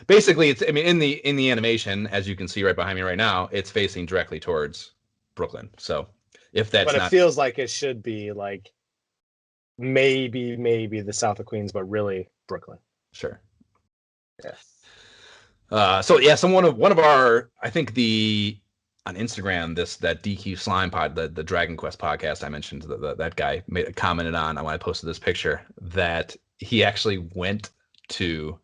Basically, it's, I mean, in the animation, as you can see right behind me right now, it's facing directly towards Brooklyn. So if that's but it feels like it should be like maybe the south of Queens, but really Brooklyn. Sure. Yeah. So yeah, one of our, I think on Instagram, that DQ Slime pod, the Dragon Quest podcast I mentioned, that guy commented on when I posted this picture that he actually went to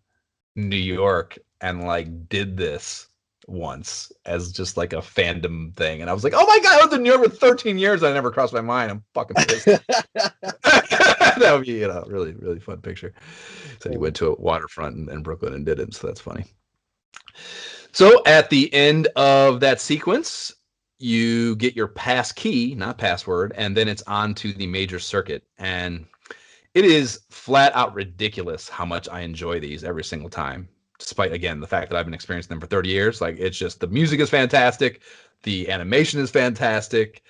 New York and like did this once as just like a fandom thing, and I was like, oh my god, I lived in New York for 13 years, and I never crossed my mind. I'm fucking pissed. That would be, really, really fun picture. So he went to a waterfront in Brooklyn and did it, so that's funny. So at the end of that sequence, you get your pass key, not password, and then it's on to the major circuit. And it is flat out ridiculous how much I enjoy these every single time, despite, again, the fact that I've been experiencing them for 30 years. Like, it's just, the music is fantastic. The animation is fantastic.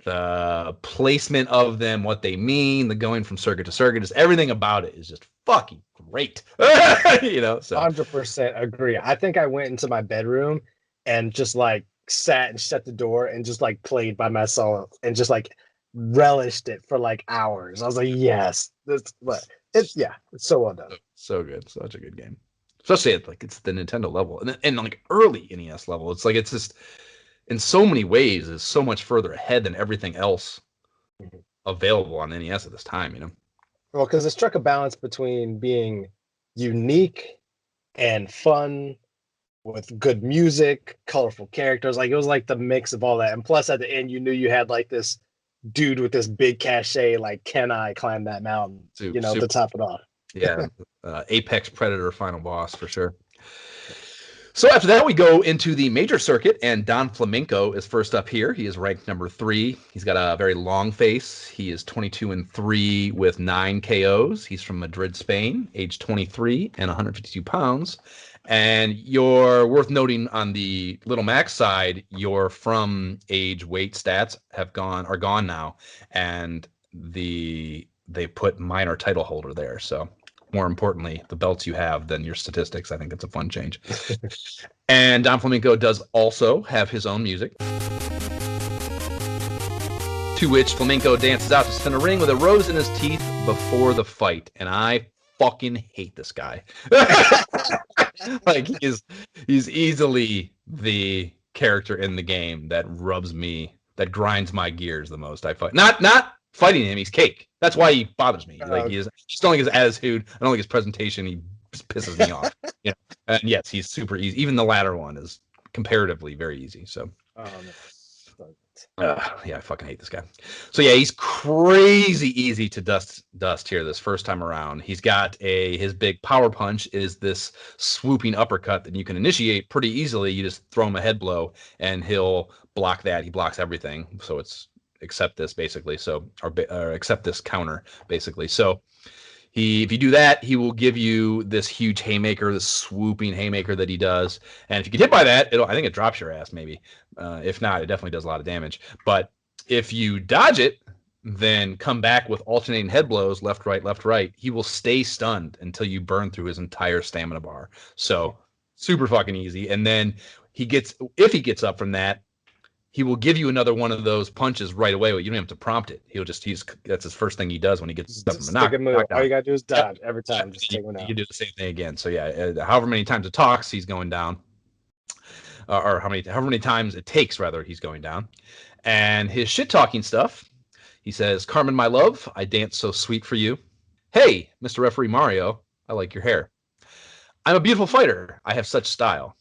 The placement of them, what they mean, the going from circuit to circuit, just everything about it is just fucking great. So 100% agree. I think I went into my bedroom and just like sat and shut the door and just like played by myself and just like relished it for like hours. I was like, yes, it's so well done. So good. Such a good game. Especially at it's the Nintendo level and like early NES level. It's like, it's just, in so many ways, is so much further ahead than everything else available on NES at this time, Well, because it struck a balance between being unique and fun with good music, colorful characters. Like, it was like the mix of all that. And plus, at the end, you knew you had like this dude with this big cachet, like, can I climb that mountain, to top it off. Yeah. Apex Predator final boss for sure. So after that, we go into the major circuit, and Don Flamenco is first up here. He is ranked number 3. He's got a very long face. He is 22-3 with 9 KOs. He's from Madrid, Spain, age 23 and 152 pounds. And you're worth noting on the Little Max side, your from age weight stats are gone now, and they put minor title holder there. So, more importantly, the belts you have than your statistics. I think it's a fun change. And Don Flamenco does also have his own music, to which Flamenco dances out to spin a ring with a rose in his teeth before the fight. And I fucking hate this guy. Like, he's easily the character in the game that grinds my gears the most. Not fighting him, he's cake. That's why he bothers me. Like, he is, just don't like his attitude. I don't like his presentation. He just pisses me off. And yes, he's super easy. Even the latter one is comparatively very easy. So Yeah, I fucking hate this guy. So yeah, he's crazy easy to dust here this first time around. He's got his big power punch is this swooping uppercut that you can initiate pretty easily. You just throw him a head blow and he'll block that. He blocks everything. So it's accept this basically. So or accept this counter basically. So if you do that, he will give you this huge haymaker, this swooping haymaker that he does. And if you get hit by that, I think it drops your ass maybe. If not, it definitely does a lot of damage. But if you dodge it, then come back with alternating head blows, left, right, he will stay stunned until you burn through his entire stamina bar. So super fucking easy. And then if he gets up from that, he will give you another one of those punches right away. You don't have to prompt it. That's his first thing he does when he gets up from a knockdown. All you gotta do is dodge every time. Just take one out. You can do the same thing again. So yeah, however many times it talks, he's going down, or however many times it takes, rather, he's going down. And his shit talking stuff, he says, "Carmen, my love, I dance so sweet for you. Hey, Mr. Referee Mario, I like your hair. I'm a beautiful fighter. I have such style,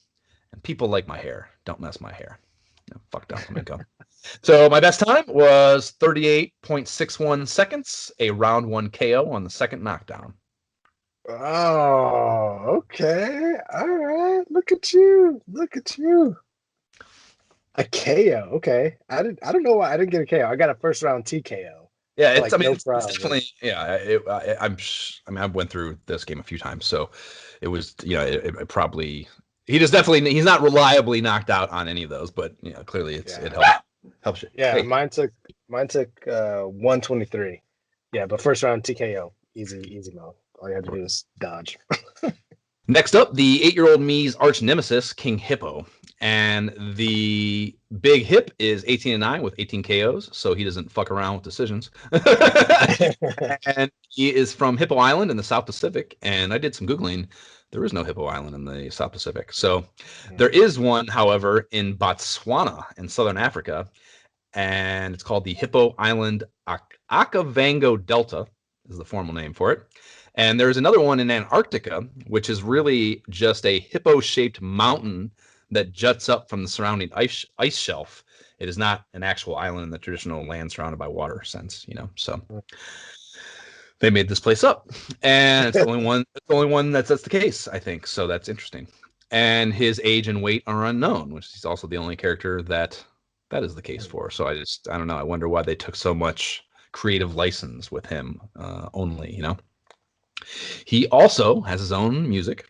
and people like my hair. Don't mess my hair." Fuck down flamenco. So my best time was 38.61 seconds, a round 1 KO on the second knockdown. Oh, okay. All right. Look at you. A KO. Okay. I don't know why I didn't get a KO. I got a first round TKO. Yeah, it's definitely. Yeah, I went through this game a few times, so it was. It probably. He's not reliably knocked out on any of those, but clearly it helps you. Yeah, hey. mine took 123. Yeah, but first round TKO, easy mode. All you had to do is dodge. Next up, the 8-year-old me's arch nemesis, King Hippo, and the big hip is 18-9 with 18 KOs, so he doesn't fuck around with decisions. And he is from Hippo Island in the South Pacific, and I did some Googling. There is no Hippo Island in the South Pacific. So there is one, however, in Botswana in Southern Africa, and it's called the Hippo Island Okavango Delta is the formal name for it. And there's another one in Antarctica, which is really just a hippo-shaped mountain that juts up from the surrounding ice shelf. It is not an actual island in the traditional land surrounded by water sense, so... They made this place up, and it's the only one that's the case, I think. So that's interesting. And his age and weight are unknown, which is also the only character that is the case for. So I don't know. I wonder why they took so much creative license with him only. He also has his own music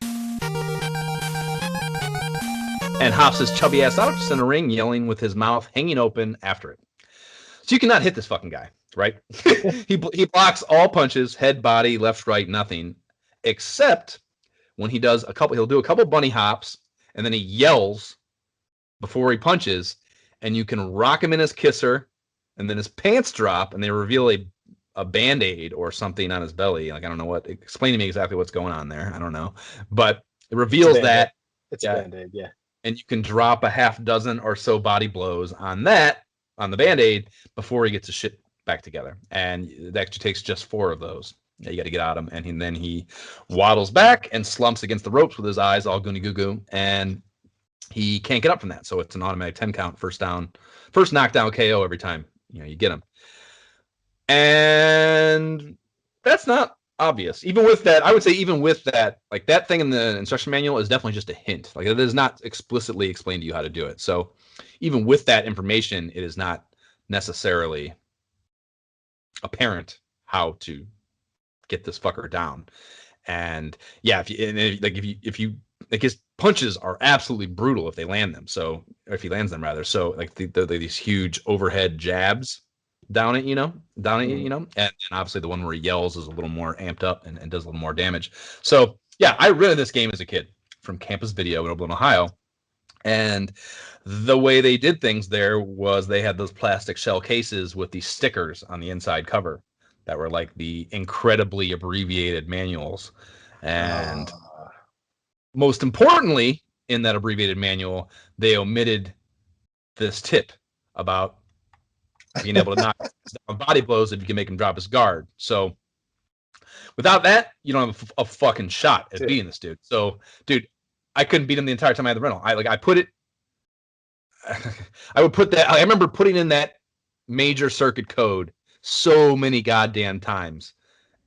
and hops his chubby ass out just in a ring, yelling with his mouth hanging open after it. So you cannot hit this fucking guy. Right? He blocks all punches, head, body, left, right, nothing, except when he'll do a couple bunny hops, and then he yells before he punches, and you can rock him in his kisser, and then his pants drop, and they reveal a Band-Aid or something on his belly. Like, I don't know explain to me exactly what's going on there. I don't know. But it reveals that. It's a Band-Aid, yeah. And you can drop a half dozen or so body blows on the Band-Aid before he gets his shit back together, and it actually takes just 4 of those. You got to get at him, and then he waddles back and slumps against the ropes with his eyes all goony goo goo, and he can't get up from that. So it's an automatic 10 count, first knockdown KO every time you get him. And that's not obvious. Even with that, I would say like that thing in the instruction manual is definitely just a hint. Like, it is not explicitly explained to you how to do it. So even with that information, it is not necessarily apparent how to get this fucker down. And yeah, if you his punches are absolutely brutal if they land them. So, or if he lands them rather. So like these huge overhead jabs down at you, and obviously the one where he yells is a little more amped up and does a little more damage. So yeah, I rented this game as a kid from Campus Video in Oberlin, Ohio. And the way they did things there was they had those plastic shell cases with these stickers on the inside cover that were like the incredibly abbreviated manuals. And most importantly, in that abbreviated manual, they omitted this tip about being able to knock down body blows if you can make him drop his guard. So without that, you don't have a fucking shot at beating this dude. So, dude, I couldn't beat him the entire time I had the rental. I put it. I would put that. I remember putting in that major circuit code so many goddamn times,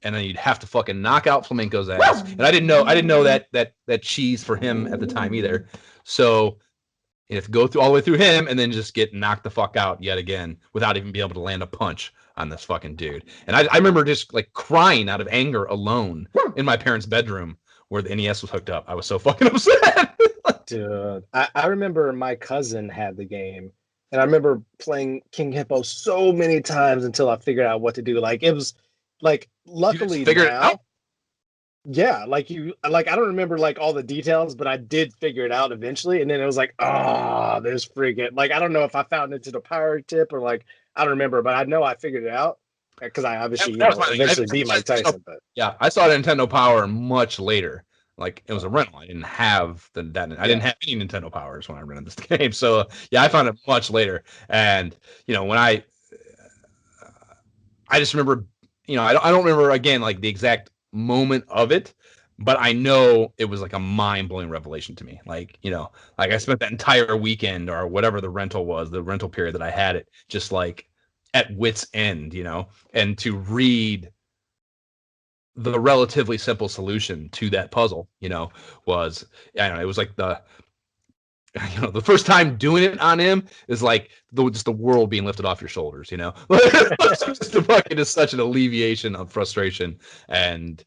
and then you'd have to fucking knock out Flamenco's ass. And I didn't know that cheese for him at the time either. So you have to go through all the way through him and then just get knocked the fuck out yet again without even being able to land a punch on this fucking dude. And I remember just like crying out of anger alone in my parents' bedroom where the NES was hooked up. I was so fucking upset. Dude, I remember my cousin had the game, and I remember playing King Hippo so many times until I figured out what to do. Like, it was like, luckily figured it now, out? yeah, like I don't remember like all the details, but I did figure it out eventually. And then it was like, oh, there's freaking, like, I don't know if I found it to the power tip or like, I don't remember, but I know I figured it out because I obviously, eventually beat Mike Tyson. But yeah, I saw Nintendo Power much later. Like, it was a rental. I didn't have that. I didn't have any Nintendo Powers when I rented this game. So yeah, I found it much later. And when I just remember, I don't remember again like the exact moment of it, but I know it was like a mind-blowing revelation to me. Like, like I spent that entire weekend or whatever the rental period that I had it, just like at wit's end, and to read the relatively simple solution to that puzzle, was, I don't know, it was like the first time doing it on him is like just the world being lifted off your shoulders, just such an alleviation of frustration and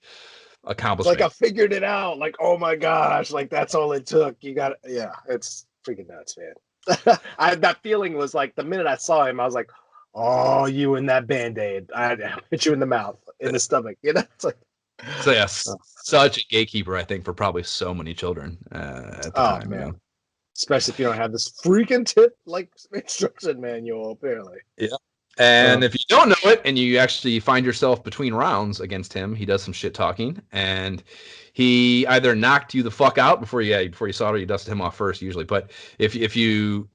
accomplishment. Like, I figured it out. Like, oh my gosh, like that's all it took. You got it. Yeah, it's freaking nuts, man. That feeling was like the minute I saw him, I was like, oh, you and that Band-Aid. I hit you in the mouth, in the stomach. It's like, so yes, such a gatekeeper, I think, for probably so many children at the time. Man. Especially if you don't have this freaking tip like instruction manual, apparently. Yeah. And if you don't know it and you actually find yourself between rounds against him, he does some shit talking, and he either knocked you the fuck out before you saw it, or you dusted him off first usually. But if you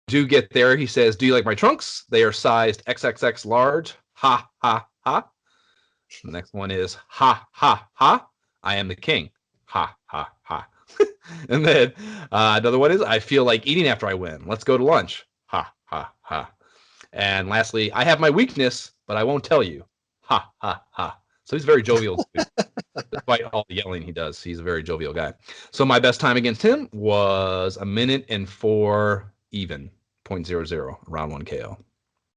do get there, he says, "Do you like my trunks? They are sized XXX large. Ha ha ha." The next one is ha ha ha. I am the king. Ha ha ha. And then another one is, I feel like eating after I win. Let's go to lunch. Ha ha ha. And lastly, I have my weakness, but I won't tell you. Ha ha ha. So he's very jovial. Despite all the yelling he does, he's a very jovial guy. So my best time against him was 1 minute and 4 even, 0.00, round 1 KO.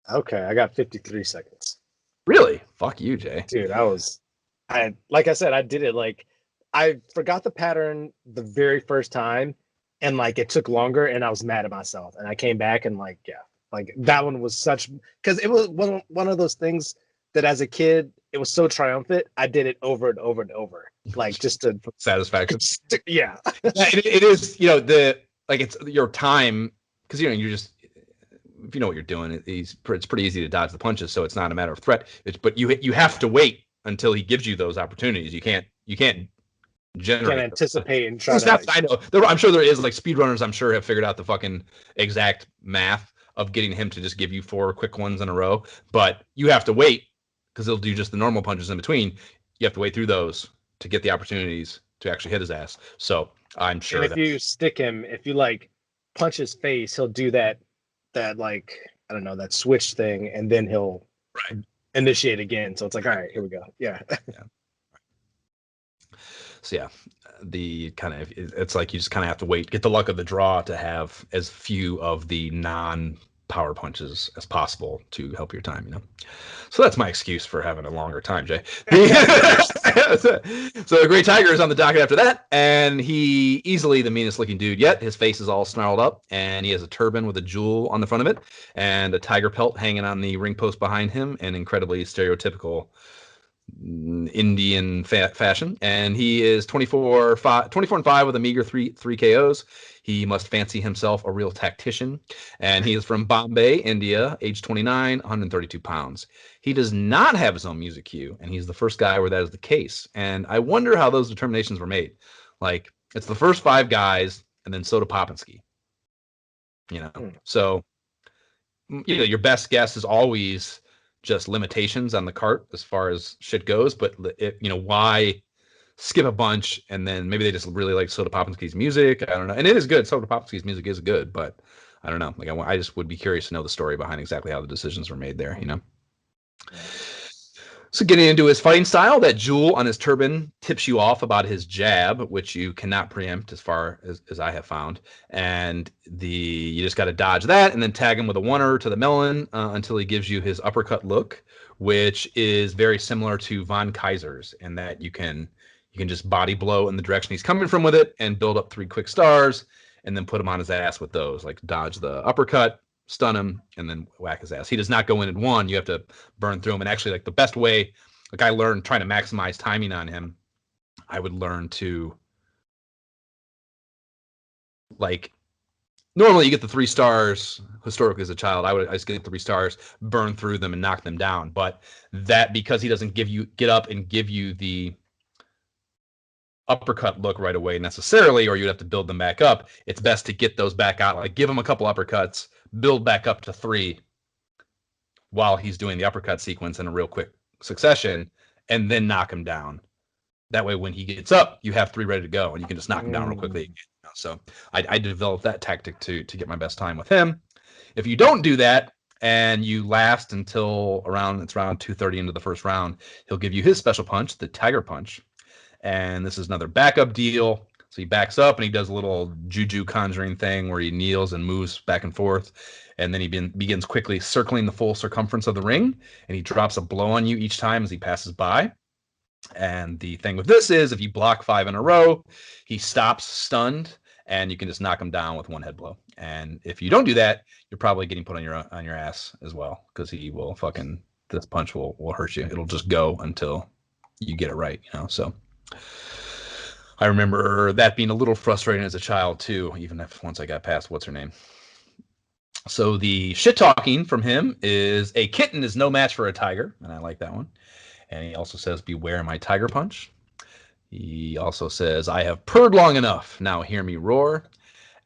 Okay, I got 53 seconds. Really? Fuck you, Jay. Dude, like I said, I did it like, I forgot the pattern the very first time, and like it took longer, and I was mad at myself. And I came back and like, yeah, like that one was such, because it was one of those things that as a kid, it was so triumphant. I did it over and over and over, like just to satisfaction. Yeah. It is, it's your time, because you just, if you know what you're doing, it's pretty easy to dodge the punches, so it's not a matter of threat. But you have to wait until he gives you those opportunities. You can't generate. Can't anticipate and try. I know. I'm sure there is, like, speedrunners, I'm sure, have figured out the fucking exact math of getting him to just give you 4 quick ones in a row. But you have to wait, because he'll do just the normal punches in between. You have to wait through those to get the opportunities to actually hit his ass. So I'm sure. And if you stick him, if you like punch his face, he'll do that like, I don't know, that switch thing, and then he'll initiate again. So it's like, all right, here we go. Yeah. So yeah, it's like you just kind of have to wait, get the luck of the draw to have as few of the non-power punches as possible to help your time, So that's my excuse for having a longer time, Jay. So Great Tiger is on the docket after that, and he easily the meanest looking dude yet. His face is all snarled up, and he has a turban with a jewel on the front of it, and a tiger pelt hanging on the ring post behind him, an incredibly stereotypical Indian fashion, and he is 24 and 5 with a meager three KOs. He must fancy himself a real tactician, and he is from Bombay, India, age 29, 132 pounds. He does not have his own music cue, and he's the first guy where that is the case. And I wonder how those determinations were made. Like, it's the first 5 guys, and then Soda Popinski. So your best guess is always just limitations on the cart as far as shit goes, but why skip a bunch, and then maybe they just really like Soda Popinski's music. I don't know. And it is good. Soda Popinski's music is good, but I don't know. Like I just would be curious to know the story behind exactly how the decisions were made there. Yeah. So getting into his fighting style, that jewel on his turban tips you off about his jab, which you cannot preempt as far as I have found. And you just got to dodge that and then tag him with a oneer to the melon until he gives you his uppercut look, which is very similar to Von Kaiser's in that you can just body blow in the direction he's coming from with it and build up 3 quick stars and then put him on his ass with those, like dodge the uppercut, stun him, and then whack his ass. He does not go in one. You have to burn through him. And actually, like the best way, like I learned trying to maximize timing on him, I would learn to, like, normally you get the 3 stars historically as a child. I just get the 3 stars, burn through them, and knock them down. But that, because he doesn't get up and give you the uppercut look right away necessarily, or you'd have to build them back up. It's best to get those back out, like give him a couple uppercuts, build back up to 3 while he's doing the uppercut sequence in a real quick succession, and then knock him down. That way, when he gets up, you have 3 ready to go, and you can just knock him down real quickly. So I developed that tactic to get my best time with him. If you don't do that and you last until around 2:30 into the first round, he'll give you his special punch, the Tiger Punch. And this is another backup deal. So he backs up and he does a little juju conjuring thing where he kneels and moves back and forth. And then he begins quickly circling the full circumference of the ring. And he drops a blow on you each time as he passes by. And the thing with this is if you block 5 in a row, he stops stunned and you can just knock him down with 1 head blow. And if you don't do that, you're probably getting put on your ass as well, because he will this punch will hurt you. It'll just go until you get it right, So I remember that being a little frustrating as a child too, even if once I got past what's her name. So the shit talking from him is a kitten is no match for a tiger, and I like that one. And he also says, beware my tiger punch. He also says, I have purred long enough, now hear me roar.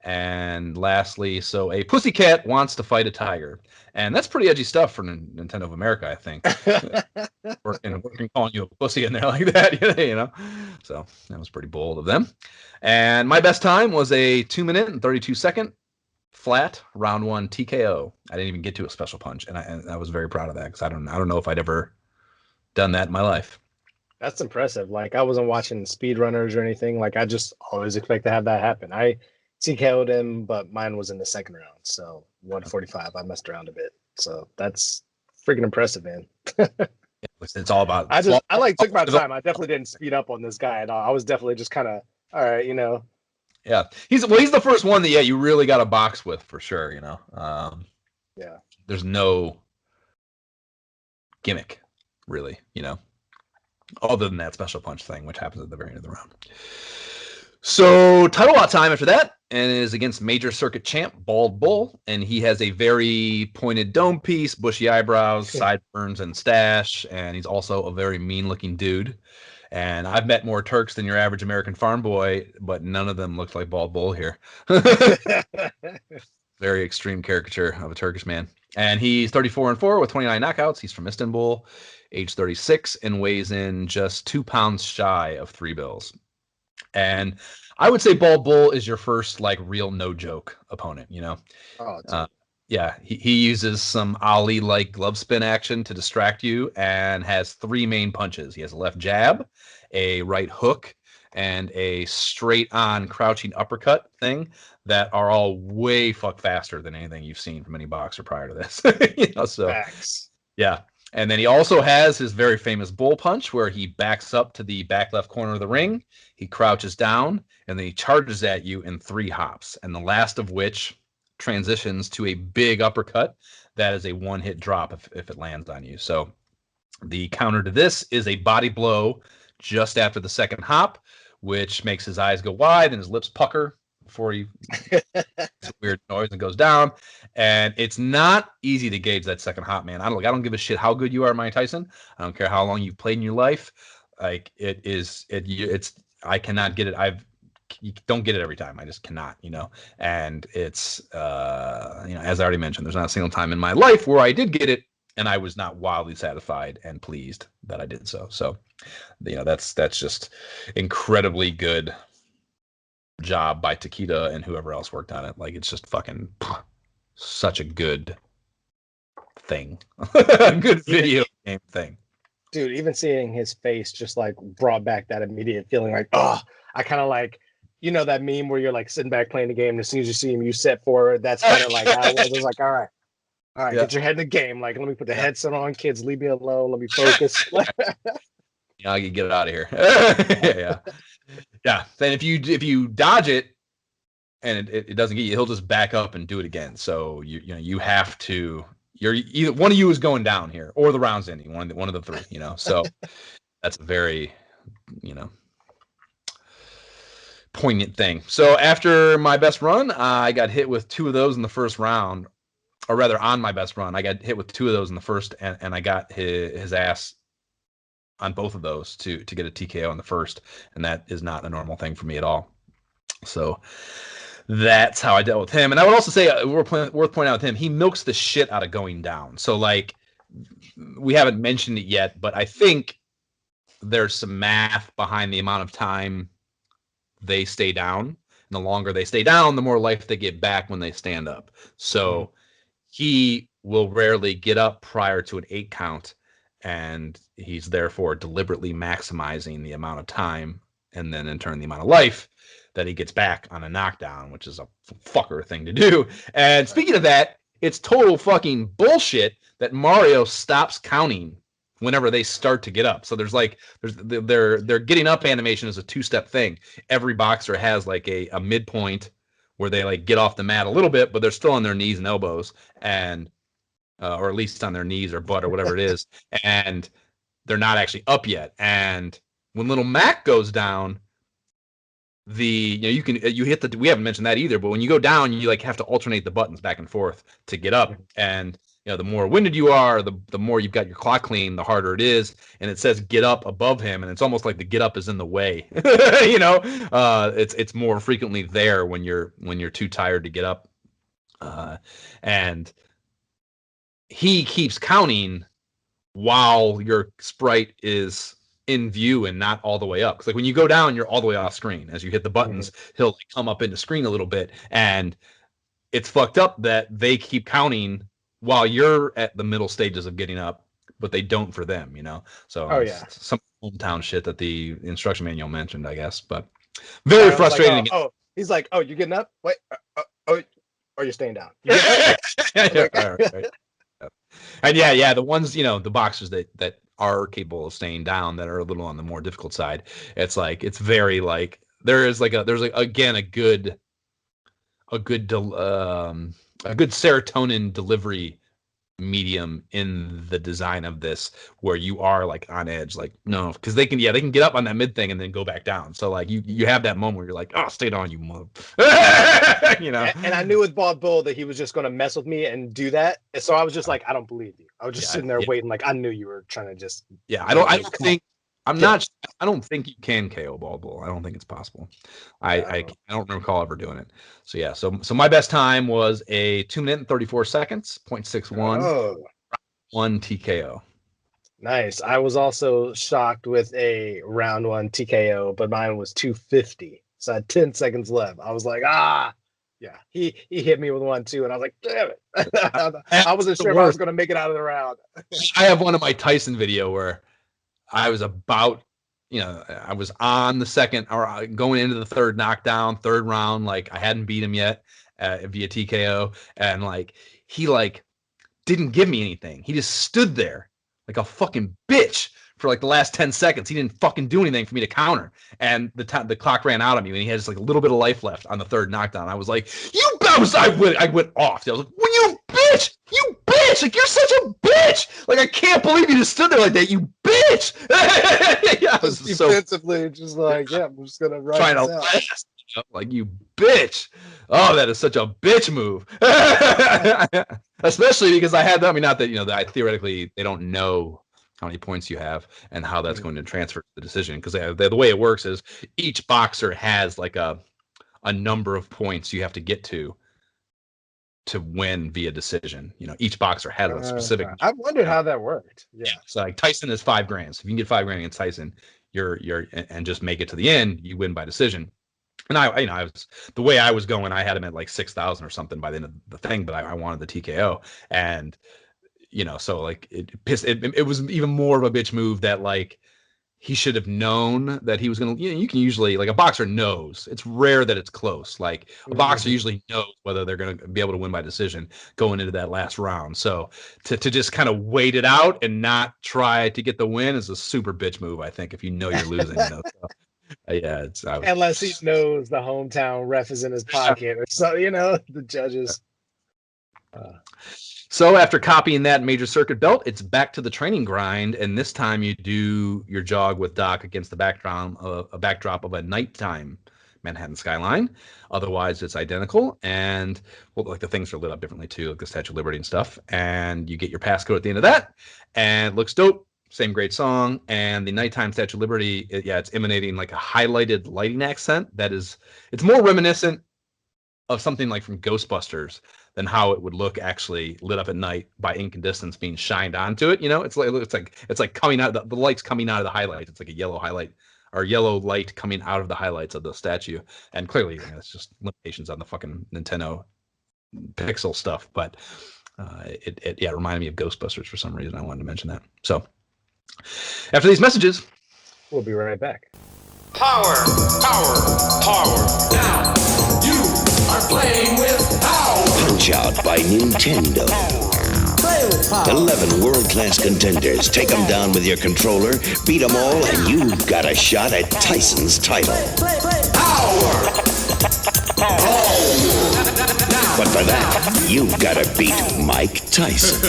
And lastly, so a pussycat wants to fight a tiger. And that's pretty edgy stuff for Nintendo of America, I think. working calling you a pussy in there like that, So that was pretty bold of them. And my best time was a 2 minute and 32 second flat round 1 TKO. I didn't even get to a special punch, and I was very proud of that because I don't know if I'd ever done that in my life. That's impressive. Like, I wasn't watching speedrunners or anything. Like, I just always expect to have that happen. I TKO'd him, but mine was in the second round. So 145, I messed around a bit. So that's freaking impressive, man. It's all about. I took my time. I definitely didn't speed up on this guy at all. I was definitely just kind of, all right, Yeah, he's the first one that you really got a box with for sure. Yeah. There's no gimmick, really. Other than that special punch thing, which happens at the very end of the round. So title lot time after that, and is against Major Circuit champ Bald Bull, and he has a very pointed dome piece, bushy eyebrows, sideburns, and stash, and he's also a very mean-looking dude. And I've met more Turks than your average American farm boy, but none of them looked like Bald Bull here. Very extreme caricature of a Turkish man. And he's 34-4 with 29 knockouts. He's from Istanbul, age 36, and weighs in just 2 pounds shy of 3 bills. And I would say Bald Bull is your first real no joke opponent. Oh, yeah, he uses some Ali-like glove spin action to distract you, and has 3 main punches. He has a left jab, a right hook, and a straight-on crouching uppercut thing that are all way faster than anything you've seen from any boxer prior to this. So facts. Yeah. And then he also has his very famous bull punch where he backs up to the back left corner of the ring. He crouches down, and then he charges at you in 3 hops. And the last of which transitions to a big uppercut that is a 1-hit drop if it lands on you. So the counter to this is a body blow just after the second hop, which makes his eyes go wide and his lips pucker before he makes a weird noise and goes down. And it's not easy to gauge that second hop, man. I don't give a shit how good you are, Mike Tyson. I don't care how long you've played in your life. Like, I cannot get it. You don't get it every time. I just cannot, and it's, as I already mentioned, there's not a single time in my life where I did get it and I was not wildly satisfied and pleased that I did so. So, that's just incredibly good job by Takeda and whoever else worked on it. Like, it's just fucking such a good thing. A good video game thing. Dude, even seeing his face just like brought back that immediate feeling like, oh, I kind of like, that meme where you're like sitting back playing the game, and as soon as you see him, you set forward. That's kind of like how I was like, all right, Yeah. get your head in the game. Like, let me put the headset on, kids, leave me alone, let me focus. Yeah, I can get out of here. Yeah. Then if you dodge it and it doesn't get you, he'll just back up and do it again. So you have to. You're either one of you is going down here, or the round's ending. One of the three. So that's a very poignant thing. So after my best run, I got hit with 2 of those in the first round, or rather, on my best run, I got hit with 2 of those in the first, and I got his ass on both of those to get a TKO in the first, and that is not a normal thing for me at all. So that's how I dealt with him. And I would also say, worth pointing out with him, he milks the shit out of going down. So like, we haven't mentioned it yet, but I think there's some math behind the amount of time they stay down. And the longer they stay down, the more life they get back when they stand up. So he will rarely get up prior to an 8 count, and he's therefore deliberately maximizing the amount of time and then in turn the amount of life that he gets back on a knockdown, which is a fucker thing to do. And speaking of that, it's total fucking bullshit that Mario stops counting whenever they start to get up. So there's their getting up animation is a 2-step thing. Every boxer has like a midpoint where they like get off the mat a little bit, but they're still on their knees and elbows, and or at least on their knees or butt or whatever it is, and they're not actually up yet. And when little Mac goes down, you hit the, we haven't mentioned that either, but when you go down, you like have to alternate the buttons back and forth to get up. And the more winded you are, the more you've got your clock clean, the harder it is. And it says get up above him, and it's almost like the get up is in the way. It's more frequently there when you're too tired to get up. And he keeps counting while your sprite is in view and not all the way up. Because like when you go down, you're all the way off screen. As you hit the buttons, he'll like come up into screen a little bit, and it's fucked up that they keep counting while you're at the middle stages of getting up, but they don't for them. So some hometown shit that the instruction manual mentioned, I guess. But very frustrating. Like, he's like, oh, you're getting up? Wait, or you're staying down? Right. And the ones, the boxers that are capable of staying down, that are a little on the more difficult side, it's like, it's very like, there's again a good serotonin delivery medium in the design of this, where you are like on edge, like, no, because they can get up on that mid thing and then go back down. So like you have that moment where you're like, oh, stay down, you mother. And I knew with Bob Bull that he was just going to mess with me and do that, and so I was just like, I don't believe you. I was just sitting there waiting, like I knew you were trying to just I don't think you can KO Bob Bull. I don't think it's possible. I don't recall ever doing it. So my best time was a 2 minute and 34 seconds, 0.61, 1 TKO. Nice. I was also shocked with a round 1 TKO, but mine was 250. So I had 10 seconds left. I was like, he hit me with 1 too, and I was like, damn it. I wasn't sure if I was going to make it out of the round. I have one of my Tyson video where I was about, I was on the second, or going into the third knockdown, third round. Like I hadn't beat him yet via TKO, and like he like didn't give me anything. He just stood there like a fucking bitch for like the last 10 seconds. He didn't fucking do anything for me to counter, and the clock ran out on me, and he had just like a little bit of life left on the third knockdown. I was like, I went off. I was like, well, you bitch, like you're such a bitch. Like I can't believe you just stood there like that, you bitch. I was defensively just like, I'm just gonna try to last. Like, you bitch. Oh, that is such a bitch move. Especially because I had them. I mean, not that that theoretically they don't know how many points you have and how that's going to transfer to the decision, because the way it works is each boxer has like a number of points you have to get to win via decision. Each boxer has a specific. I wondered how that worked. Yeah. So like Tyson is $5,000. So if you can get $5,000 against Tyson, you're and just make it to the end, you win by decision. And I was the way I was going, I had him at like 6,000 or something by the end of the thing, but I wanted the TKO, and so like it was even more of a bitch move that like he should have known that he was gonna. You can usually like a boxer knows. It's rare that it's close. Like a boxer usually knows whether they're gonna be able to win by decision going into that last round. So to just kind of wait it out and not try to get the win is a super bitch move. I think if you know you're losing, So, yeah, unless he knows the hometown ref is in his pocket or so, the judges. So after copying that major circuit belt, it's back to the training grind, and this time you do your jog with Doc against the backdrop of a nighttime Manhattan skyline. Otherwise, it's identical, and like the things are lit up differently too, like the Statue of Liberty and stuff. And you get your passcode at the end of that, and it looks dope. Same great song, and the nighttime Statue of Liberty, it's emanating like a highlighted lighting accent it's more reminiscent of something like from Ghostbusters than how it would look actually lit up at night by incandescence being shined onto it. It's like coming out the light's coming out of the highlights. It's like a yellow highlight or yellow light coming out of the highlights of the statue. And clearly, it's just limitations on the fucking Nintendo pixel stuff. But it reminded me of Ghostbusters for some reason. I wanted to mention that. So after these messages, we'll be right back. Power, power, power. Now you are playing with Power. Punch-Out by Nintendo. 11 world-class contenders. Take them down with your controller, beat them all, and you've got a shot at Tyson's title. Power. But for that, you've got to beat Mike Tyson.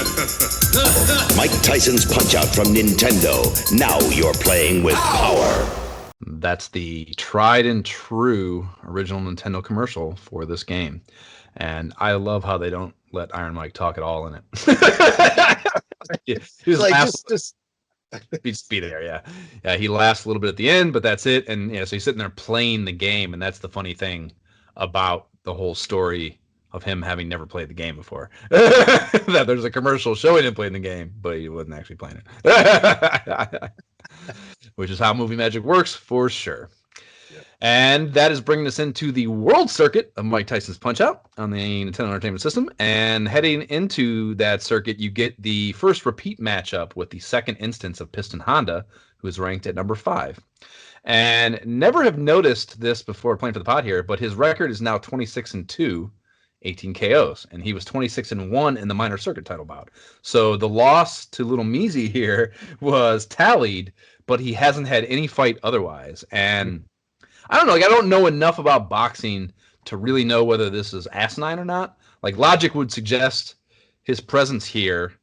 Mike Tyson's Punch-Out from Nintendo. Now you're playing with Power. That's the tried and true original Nintendo commercial for this game. And I love how they don't let Iron Mike talk at all in it. He like just be there, yeah. He laughs a little bit at the end, but that's it. And so he's sitting there playing the game, and that's the funny thing about the whole story of him having never played the game before. That there's a commercial showing him playing the game, but he wasn't actually playing it. Which is how movie magic works for sure. Yep. And that is bringing us into the world circuit of Mike Tyson's Punch-Out on the Nintendo Entertainment System. And heading into that circuit, you get the first repeat matchup with the second instance of Piston Honda, who is ranked at number 5. And never have noticed this before playing for the pod here, but his record is now 26-2, 18 KOs, and he was 26-1 in the minor circuit title bout. So the loss to Little Measy here was tallied, but he hasn't had any fight otherwise. And I don't know, I don't know enough about boxing to really know whether this is asinine or not. Like, logic would suggest his presence here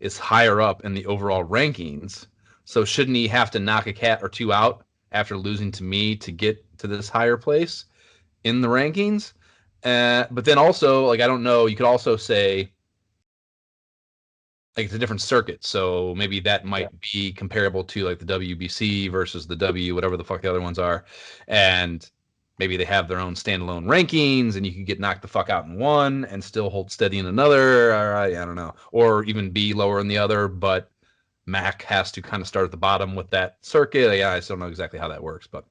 is higher up in the overall rankings. So shouldn't he have to knock a cat or two out after losing to me to get to this higher place in the rankings? But then also, like, I don't know, you could also say, like, it's a different circuit, so maybe that might be comparable to, like, the WBC versus the whatever the fuck the other ones are, and maybe they have their own standalone rankings, and you can get knocked the fuck out in one and still hold steady in another, or I don't know, or even be lower in the other, but Mac has to kind of start at the bottom with that circuit. Yeah, I still don't know exactly how that works, but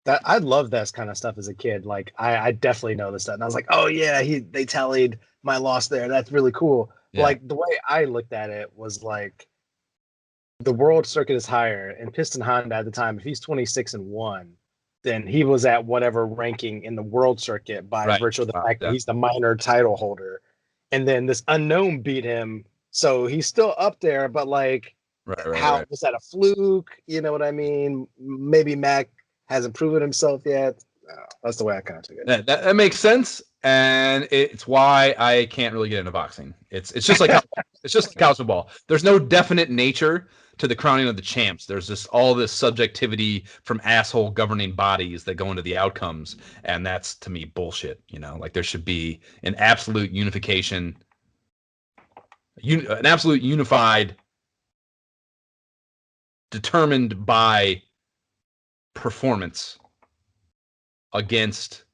I love that kind of stuff as a kid. Like, I definitely know this stuff. And I was like, oh yeah, they tallied my loss there. That's really cool. Yeah. Like, the way I looked at it was like, the world circuit is higher, and Piston Honda at the time, if he's 26-1, then he was at whatever ranking in the world circuit by virtue of the fact that he's the minor title holder. And then this unknown beat him, so he's still up there, but like, was that a fluke? You know what I mean? Maybe Mac hasn't proven himself yet. That's the way I kind of took it. That makes sense, and it's why I can't really get into boxing. It's just like it's just like house football. There's no definite nature to the crowning of the champs. There's just all this subjectivity from asshole governing bodies that go into the outcomes, and that's, to me, bullshit. Like, there should be an absolute unification, an absolute unified, determined by performance against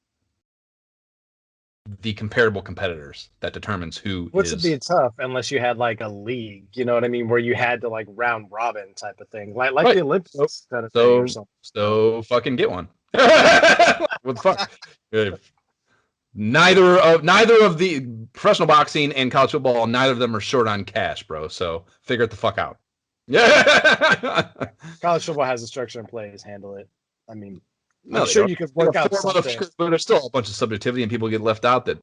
the comparable competitors that determines who Which would be tough unless you had like a league, you know what I mean, where you had to like round robin type of thing, like the Olympics kind of thing or something. So fucking get one. What the fuck? Neither of the professional boxing and college football, neither of them are short on cash, bro. So figure it the fuck out. Yeah. College football has a structure in place. Handle it. I mean, No, I'm they sure don't. you could work out something. But there's still a bunch of subjectivity, and people get left out that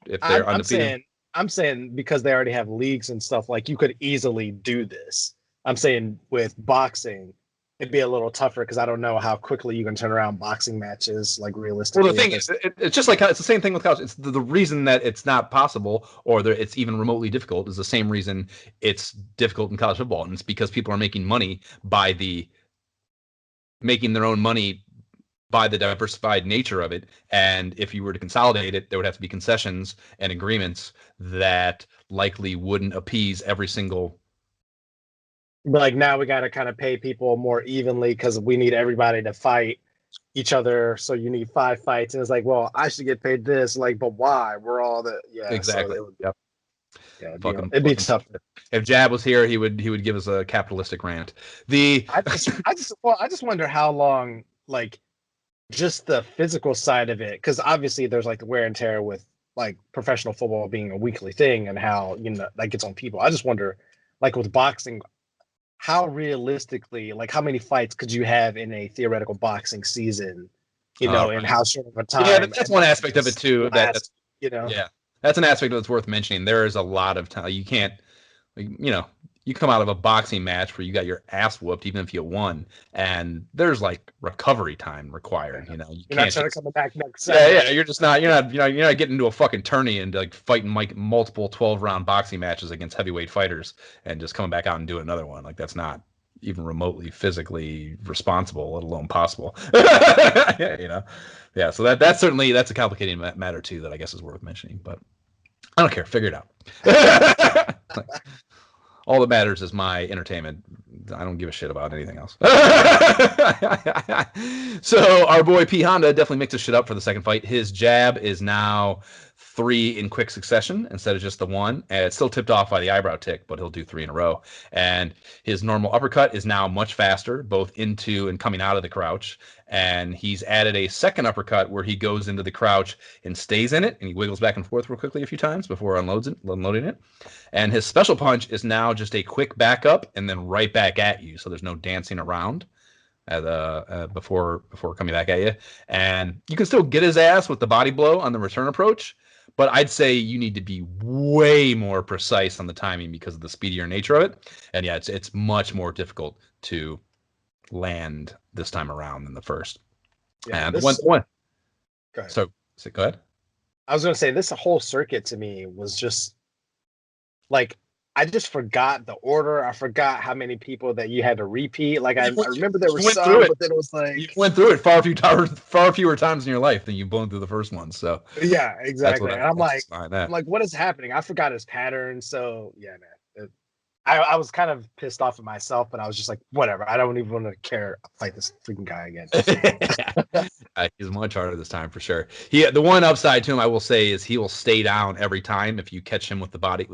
if they're undefeated. I'm saying because they already have leagues and stuff, like you could easily do this. I'm saying with boxing, it'd be a little tougher because I don't know how quickly you can turn around boxing matches, like realistically. Well, the thing is, it's just like it's the same thing with college. It's the reason that it's not possible or it's even remotely difficult is the same reason it's difficult in college football, and it's because people are making money making their own money by the diversified nature of it. And if you were to consolidate it, there would have to be concessions and agreements that likely wouldn't appease every single. But like now we got to kind of pay people more evenly because we need everybody to fight each other. So you need 5 fights. And it's like, well, I should get paid this. Like, but why? We're all Exactly. So Yep. Yeah, it'd be tough. If Jab was here, he would give us a capitalistic rant. I just wonder how long, like, just the physical side of it, because obviously there's like the wear and tear with like professional football being a weekly thing and how that gets on people. I just wonder, like with boxing, how realistically, like how many fights could you have in a theoretical boxing season, and how short of a time? Yeah, that's one aspect of it too. Yeah, that's an aspect that's worth mentioning. There is a lot of time. You can't, you come out of a boxing match where you got your ass whooped, even if you won, and there's like recovery time required. You're not trying to come back next. Yeah, you're not getting into a fucking tourney and like fighting multiple 12-round boxing matches against heavyweight fighters and just coming back out and doing another one. Like that's not even remotely physically responsible, let alone possible. Yeah. So that's a complicated matter too that I guess is worth mentioning, but I don't care. Figure it out. All that matters is my entertainment. I don't give a shit about anything else. So our boy P Honda definitely mixed his shit up for the second fight. His jab is now 3 in quick succession instead of just the 1. And it's still tipped off by the eyebrow tick, but he'll do 3 in a row. And his normal uppercut is now much faster, both into and coming out of the crouch. And he's added a second uppercut where he goes into the crouch and stays in it, and he wiggles back and forth real quickly a few times before unloading it. And his special punch is now just a quick backup and then right back at you, so there's no dancing around before coming back at you. And you can still get his ass with the body blow on the return approach, but I'd say you need to be way more precise on the timing because of the speedier nature of it. And yeah, it's much more difficult to land this time around than the first. Yeah, and one. Go ahead. So go ahead. I was going to say this whole circuit to me was just like I just forgot the order. I forgot how many people that you had to repeat. Like I remember there were some, but then it was like you went through it far fewer times in your life than you've blown through the first one. So yeah, exactly. And I'm like, what is happening? I forgot his pattern. So yeah, man. I was kind of pissed off at myself, but I was just like, whatever. I don't even want to care. I'll fight this freaking guy again. He's much harder this time for sure. The one upside to him, I will say, is he will stay down every time if you catch him with the body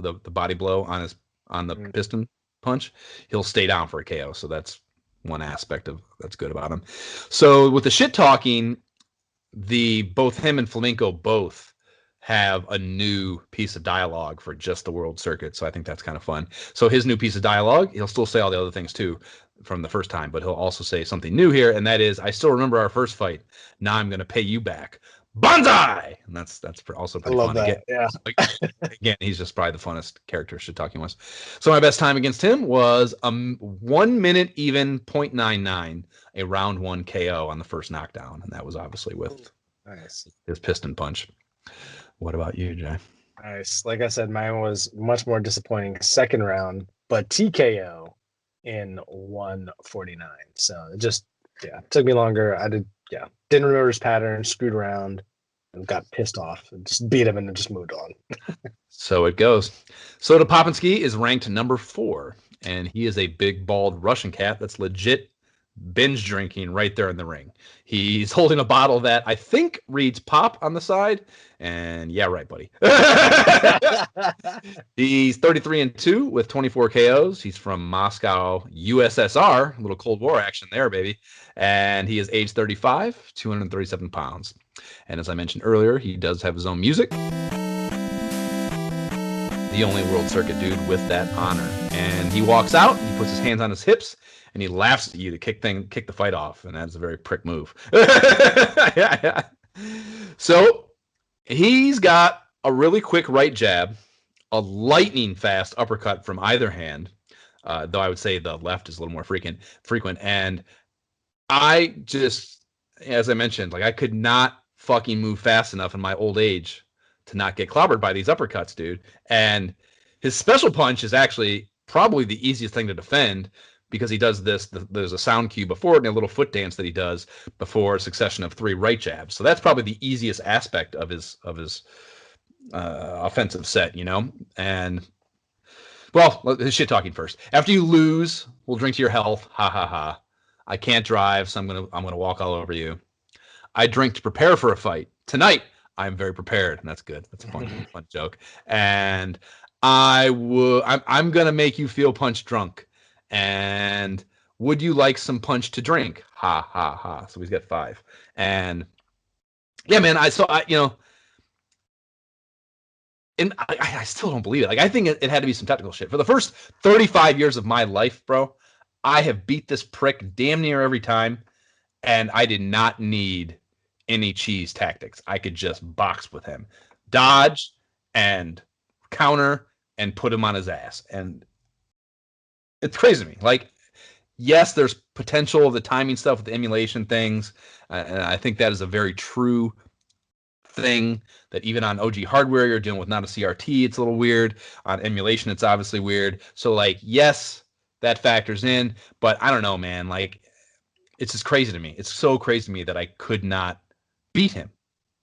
blow on the piston punch. He'll stay down for a KO. So that's one aspect that's good about him. So with the shit talking, both him and Flamenco both have a new piece of dialogue for just the world circuit. So I think that's kind of fun. So his new piece of dialogue, he'll still say all the other things too from the first time, but he'll also say something new here. And that is, I still remember our first fight. Now I'm going to pay you back. Banzai! And that's also pretty fun. That. Yeah. Again, he's just probably the funnest character shit talking was. So my best time against him was 1 minute even 0.99, a round 1 KO on the first knockdown. And that was obviously with his piston punch. What about you, Jay? Nice. Like I said, mine was much more disappointing second round, but TKO in 149. So it just, took me longer. Didn't remember his pattern, screwed around, and got pissed off and just beat him and then just moved on. So it goes. So Popinski is ranked number 4, and he is a big, bald Russian cat that's legit binge drinking right there in the ring. He's holding a bottle that I think reads Pop on the side. And yeah, right, buddy. He's 33-2 with 24 KOs. He's from Moscow, USSR. A little Cold War action there, baby. And he is age 35, 237 pounds. And as I mentioned earlier, he does have his own music. The only World Circuit dude with that honor. And he walks out, he puts his hands on his hips, and he laughs at you to kick the fight off. And that's a very prick move. Yeah. So he's got a really quick right jab, a lightning fast uppercut from either hand, though I would say the left is a little more frequent. And I just, as I mentioned, like I could not fucking move fast enough in my old age to not get clobbered by these uppercuts, dude. And his special punch is actually probably the easiest thing to defend because he does this. There's a sound cue before it and a little foot dance that he does before a succession of 3 right jabs. So that's probably the easiest aspect of his offensive set, you know. And well, his shit talking first. After you lose, we'll drink to your health. Ha ha ha. I can't drive, so I'm gonna walk all over you. I drink to prepare for a fight. Tonight, I'm very prepared, and that's good. That's a fun joke. And I'm gonna make you feel punch drunk. And would you like some punch to drink? Ha ha ha. So he's got 5. And yeah, man, I still don't believe it. Like I think it had to be some technical shit. For the first 35 years of my life, bro, I have beat this prick damn near every time, and I did not need any cheese tactics. I could just box with him, dodge and counter and put him on his ass. And it's crazy to me. Like, yes, there's potential of the timing stuff with the emulation things. And I think that is a very true thing that even on OG hardware, you're dealing with not a CRT. It's a little weird. On emulation, it's obviously weird. So like, yes, that factors in, but I don't know, man. Like, it's just crazy to me. It's so crazy to me that I could not beat him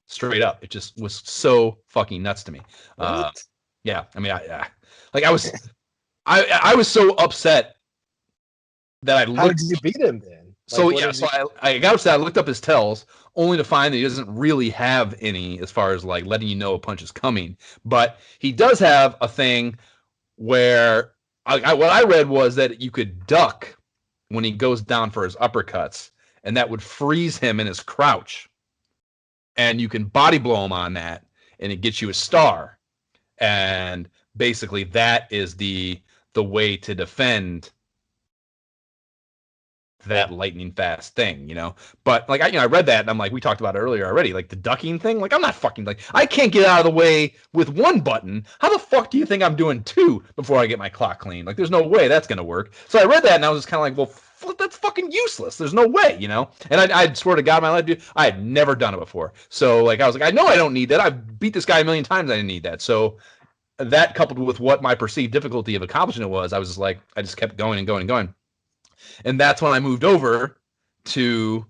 straight up. It just was so fucking nuts to me. Yeah, I mean, I was so upset that I looked. How did you beat him then? I got upset. I looked up his tells, only to find that he doesn't really have any as far as like letting you know a punch is coming. But he does have a thing where what I read was that you could duck when he goes down for his uppercuts, and that would freeze him in his crouch. And you can body blow him on that, and it gets you a star. And basically, that is the way to defend that lightning fast thing, you know. But like I read that, and I'm like, we talked about it earlier already, like the ducking thing. Like I'm not fucking like I can't get out of the way with 1 button. How the fuck do you think I'm doing 2 before I get my clock clean? Like there's no way that's gonna work. So I read that, and I was just kind of like, well, that's fucking useless. There's no way, you know. And I swear to God, my life, dude, I had never done it before. So like I was like, I know I don't need that. I've beat this guy a million times. I didn't need that. So that coupled with what my perceived difficulty of accomplishing it was, I was just like, I just kept going and going and going. And that's when I moved over to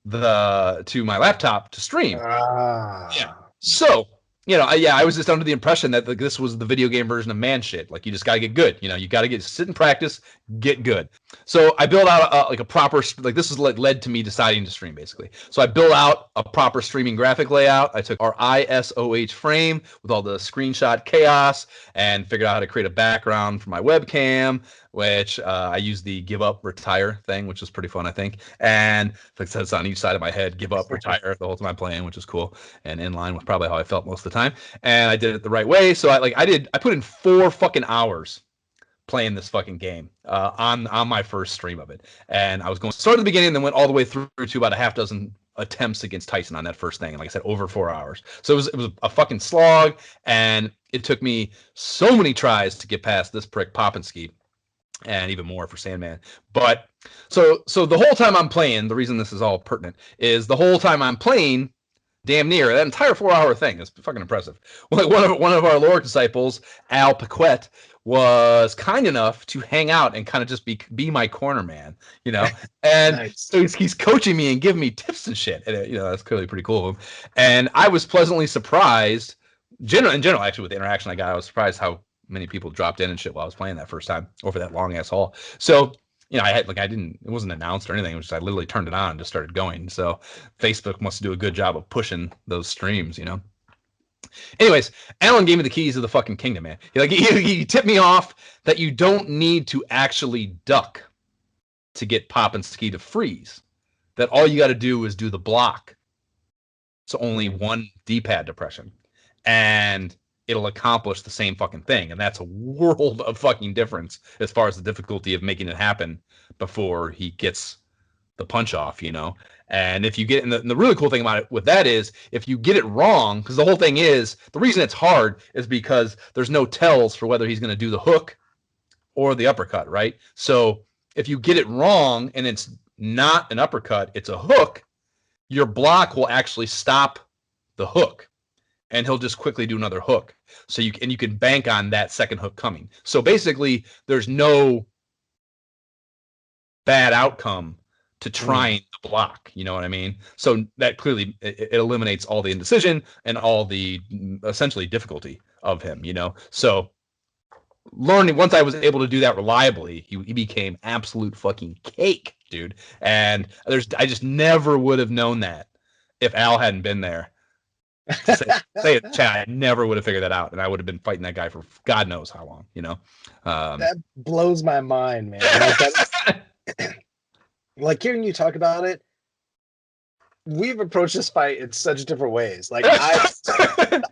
my laptop to stream. Yeah. So, you know, I was just under the impression that like, this was the video game version of man shit. Like you just gotta get good. You know, you gotta sit and practice, get good. So I built out like a proper, like this is like led to me deciding to stream basically. So I built out a proper streaming graphic layout. I took our ISOH frame with all the screenshot chaos and figured out how to create a background for my webcam, which I used the give up, retire thing, which was pretty fun, I think. And like I said, it's on each side of my head, give up, retire the whole time I'm playing, which is cool and in line with probably how I felt most of the time. And I did it the right way. So I put in 4 fucking hours playing this fucking game on my first stream of it. And I was going start at the beginning and then went all the way through to about a half dozen attempts against Tyson on that first thing. And like I said, over 4 hours. So it was a fucking slog. And it took me so many tries to get past this prick Popinski. And even more for Sandman. But so the whole time I'm playing, the reason this is all pertinent is the whole time I'm playing, damn near that entire 4-hour thing is fucking impressive. Like one of our lore disciples, Al Paquette, was kind enough to hang out and kind of just be my corner man, you know. And nice. So he's coaching me and giving me tips and shit. And you know, that's clearly pretty cool of him. And I was pleasantly surprised, in general, actually, with the interaction I got, I was surprised how many people dropped in and shit while I was playing that first time over that long ass haul. So it wasn't announced or anything. It was just, I literally turned it on and just started going. So Facebook must do a good job of pushing those streams, Anyways, Alan gave me the keys to the fucking kingdom, man. He tipped me off that you don't need to actually duck to get Pop and Ski to freeze. That all you got to do is do the block. So only one D-pad depression. And it'll accomplish the same fucking thing. And that's a world of fucking difference as far as the difficulty of making it happen before he gets the punch off, And if you get, and the really cool thing about it with that is, if you get it wrong, because the whole thing is, the reason it's hard is because there's no tells for whether he's going to do the hook or the uppercut, right? So if you get it wrong and it's not an uppercut, it's a hook, your block will actually stop the hook. And he'll just quickly do another hook. So you can bank on that second hook coming. So basically, there's no bad outcome to trying the block. You know what I mean? So that clearly it eliminates all the indecision and all the essentially difficulty of him. So learning, once I was able to do that reliably, he became absolute fucking cake, dude. And I just never would have known that if Al hadn't been there. Say it, chat. I never would have figured that out, and I would have been fighting that guy for God knows how long. That blows my mind, man. Like hearing you talk about it, we've approached this fight in such different ways. Like the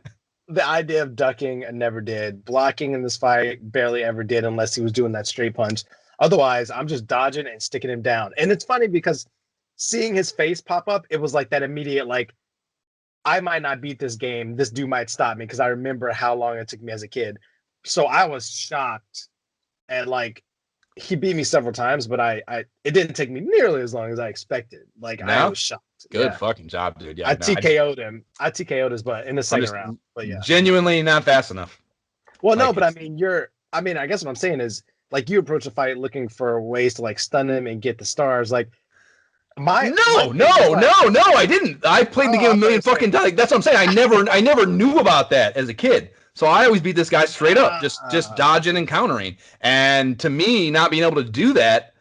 idea of ducking, I never did. Blocking in this fight, barely ever did, unless he was doing that straight punch. Otherwise, I'm just dodging and sticking him down. And it's funny because seeing his face pop up, it was like that immediate like, I might not beat this game. This dude might stop me, because I remember how long it took me as a kid. So I was shocked, and like he beat me several times, but it didn't take me nearly as long as I expected. Like I was shocked. Good fucking job, dude. Yeah, I TKO'd him. I TKO'd his butt in the second round. But yeah, genuinely not fast enough. Well, no, but I guess what I'm saying is, like, you approach a fight looking for ways to like stun him and get the stars. Like no, I didn't. I played the game a million fucking times. That's what I'm saying. I never knew about that as a kid. So I always beat this guy straight up, just dodging and countering. And to me, not being able to do that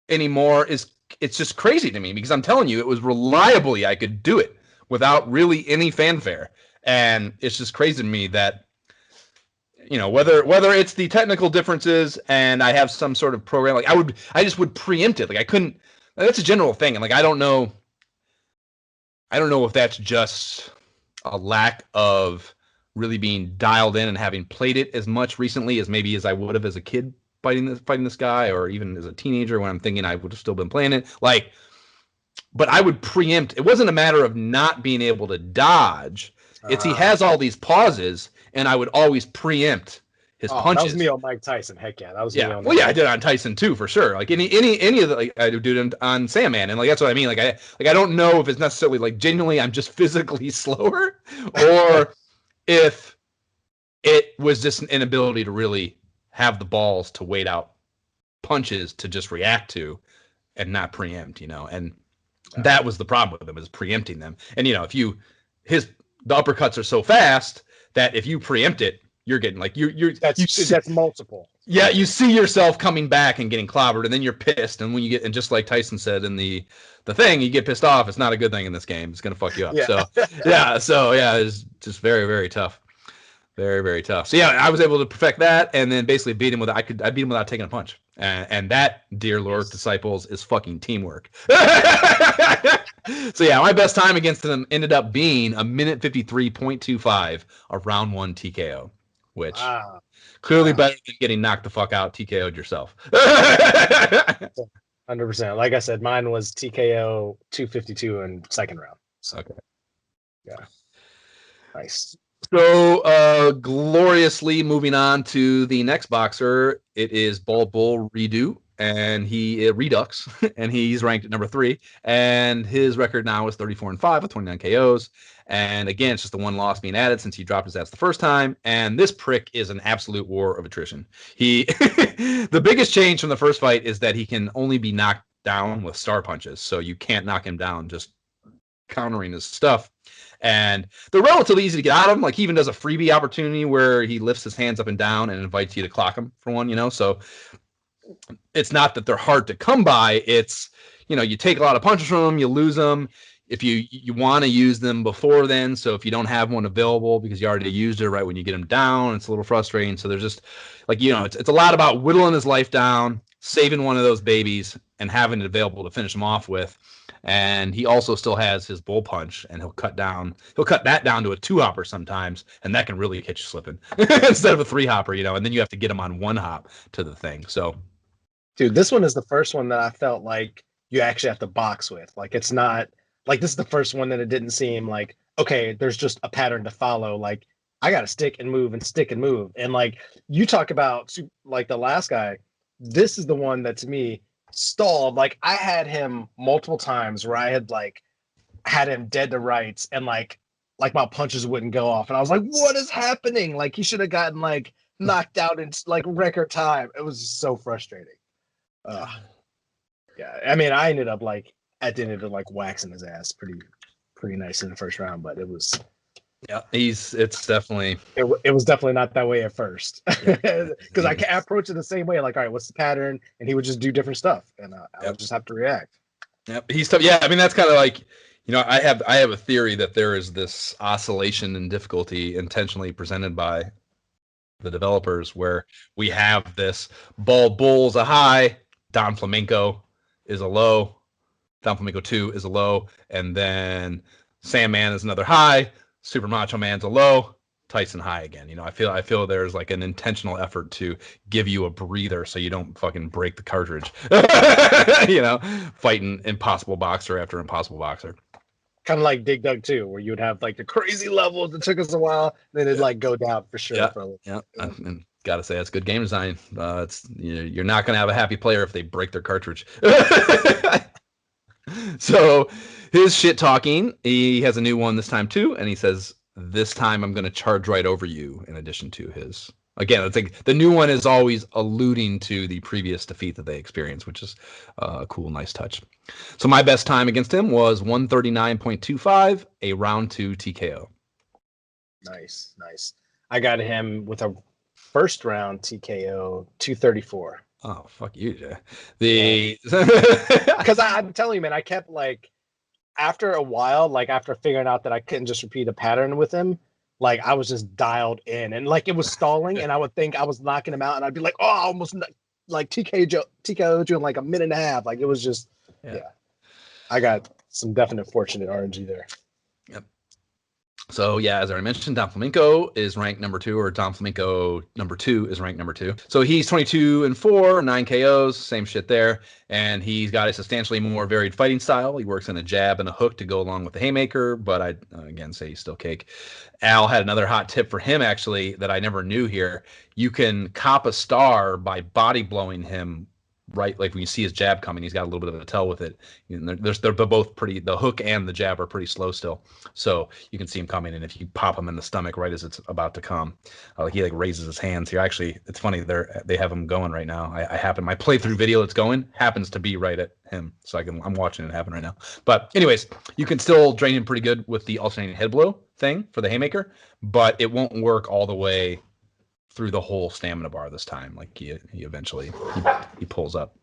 anymore it's just crazy to me, because I'm telling you, it was reliably I could do it without really any fanfare. And it's just crazy to me that, whether it's the technical differences and I have some sort of program, like I just would preempt it. Like I couldn't. That's a general thing, and like I don't know if that's just a lack of really being dialed in and having played it as much recently as maybe as I would have as a kid fighting this guy, or even as a teenager when I'm thinking I would have still been playing it. Like, but I would preempt. It wasn't a matter of not being able to dodge. It's he has all these pauses, and I would always preempt his punches. That was me on Mike Tyson. Heck yeah, that was me on. Well, yeah, I did it on Tyson too, for sure. Like any of the, like, I do it on Sandman, and like that's what I mean. Like I don't know if it's necessarily like genuinely I'm just physically slower, or if it was just an inability to really have the balls to wait out punches to just react to and not preempt. And that was the problem with him, is preempting them. And the uppercuts are so fast that if you preempt it, you're getting like that's multiple. Yeah, you see yourself coming back and getting clobbered, and then you're pissed. And when you get, and just like Tyson said in the thing, you get pissed off. It's not a good thing in this game. It's gonna fuck you up. Yeah. So it's just very, very tough. Very, very tough. So yeah, I was able to perfect that, and then basically beat him I beat him without taking a punch. And that, dear Lord disciples, is fucking teamwork. So yeah, my best time against them ended up being a minute 53.25, a round 1 TKO, which clearly better than getting knocked the fuck out, TKO'd yourself. 100%. Like I said, mine was TKO 252 in second round. So. Okay. Yeah. Nice. So gloriously moving on to the next boxer, it is Bald Bull Redo, and he Redux, and he's ranked at number 3, and his record now is 34-5 with 29 KOs. And again, it's just the one loss being added since he dropped his ass the first time. And this prick is an absolute war of attrition. The biggest change from the first fight is that he can only be knocked down with star punches, so you can't knock him down just countering his stuff. And they're relatively easy to get out of him. Like, he even does a freebie opportunity where he lifts his hands up and down and invites you to clock him for one, So it's not that they're hard to come by. It's, you take a lot of punches from them, you lose them. If you want to use them before then, so if you don't have one available because you already used it right when you get them down, it's a little frustrating. So there's just like, it's a lot about whittling his life down, saving one of those babies, and having it available to finish him off with. And he also still has his bull punch, and he'll cut that down to a 2-hopper sometimes, and that can really catch you slipping instead of a 3-hopper, and then you have to get him on 1-hop to the thing. So, dude, this one is the first one that I felt like you actually have to box with. Like, it's not like this is the first one that it didn't seem like, okay, there's just a pattern to follow. Like, I got to stick and move. And like you talk about like the last guy, this is the one that to me stalled. Like, I had him multiple times where I had him dead to rights, and like my punches wouldn't go off. And I was like, what is happening? Like, he should have gotten like knocked out in like record time. It was just so frustrating. Yeah, I mean, I ended up like at the end of like waxing his ass pretty nice in the first round, but it was it's definitely it was definitely not that way at first, because I approach it the same way. Like, all right, what's the pattern? And he would just do different stuff, and I would just have to react. Yep, he's tough. Yeah, I mean, that's kind of like, I have a theory that there is this oscillation in difficulty intentionally presented by the developers, where we have this Bald Bull's a high, Don Flamenco is a low, Don Flamenco 2 is a low, and then Sandman is another high, Super Macho Man's a low, Tyson high again. I feel there's like an intentional effort to give you a breather so you don't fucking break the cartridge. Fighting impossible boxer after impossible boxer. Kind of like Dig Dug 2, where you would have like the crazy levels that took us a while, then it'd like go down for sure. Yeah. And gotta say, that's good game design. It's you're not gonna have a happy player if they break their cartridge. So his shit talking, he has a new one this time too, and he says, "This time I'm gonna charge right over you." In addition to his, again, it's like the new one is always alluding to the previous defeat that they experienced, which is a cool, nice touch. So my best time against him was 139.25, a round 2 TKO. Nice. I got him with a first round TKO 234. Oh, fuck you, Jay. Because I'm telling you, man, I kept like, after a while, like after figuring out that I couldn't just repeat a pattern with him, like I was just dialed in, and like it was stalling, and I would think I was knocking him out, and I'd be like, oh, I almost like TKO'd you in like a minute and a half. Like, it was just, yeah. I got some definite fortunate RNG there. Yep. So, yeah, as I already mentioned, Don Flamenco is ranked number 2, or Don Flamenco number 2 is ranked number 2. So he's 22-4, 9 KOs, same shit there. And he's got a substantially more varied fighting style. He works in a jab and a hook to go along with the haymaker, but I'd again say he's still cake. Al had another hot tip for him, actually, that I never knew here. You can cop a star by body blowing him. Right, like when you see his jab coming, he's got a little bit of a tell with it. They're both pretty. The hook and the jab are pretty slow still, so you can see him coming. And if you pop him in the stomach right as it's about to come, he like raises his hands here. Actually, it's funny. They have him going right now. My playthrough video that's going happens to be right at him, so I'm watching it happen right now. But anyways, you can still drain him pretty good with the alternating head blow thing for the haymaker, but it won't work all the way through the whole stamina bar this time. Like he eventually he pulls up.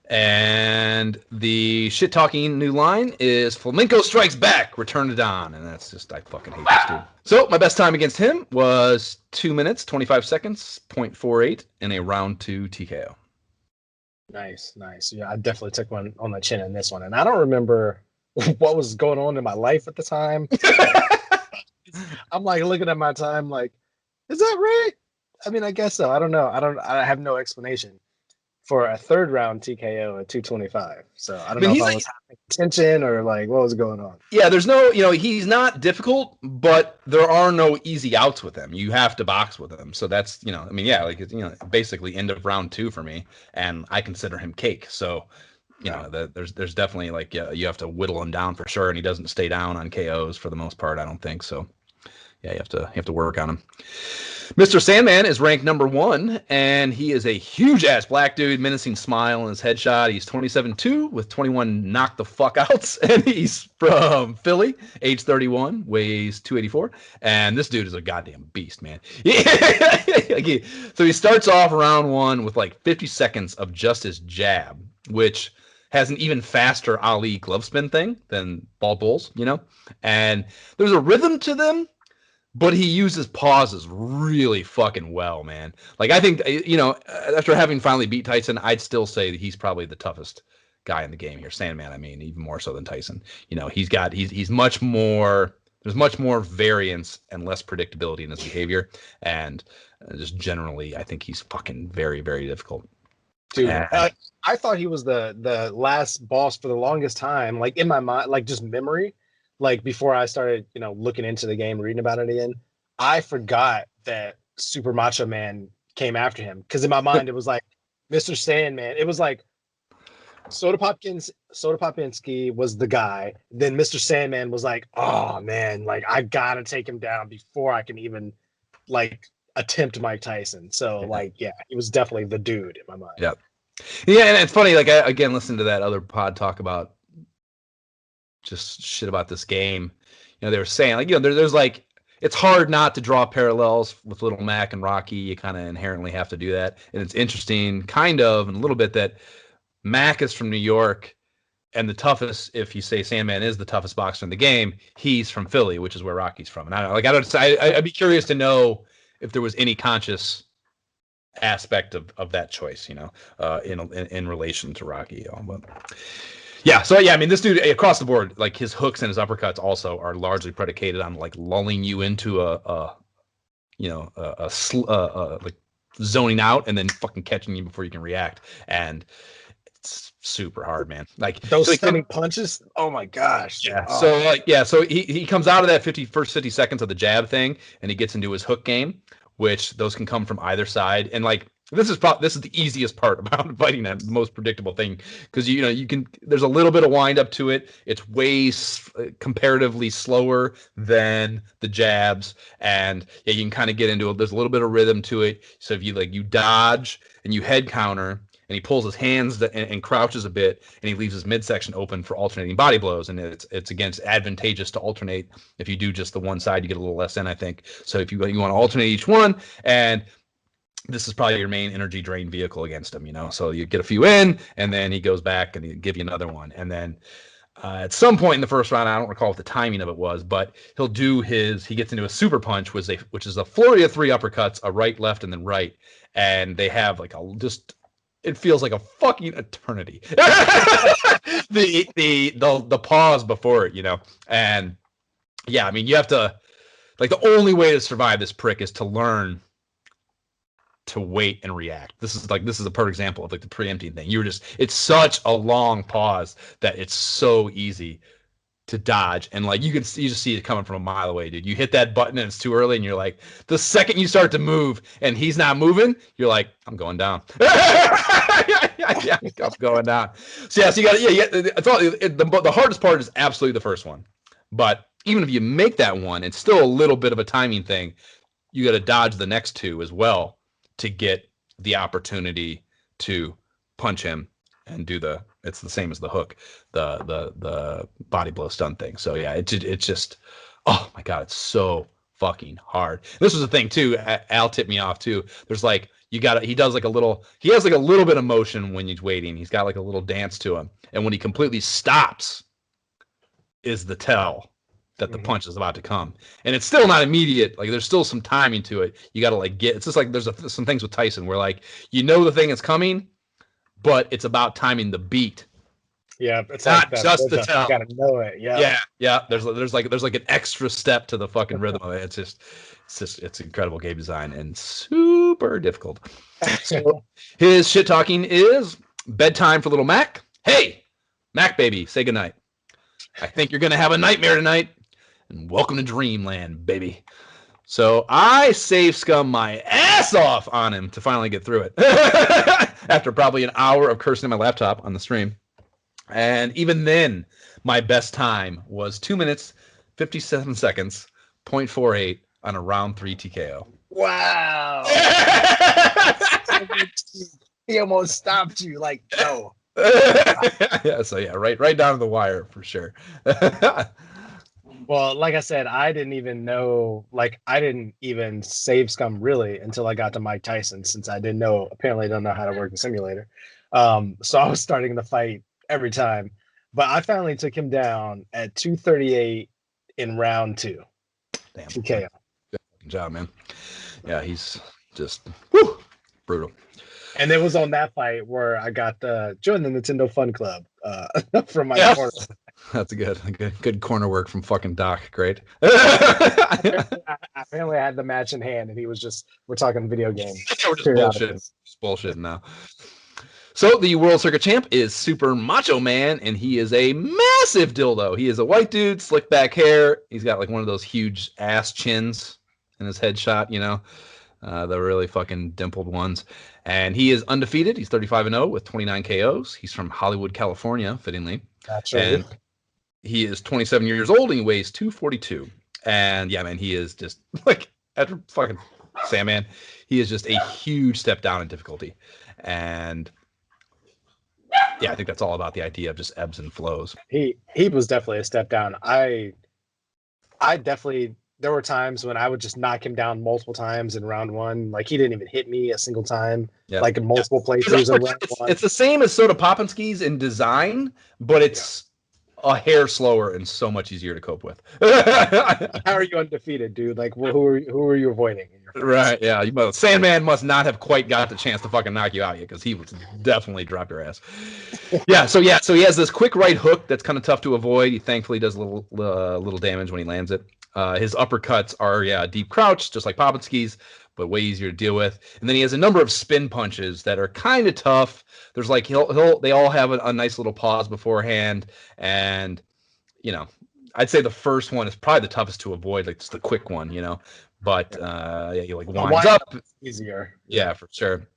And the shit talking new line is Flamenco strikes back, return to Don. And that's just, I fucking hate this dude. So my best time against him was 2 minutes, 25 seconds, 0.48 in a round 2 TKO. Nice. Yeah, I definitely took one on the chin in this one. And I don't remember what was going on in my life at the time. I'm like looking at my time like, is that right? I mean, I guess so. I don't know. I have no explanation for a third round TKO at 225. So I don't know if I was having tension or like what was going on. Yeah, there's no, he's not difficult, but there are no easy outs with him. You have to box with him. So that's, basically end of round 2 for me, and I consider him cake. So, there's definitely like you have to whittle him down for sure, and he doesn't stay down on KOs for the most part, I don't think so. Yeah, you have to work on him. Mr. Sandman is ranked number 1, and he is a huge-ass black dude, menacing smile in his headshot. He's 27'2", with 21 knock the fuck outs, and he's from Philly, age 31, weighs 284, and this dude is a goddamn beast, man. So he starts off round 1 with like 50 seconds of just his jab, which has an even faster Ali glove spin thing than Bald Bulls, you know? And there's a rhythm to them, but he uses pauses really fucking well, man. Like, I think, you know, after having finally beat Tyson, I'd still say that he's probably the toughest guy in the game here. Sandman, I mean, even more so than Tyson. You know, he's much more, there's much more variance and less predictability in his behavior. And just generally, I think he's fucking very, very difficult. Dude, I thought he was the last boss for the longest time, like in my mind, like just memory. Like before I started, you know, looking into the game, reading about it again, I forgot that Super Macho Man came after him. Because in my mind, it was like Mr. Sandman. It was like Soda Popinski was the guy. Then Mr. Sandman was like, oh man, like I gotta take him down before I can even like attempt Mike Tyson. So like, yeah, he was definitely the dude in my mind. Yeah. Yeah, and it's funny, like I again listened to that other pod talk about just shit about this game. You know, they were saying like, you know, there's like, it's hard not to draw parallels with Little Mac and Rocky. You kind of inherently have to do that. And it's interesting kind of, and a little bit, that Mac is from New York, and the toughest, if you say Sandman is the toughest boxer in the game, he's from Philly, which is where Rocky's from. And I'd be curious to know if there was any conscious aspect of that choice, you know, in relation to Rocky. But yeah, so yeah, I mean, this dude across the board, like his hooks and his uppercuts also are largely predicated on like lulling you into like zoning out and then fucking catching you before you can react, and it's super hard, man. Like those spinning punches. Oh my gosh. Yeah. Oh. So he comes out of that first 50 seconds of the jab thing, and he gets into his hook game, which those can come from either side, and like. This is the easiest part about fighting that most predictable thing, because you know there's a little bit of wind up to it. It's way comparatively slower than the jabs, and yeah, you can kind of get into it. There's a little bit of rhythm to it. So if you dodge and you head counter, and he pulls his hands and crouches a bit, and he leaves his midsection open for alternating body blows, and it's against advantageous to alternate. If you do just the one side, you get a little less in, I think. So if you want to alternate each one, and this is probably your main energy drain vehicle against him, you know. So you get a few in, and then he goes back and he give you another one. And then at some point in the first round, I don't recall what the timing of it was, but he gets into a super punch, which is a flurry of 3 uppercuts, a right, left, and then right. And they have like it feels like a fucking eternity. the pause before it, you know. And yeah, I mean, you have to, like, the only way to survive this prick is to learn to wait and react. This is a perfect example of like the preempting thing. It's such a long pause that it's so easy to dodge, and like you just see it coming from a mile away, dude. You hit that button and it's too early, and you're like, the second you start to move and he's not moving, you're like, I'm going down. Yeah, I'm going down. So yeah, so you got it's all the hardest part is absolutely the first one, but even if you make that one, it's still a little bit of a timing thing. You got to dodge the next 2 as well to get the opportunity to punch him and do it's the same as the hook, the body blow stun thing. So yeah, it's just, oh my God, it's so fucking hard. This was the thing too. Al tipped me off too. There's like, he has like a little bit of motion when he's waiting. He's got like a little dance to him. And when he completely stops is the tell that the punch is about to come, and it's still not immediate. Like there's still some timing to it. You got to like it's just like there's some things with Tyson where like, you know, the thing is coming, but it's about timing the beat. Yeah, it's not like just the tell. You gotta know it. Yeah. There's like an extra step to the fucking rhythm of it. It's incredible game design and super difficult. So his shit talking is bedtime for little Mac. Hey, Mac baby, say goodnight. I think you're gonna have a nightmare tonight. And welcome to Dreamland, baby. So I save scum my ass off on him to finally get through it. After probably an hour of cursing at my laptop on the stream. And even then, my best time was 2 minutes, 57 seconds, 0.48 on a round 3 TKO. Wow. He almost stopped you. Like, no. Yeah, so yeah, right down to the wire for sure. Well, like I said, I didn't even know, like, I didn't even save scum really until I got to Mike Tyson, since I didn't know, apparently I don't know how to work the simulator. So I was starting the fight every time. But I finally took him down at 238 in round 2. Damn. TKO. Good job, man. Yeah, he's just whew, brutal. And it was on that fight where I got join the Nintendo Fun Club from my corner. That's a good corner work from fucking Doc. Great. Apparently I had the match in hand, and he was just, we're talking video games. We're just bullshit now. So the World Circuit Champ is Super Macho Man, and he is a massive dildo. He is a white dude, slick back hair. He's got like one of those huge ass chins in his headshot, you know, the really fucking dimpled ones. And he is undefeated. He's 35-0 with 29 KOs. He's from Hollywood, California, fittingly. That's right. And he is 27 years old, and he weighs 242. And yeah, man, he is just like, after fucking Sandman, he is just a huge step down in difficulty. And yeah, I think that's all about the idea of just ebbs and flows. He was definitely a step down. I definitely, there were times when I would just knock him down multiple times in round 1. Like, he didn't even hit me a single time. Yeah. Like in multiple playthroughs in round 1. It's the same as Soda Popinski's in design, but it's a hair slower and so much easier to cope with. How are you undefeated, dude? Like, who are you avoiding? Right, yeah. Sandman must not have quite got the chance to fucking knock you out yet, because he would definitely drop your ass. So he has this quick right hook that's kind of tough to avoid. He thankfully does a little damage when he lands it. His uppercuts are deep crouch, just like Popinski's, but way easier to deal with. And then he has a number of spin punches that are kind of tough. There's like they all have a nice little pause beforehand, and you know, I'd say the first one is probably the toughest to avoid, like just the quick one, you know. But he like winds up easier. Yeah, for sure.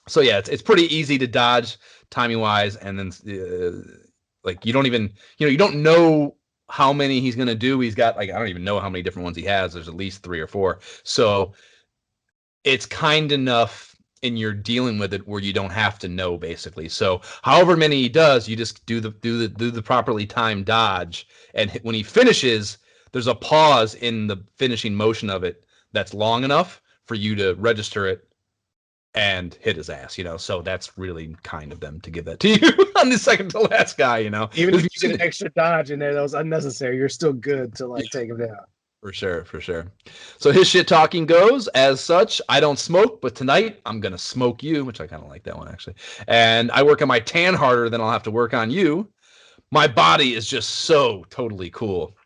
So yeah, it's pretty easy to dodge timing wise, and then like you don't even, you don't know how many he's gonna do. He's got like, I don't even know how many different ones he has. There's at least 3 or 4. So it's kind enough and you're dealing with it where you don't have to know, basically. So however many he does, you just do the properly timed dodge, and when he finishes, there's a pause in the finishing motion of it that's long enough for you to register it and hit his ass, So that's really kind of them to give that to you on the second to last guy, Even if you get an extra dodge in there that was unnecessary, you're still good to like take him down. For sure. So his shit talking goes as such: I don't smoke, but tonight I'm gonna smoke you, which I kind of like that one actually. And I work on my tan harder than I'll have to work on you. My body is just so totally cool.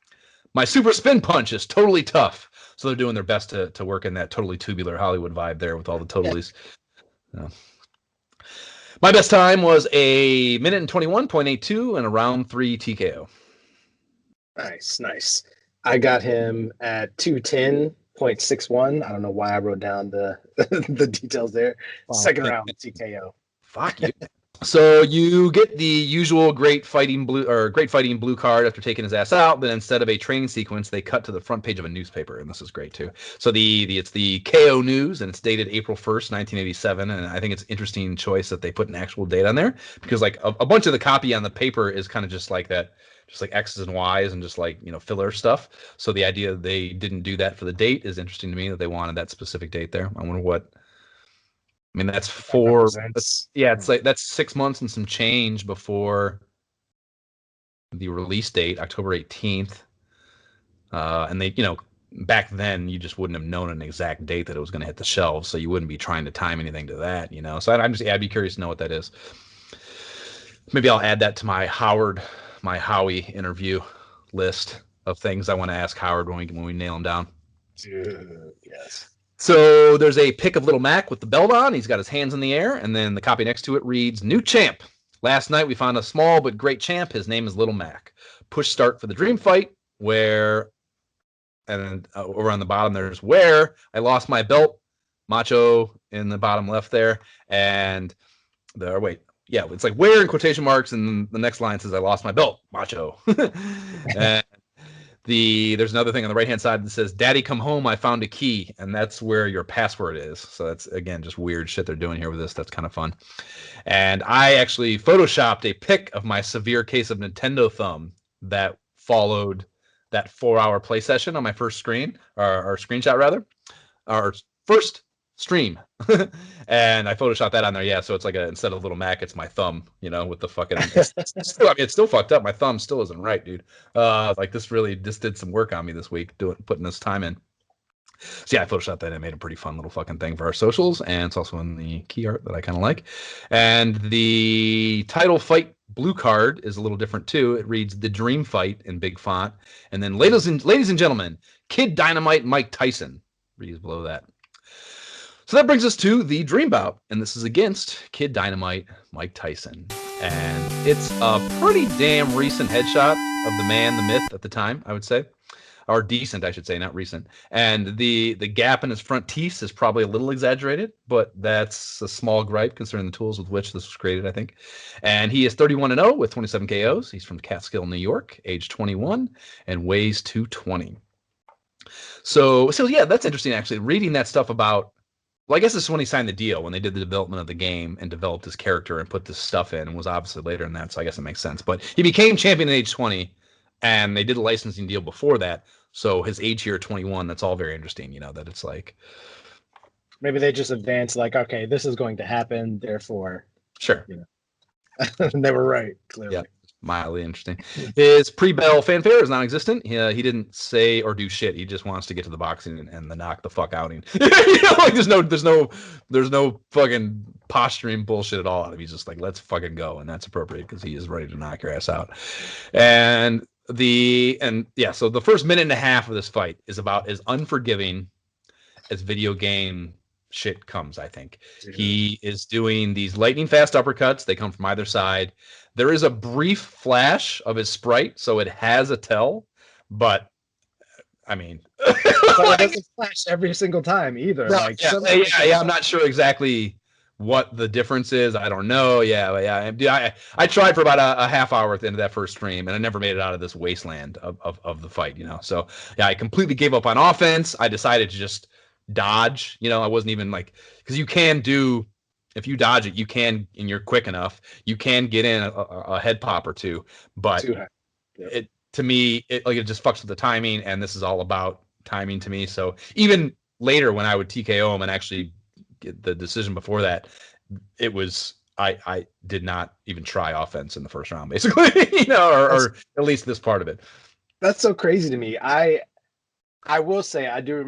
My super spin punch is totally tough. So they're doing their best to work in that totally tubular Hollywood vibe there with all the totallys. Yeah. My best time was a minute and 21.82 and a round 3 TKO. Nice. I got him at 210.61. I don't know why I wrote down the the details there. Wow. Second round TKO. Fuck you. So you get the usual great fighting blue card after taking his ass out, but instead of a training sequence, they cut to the front page of a newspaper, and this is great too. So it's the KO News, and it's dated April 1st, 1987, and I think it's an interesting choice that they put an actual date on there, because like a bunch of the copy on the paper is kind of just like that, just like X's and Y's and just like, filler stuff. So the idea they didn't do that for the date is interesting to me, that they wanted that specific date there. I wonder what. I mean, that's it's like that's 6 months and some change before the release date, October 18th. And they, back then you just wouldn't have known an exact date that it was going to hit the shelves, so you wouldn't be trying to time anything to that, So I'd be curious to know what that is. Maybe I'll add that to my Howie interview list of things I want to ask Howard when we nail him down. Dude, yes. So there's a pic of Little Mac with the belt on. He's got his hands in the air, and then the copy next to it reads, "New champ. Last night we found a small but great champ. His name is Little Mac. Push start for the dream fight, and then over on the bottom there's where I lost my belt, Macho in the bottom left there, and it's like where in quotation marks, and the next line says I lost my belt, Macho." And There's another thing on the right-hand side that says, "Daddy, come home, I found a key," and that's where your password is. So that's, again, just weird shit they're doing here with this. That's kind of fun. And I actually photoshopped a pic of my severe case of Nintendo thumb that followed that 4-hour play session on my first screen, or screenshot rather, our first stream. And I photoshopped that on there. Yeah, so it's like instead of little Mac, it's my thumb, with the fucking it's still fucked up. My thumb still isn't right, dude. Like this did some work on me this week, putting this time in. So yeah, I photoshopped that and made a pretty fun little fucking thing for our socials, and it's also in the key art that I kind of like. And the title fight blue card is a little different too. It reads "The Dream Fight" in big font, and then ladies and gentlemen, Kid Dynamite Mike Tyson reads below that. So that brings us to the Dream Bout, and this is against Kid Dynamite Mike Tyson, and it's a pretty damn recent headshot of the man, the myth at the time, I would say. Or decent, I should say, not recent. And the gap in his front teeth is probably a little exaggerated, but that's a small gripe considering the tools with which this was created, I think. And he is 31-0 with 27 KOs. He's from Catskill, New York, age 21, and weighs 220. So yeah, that's interesting, actually. Reading that stuff about, well, I guess this is when he signed the deal, when they did the development of the game and developed his character and put this stuff in, and was obviously later than that, so I guess it makes sense. But he became champion at age 20, and they did a licensing deal before that. So his age here, 21, that's all very interesting, that it's like... Maybe they just advanced, like, okay, this is going to happen, therefore... Sure. They were right, clearly. Yeah, mildly interesting. His pre-bell fanfare is non-existent. He didn't say or do shit. He just wants to get to the boxing and the knock the fuck outing. Like there's no fucking posturing bullshit at all. He's just like, let's fucking go, and that's appropriate because he is ready to knock your ass out. So the first minute and a half of this fight is about as unforgiving as video game shit comes, I think. Yeah. He is doing these lightning fast uppercuts. They come from either side. There is a brief flash of his sprite, so it has a tell, but I mean, but it doesn't flash every single time either. No, I'm not sure exactly what the difference is. I don't know. I tried for about a half hour at the end of that first stream, and I never made it out of this wasteland of the fight. So yeah, I completely gave up on offense. I decided to just dodge. I wasn't even like, because you can do, if you dodge it, you can, and you're quick enough, you can get in a head pop or two. But to me, it just fucks with the timing, and this is all about timing to me. So even later when I would TKO him and actually get the decision before that, it was I did not even try offense in the first round, basically, or at least this part of it. That's so crazy to me. I will say I do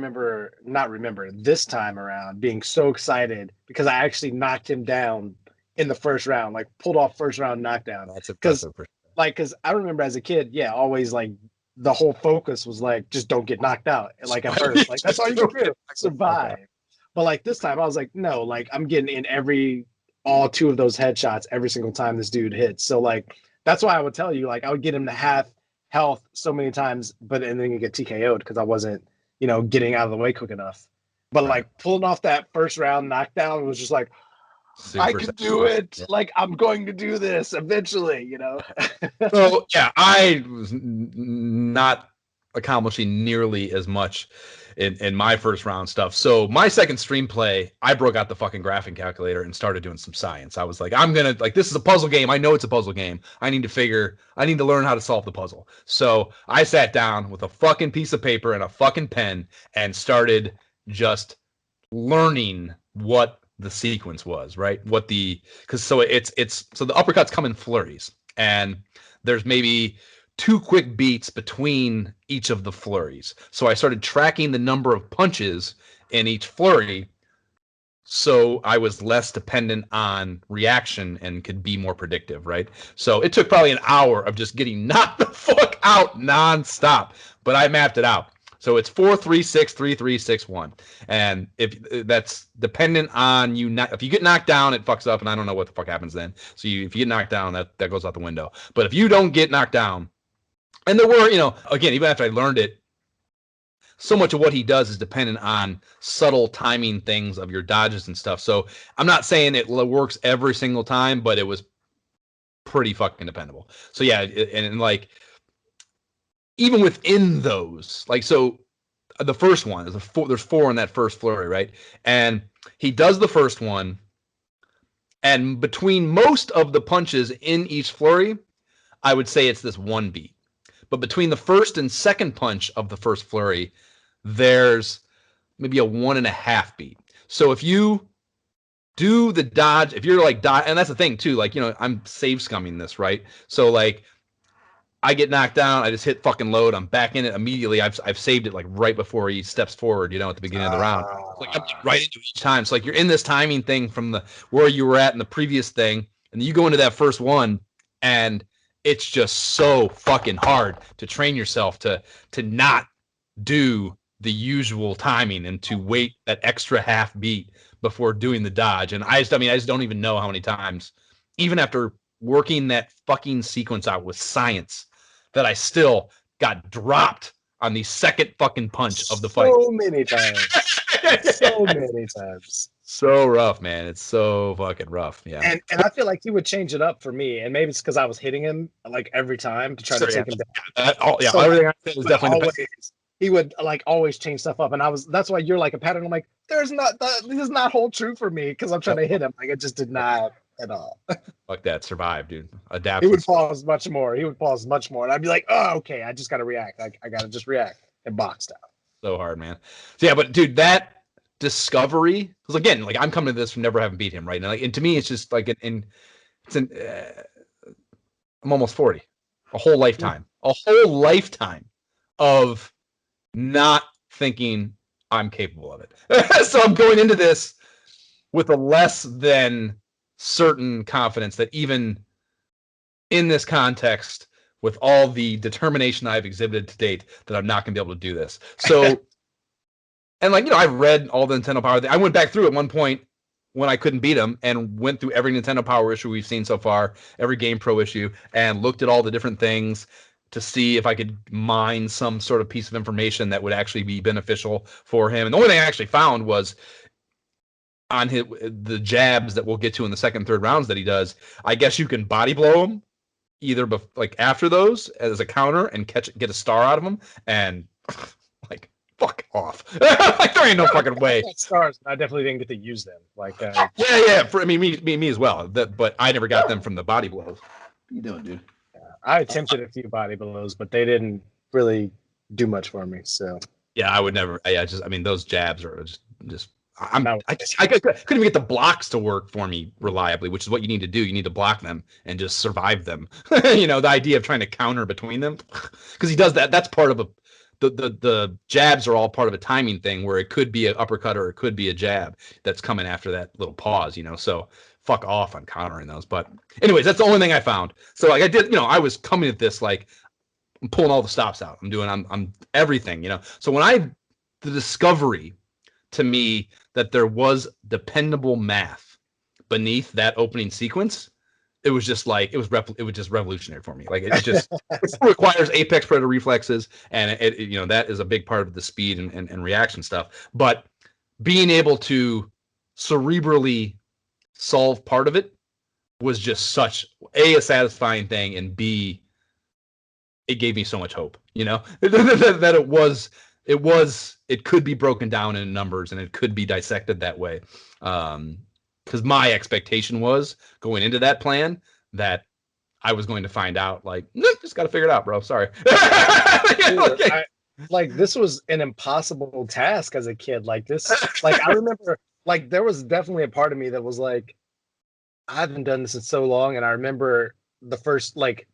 not remember this time around being so excited because I actually knocked him down in the first round, like pulled off first round knockdown. That's impressive. Because I remember as a kid, always like the whole focus was like, just don't get knocked out. Like at first, like that's all you can do, survive. But like this time I was like, no, like I'm getting in all two of those headshots every single time this dude hits. So like, that's why I would tell you, like I would get him to half health so many times, and then you get TKO'd because I wasn't, getting out of the way quick enough. But like pulling off that first round knockdown was just like, I can do it. Yeah. Like I'm going to do this eventually, So yeah, I was not accomplishing nearly as much in my first round stuff. So my second stream play, I broke out the fucking graphing calculator and started doing some science. I was like, this is a puzzle game. I know it's a puzzle game. I need to learn how to solve the puzzle. So I sat down with a fucking piece of paper and a fucking pen and started just learning what the sequence was, right? So the uppercuts come in flurries, and there's maybe 2 quick beats between each of the flurries. So I started tracking the number of punches in each flurry, so I was less dependent on reaction and could be more predictive, right? So it took probably an hour of just getting knocked the fuck out nonstop, but I mapped it out. So it's 4-3-6, 3-3, 6-1, and if that's dependent on you, if you get knocked down, it fucks up, and I don't know what the fuck happens then. So if you get knocked down, that goes out the window. But if you don't get knocked down, and there were, again, even after I learned it, so much of what he does is dependent on subtle timing things of your dodges and stuff. So I'm not saying it works every single time, but it was pretty fucking dependable. So yeah, and like even within those, like, so the first one is there's 4 in that first flurry, right? And he does the first one, and between most of the punches in each flurry, I would say it's this 1 beat. But between the first and second punch of the first flurry, there's maybe a 1.5 beat. So if you do the dodge, if you're like and that's the thing too, like, I'm save scumming this, right? So like, I get knocked down, I just hit fucking load, I'm back in it immediately. I've saved it like right before he steps forward, at the beginning of the round. Like, I'm right into each time. So like, you're in this timing thing from where you were at in the previous thing, and then you go into that first one, and it's just so fucking hard to train yourself to not do the usual timing and to wait that extra half beat before doing the dodge. And I just don't even know how many times, even after working that fucking sequence out with science, that I still got dropped on the second fucking punch of the fight. So many times. So many times. So rough, man. It's so fucking rough. Yeah. And I feel like he would change it up for me. And maybe it's because I was hitting him like every time to try to take him down. Everything I said was definitely always, he would like always change stuff up. And that's why you're like a pattern. I'm like, this does not hold true for me because I'm trying to hit him. Like, it just did not at all. Fuck that. Survive, dude. Adapt. He would pause much more. And I'd be like, oh, okay, I just got to react. I got to just react and box down. So hard, man. So yeah, but dude, that discovery, because again, like, I'm coming to this from never having beat him, right? And to me, it's just like I'm almost 40, a whole lifetime of not thinking I'm capable of it. So I'm going into this with a less than certain confidence that even in this context, with all the determination I've exhibited to date, that I'm not going to be able to do this. So, and like, I've read all the Nintendo Power. I went back through at one point when I couldn't beat him and went through every Nintendo Power issue we've seen so far, every Game Pro issue, and looked at all the different things to see if I could mine some sort of piece of information that would actually be beneficial for him. And the only thing I actually found was on the jabs that we'll get to in the second, third rounds that he does. I guess you can body blow him either like after those as a counter and get a star out of him, and like, fuck off. Like, there ain't no fucking way. Stars, I definitely didn't get to use them. Like, yeah. Me as well. But I never got them from the body blows. What you doing, dude? I attempted a few body blows, but they didn't really do much for me. So yeah, I would never. Those jabs are just. I couldn't even get the blocks to work for me reliably, which is what you need to do. You need to block them and just survive them. The idea of trying to counter between them, because he does that. That's part of the jabs are all part of a timing thing where it could be an uppercut or it could be a jab that's coming after that little pause. So fuck off on countering those. But anyways, that's the only thing I found. So like, I did, I was coming at this like, I'm pulling all the stops out. I'm everything. So when the discovery to me that there was dependable math beneath that opening sequence, it was just like, it was just revolutionary for me. Like, it just it requires apex predator reflexes, and it that is a big part of the speed and reaction stuff. But being able to cerebrally solve part of it was just such a satisfying thing, and B, it gave me so much hope, that it could be broken down in numbers and it could be dissected that way. Because my expectation was going into that plan that I was going to find out, like, nope, just got to figure it out, bro. Sorry. This was an impossible task as a kid. Like this, like, I remember, like, there was definitely a part of me that was like, I haven't done this in so long. And I remember the first, like,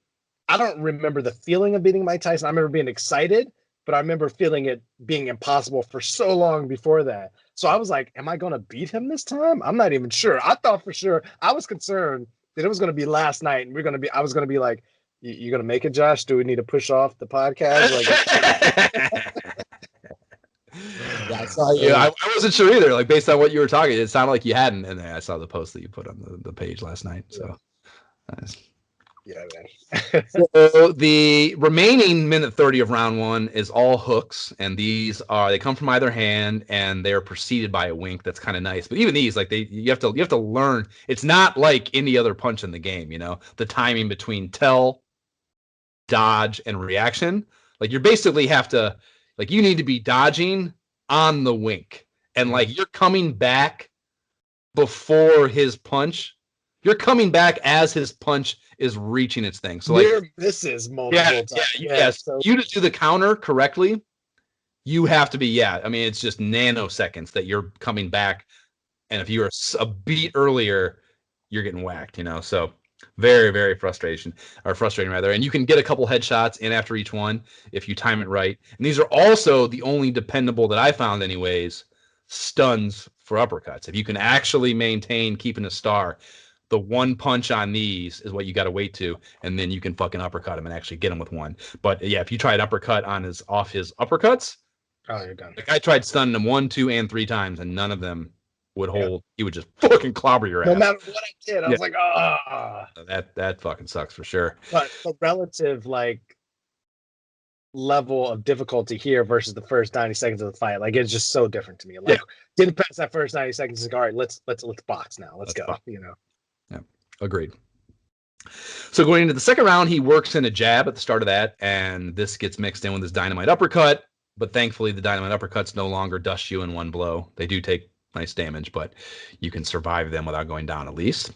I don't remember the feeling of beating Mike Tyson. I remember being excited, but I remember feeling it being impossible for so long before that. So I was like, am I going to beat him this time? I'm not even sure. I thought for sure. I was concerned that it was going to be last night, and I was going to be like, you going to make it, Josh? Do we need to push off the podcast? Yeah, I saw you. I wasn't sure either. Like, based on what you were talking, it sounded like you hadn't. And then I saw the post that you put on the page last night. So, nice. Yeah, man. So the remaining minute 30 of round one is all hooks, and they come from either hand, and they're preceded by a wink. That's kind of nice. But even these, like, you have to learn. It's not like any other punch in the game. The timing between tell, dodge, and reaction. Like you basically have to, like you need to be dodging on the wink, and like you're coming back before his punch. You're coming back as his punch is reaching its thing. So like misses multiple times. Yes. So You to do the counter correctly, you have to be, I mean, it's just nanoseconds that you're coming back. And if you're a beat earlier, you're getting whacked, So very, very frustrating rather. And you can get a couple headshots in after each one if you time it right. And these are also the only dependable that I found anyways, stuns for uppercuts. If you can actually maintain keeping a star, the one punch on these is what you got to wait to, and then you can fucking uppercut him and actually get him with one. But yeah, if you tried uppercut off his uppercuts, oh, you're done. Like I tried stunning him 1, 2, and 3 times, and none of them would hold. He would just fucking clobber your ass. No matter what I did, I was like, ah. That fucking sucks for sure. But the relative level of difficulty here versus the first 90 seconds of the fight, like it's just so different to me. Like didn't pass that first 90 seconds. Like, all right, let's box now. Let's go. Box. Yeah, agreed. So going into the second round, he works in a jab at the start of that, and this gets mixed in with his dynamite uppercut. But thankfully, the dynamite uppercuts no longer dust you in one blow. They do take nice damage, but you can survive them without going down at least.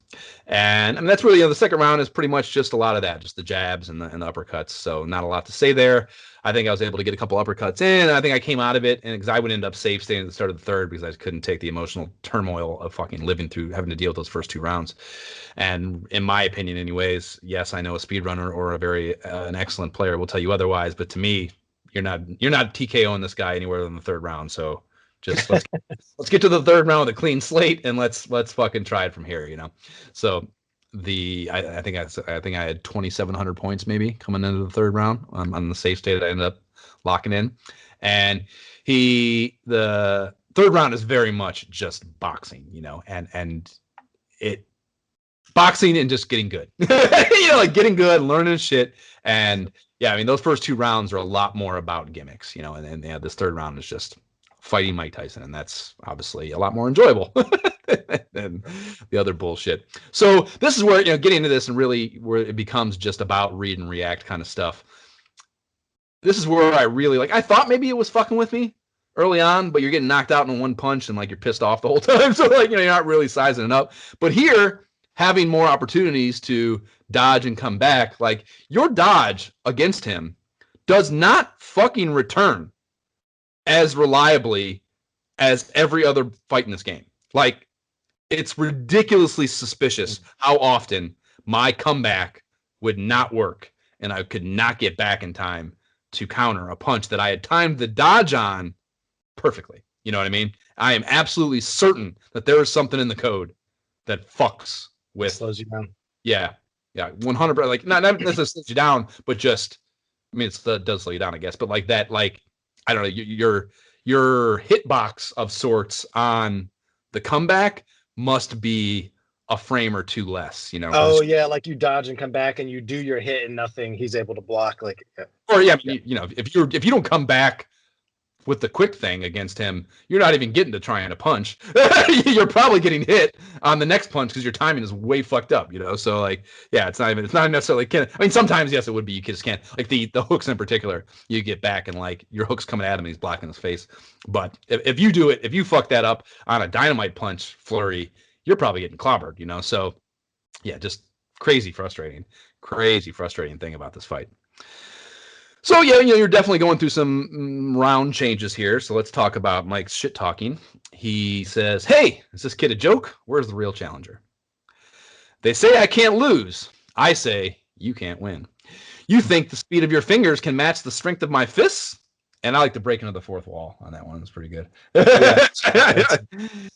And I mean, that's really the second round is pretty much just a lot of that, just the jabs and the uppercuts. So not a lot to say there. I think I was able to get a couple uppercuts in. I think I came out of it, and because I would end up safe staying at the start of the third because I just couldn't take the emotional turmoil of fucking living through having to deal with those first 2 rounds. And in my opinion, anyways, yes, I know a speedrunner or a very an excellent player will tell you otherwise, but to me, you're not TKOing this guy anywhere in the third round. So just let's get to the third round with a clean slate and let's fucking try it from here, So I think I had 2,700 points maybe coming into the third round on the safe state. I ended up locking in, and the third round is very much just boxing, and it boxing and just getting good, like getting good, learning shit, and yeah, I mean those first 2 rounds are a lot more about gimmicks, and this third round is just fighting Mike Tyson, and that's obviously a lot more enjoyable than the other bullshit. So this is where getting into this and really where it becomes just about read and react kind of stuff. This is where I really I thought maybe it was fucking with me early on, but you're getting knocked out in one punch and you're pissed off the whole time, so you're not really sizing it up. But here, having more opportunities to dodge and come back, your dodge against him does not fucking return as reliably as every other fight in this game. It's ridiculously suspicious how often my comeback would not work and I could not get back in time to counter a punch that I had timed the dodge on perfectly. You know what I mean? I am absolutely certain that there is something in the code that fucks with, slows you down. Yeah, 100%. Not necessarily slows you down, but just, I mean, it does slow you down, I guess. But that, I don't know, your hitbox of sorts on the comeback must be a frame or 2 less, Oh yeah, you dodge and come back and you do your hit and nothing he's able to block. Or yeah, if you don't come back with the quick thing against him, you're not even getting to trying to punch. You're probably getting hit on the next punch because your timing is way fucked up, So yeah, it's not necessarily. I mean, sometimes yes, it would be. You just can't the hooks in particular. You get back and your hook's coming at him and he's blocking his face. But if you do it, if you fuck that up on a dynamite punch flurry, you're probably getting clobbered, So yeah, just crazy frustrating thing about this fight. So yeah, you're definitely going through some round changes here. So let's talk about Mike's shit talking. He says, "Hey, is this kid a joke? Where's the real challenger? They say I can't lose. I say you can't win. You think the speed of your fingers can match the strength of my fists?" And I like to break into the fourth wall on that one. It's pretty good.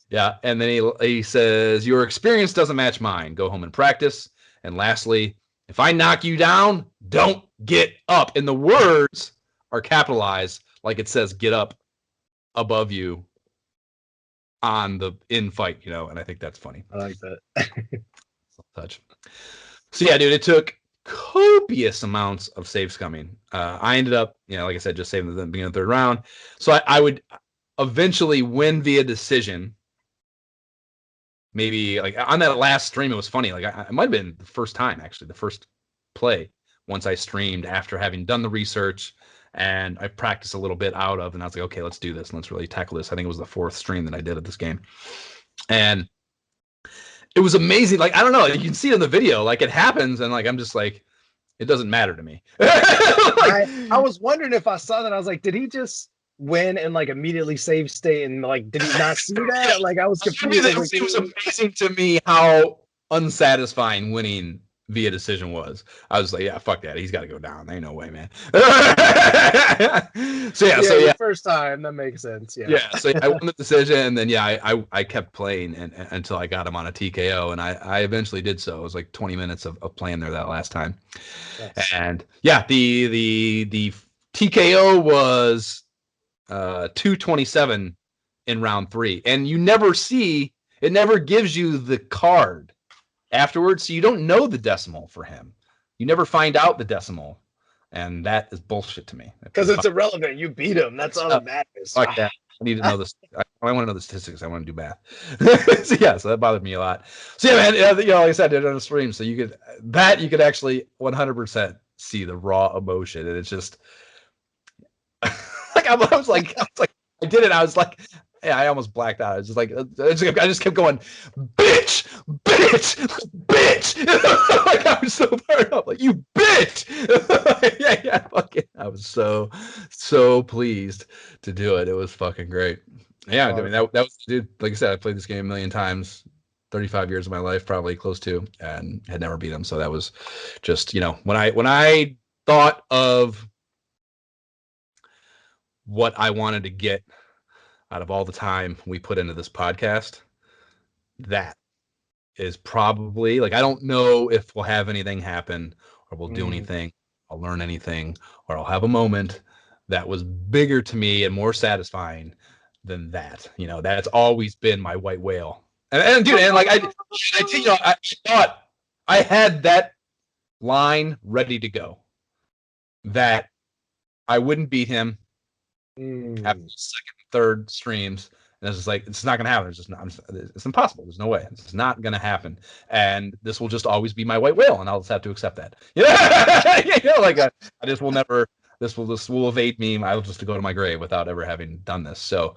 Yeah. And then he says, "Your experience doesn't match mine. Go home and practice. And lastly, if I knock you down, don't get up." And the words are capitalized like it says "get up" above you on the in fight, and I think that's funny. I like that. Touch. So yeah, dude, it took copious amounts of saves coming. I ended up, like I said, just saving the beginning of the third round. So I would eventually win via decision. Maybe on that last stream, it was funny. It might have been the first time, actually, the first play once I streamed after having done the research, and I practiced a little bit out of, and I was like, okay, let's do this and let's really tackle this. I think it was the 4th stream that I did of this game, and it was amazing. Like, I don't know, you can see it in the video, like it happens, and like I'm just like, it doesn't matter to me. I was wondering if I saw that. I was like, did he just win and like immediately save state, and like did he not see that? Like I was confused. It was amazing to me how unsatisfying winning via decision was. I was like, yeah, fuck that. He's got to go down. Ain't no way, man. So first time that makes sense. Yeah. So I won the decision, and then I kept playing until I got him on a TKO, and I eventually did so. It was like 20 minutes of playing there that last time. Yes. And yeah, the TKO was 227 in round 3, and you never see, it never gives you the card afterwards, so you don't know the decimal for him. You never find out the decimal, and that is bullshit to me. Because it's irrelevant. You beat him. That's all that matters. Like that. I need to know this. I want to know the statistics. I want to do math. So that bothered me a lot. So yeah, man, like I said, I did it on a stream, so you could actually 100% see the raw emotion, and it's just like I was like I did it. I was like, yeah, I almost blacked out. I was just like, I just kept going, bitch. Like I was so fired up, like, you bitch. Fucking. I was so pleased to do it. It was fucking great. Yeah, I mean that was, dude. Like I said, I played this game a million times, 35 years of my life, probably close to, and had never beat him. So that was just, when I thought of what I wanted to get out of all the time we put into this podcast, that is probably, like, I don't know if we'll have anything happen or we'll do anything, I'll learn anything, or I'll have a moment that was bigger to me and more satisfying than that. That's always been my white whale. And dude, and like I thought I had that line ready to go, that I wouldn't beat him after the second, third streams, and it's just like, it's not gonna happen. It's impossible. There's no way. It's not gonna happen, and this will just always be my white whale, and I'll just have to accept that. Like I just will never. This will evade me. I'll just go to my grave without ever having done this. So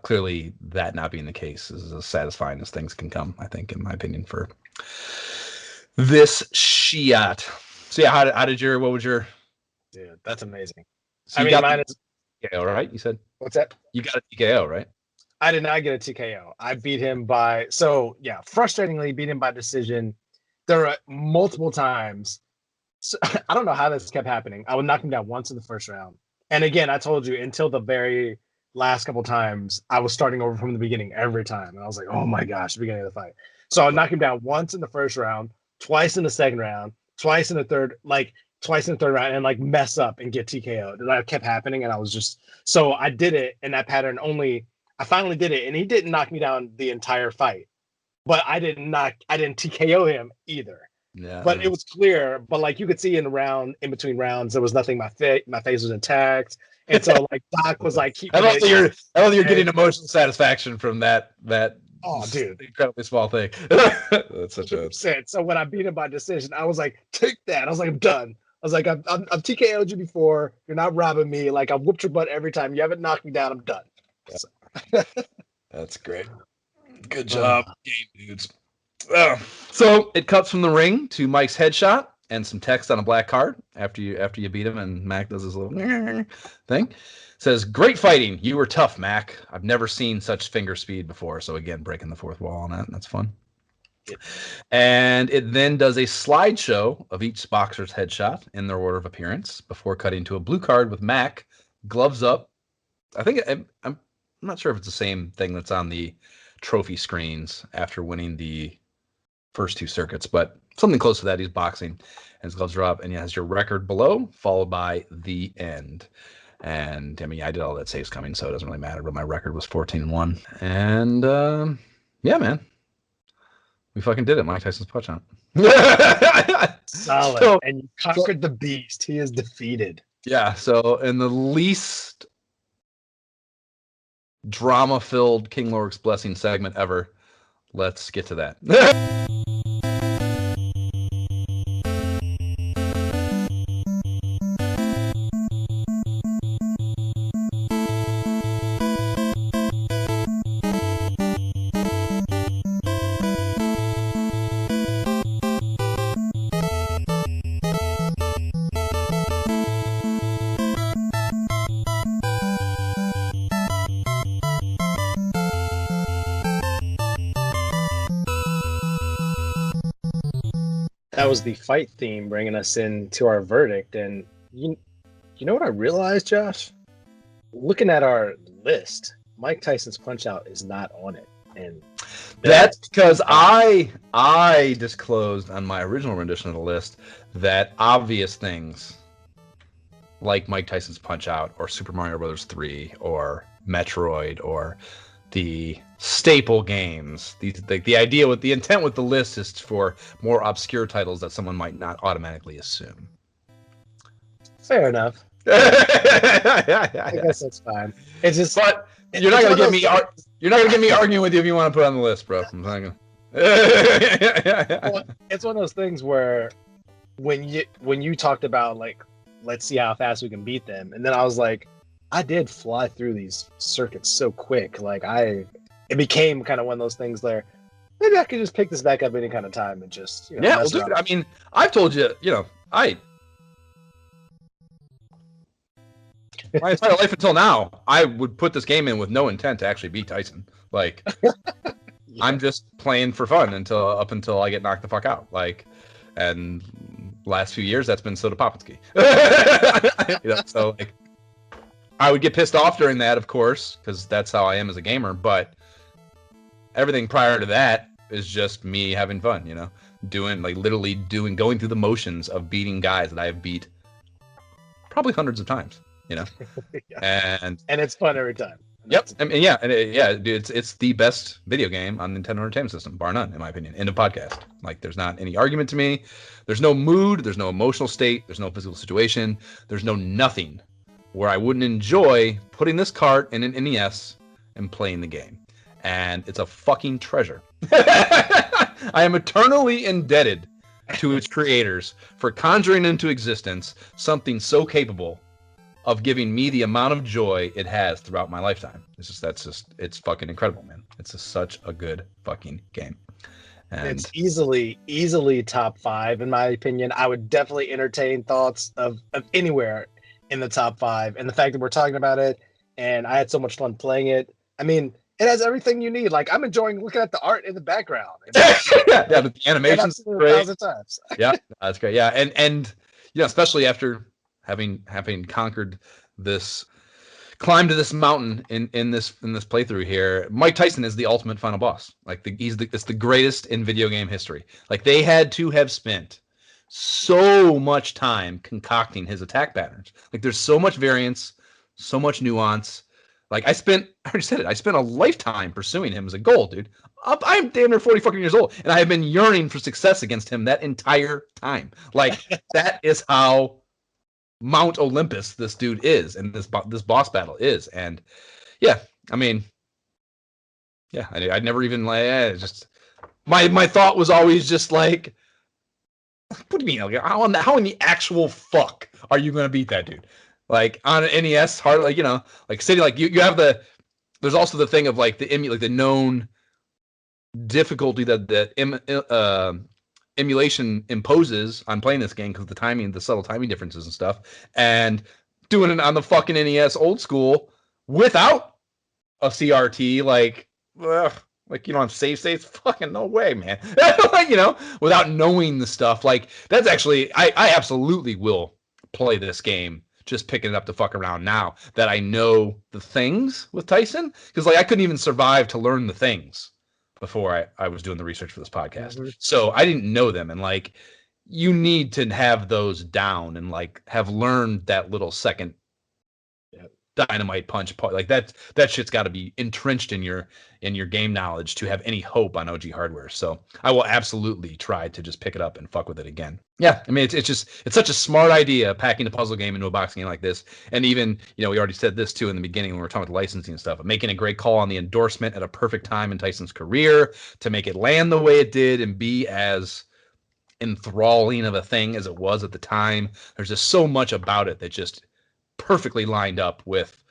clearly, that not being the case is as satisfying as things can come, I think, in my opinion, for this Shiat. So yeah, what was your? Dude, that's amazing. So mine is TKO, right? You said. What's that? You got a TKO, right? I did not get a TKO. I beat him frustratingly beat him by decision. There were multiple times. So, I don't know how this kept happening. I would knock him down once in the first round. And again, I told you, until the very last couple times, I was starting over from the beginning every time. And I was like, oh my gosh, the beginning of the fight. So I would knock him down once in the first round, twice in the second round, twice in the third round, and like mess up and get TKO'd. And that kept happening. And I was just, so I did it in that pattern only. I finally did it, and he didn't knock me down the entire fight, but I didn't TKO him either. Yeah, but it was clear. But like you could see in between rounds, there was nothing. My face was intact, and so like Doc was like, I don't think you're getting emotional satisfaction from that. Oh, dude, incredibly small thing. That's such a. So when I beat him by decision, I was like, take that. I was like, I'm done. I was like, I've TKO'd you before. You're not robbing me. Like, I've whooped your butt every time. You haven't knocked me down. I'm done. Yeah. So. That's great. Good job, game dudes. So it cuts from the ring to Mike's headshot and some text on a black card after you beat him, and Mac does his little thing. Says, great fighting. You were tough, Mac. I've never seen such finger speed before. So again, breaking the fourth wall on that. That's fun. Yeah. And it then does a slideshow of each boxer's headshot in their order of appearance before cutting to a blue card with Mac, gloves up. I think I'm not sure if it's the same thing that's on the trophy screens after winning the first two circuits, but something close to that. He's boxing and his gloves are up, and he has your record below, followed by the end. And I mean, I did all that saves coming, so it doesn't really matter, but my record was 14-1. And yeah, man, we fucking did it. Mike Tyson's Punch-Out. Solid. So, and you conquered the beast. He is defeated. Yeah, so in the least drama-filled King Lorik's Blessing segment ever, let's get to that. That was the fight theme bringing us into our verdict. And you know what I realized, Josh? Looking at our list, Mike Tyson's Punch-Out is not on it. And that's because I disclosed on my original rendition of the list that obvious things like Mike Tyson's Punch-Out or Super Mario Bros. 3 or Metroid or the staple games. The idea with the intent with the list is for more obscure titles that someone might not automatically assume. Fair enough. I guess that's fine. It's just, but you're not gonna get me. You're not gonna get me arguing with you if you want to put it on the list, bro. I'm not gonna. Well, it's one of those things where when you talked about like, let's see how fast we can beat them, and then I was like, I did fly through these circuits so quick. Like it became kind of one of those things where maybe I could just pick this back up any kind of time and just yeah. Well, dude, I mean, I've told you, my entire life until now, I would put this game in with no intent to actually beat Tyson. Like, yeah. I'm just playing for fun up until I get knocked the fuck out. Like, and last few years, that's been Soda Popinski. So like, I would get pissed off during that, of course, because that's how I am as a gamer. But everything prior to that is just me having fun. Going through the motions of beating guys that I have beat probably hundreds of times. Yeah. And it's fun every time. Yep. It's the best video game on Nintendo Entertainment System, bar none, in my opinion. End of podcast. Like, there's not any argument to me. There's no mood. There's no emotional state. There's no physical situation. There's no nothing where I wouldn't enjoy putting this cart in an NES and playing the game. And it's a fucking treasure. I am eternally indebted to its creators for conjuring into existence something so capable of giving me the amount of joy it has throughout my lifetime. It's fucking incredible, man. It's just such a good fucking game. And it's easily top 5 in my opinion. I would definitely entertain thoughts of anywhere in the top 5. And the fact that we're talking about it, and I had so much fun playing it. I mean, it has everything you need. Like, I'm enjoying looking at the art in the background. Yeah, but the animation's great. 1,000 times. Yeah, that's great. Yeah, and especially after having conquered this, climbed to this mountain in this playthrough here, Mike Tyson is the ultimate final boss. Like, it's the greatest in video game history. Like, they had to have spent so much time concocting his attack patterns. Like, there's so much variance, so much nuance. Like, I already said it, I spent a lifetime pursuing him as a goal, dude. I'm damn near 40 fucking years old, and I have been yearning for success against him that entire time. Like, that is how Mount Olympus this dude is, and this boss battle is. And yeah, I mean, yeah, I never even just my thought was always just like, what do you mean? Like, how in the actual fuck are you gonna beat that dude? Like, on an NES, hard, like City, like you have there's also the thing of like the known difficulty that emulation imposes on playing this game because of the timing, the subtle timing differences and stuff, and doing it on the fucking NES old school without a CRT, like you don't have save states, fucking no way, man. Without knowing the stuff, like, that's actually, I absolutely will play this game just picking it up to fuck around now that I know the things with Tyson, because like I couldn't even survive to learn the things before I was doing the research for this podcast. Mm-hmm. So I didn't know them. And like, you need to have those down and like have learned that little second dynamite punch part. Like that shit's got to be entrenched in your game knowledge to have any hope on OG hardware. So I will absolutely try to just pick it up and fuck with it again. Yeah, I mean, it's such a smart idea packing a puzzle game into a boxing game like this. And even, we already said this too in the beginning when we were talking about the licensing and stuff, but making a great call on the endorsement at a perfect time in Tyson's career to make it land the way it did and be as enthralling of a thing as it was at the time. There's just so much about it that just perfectly lined up with,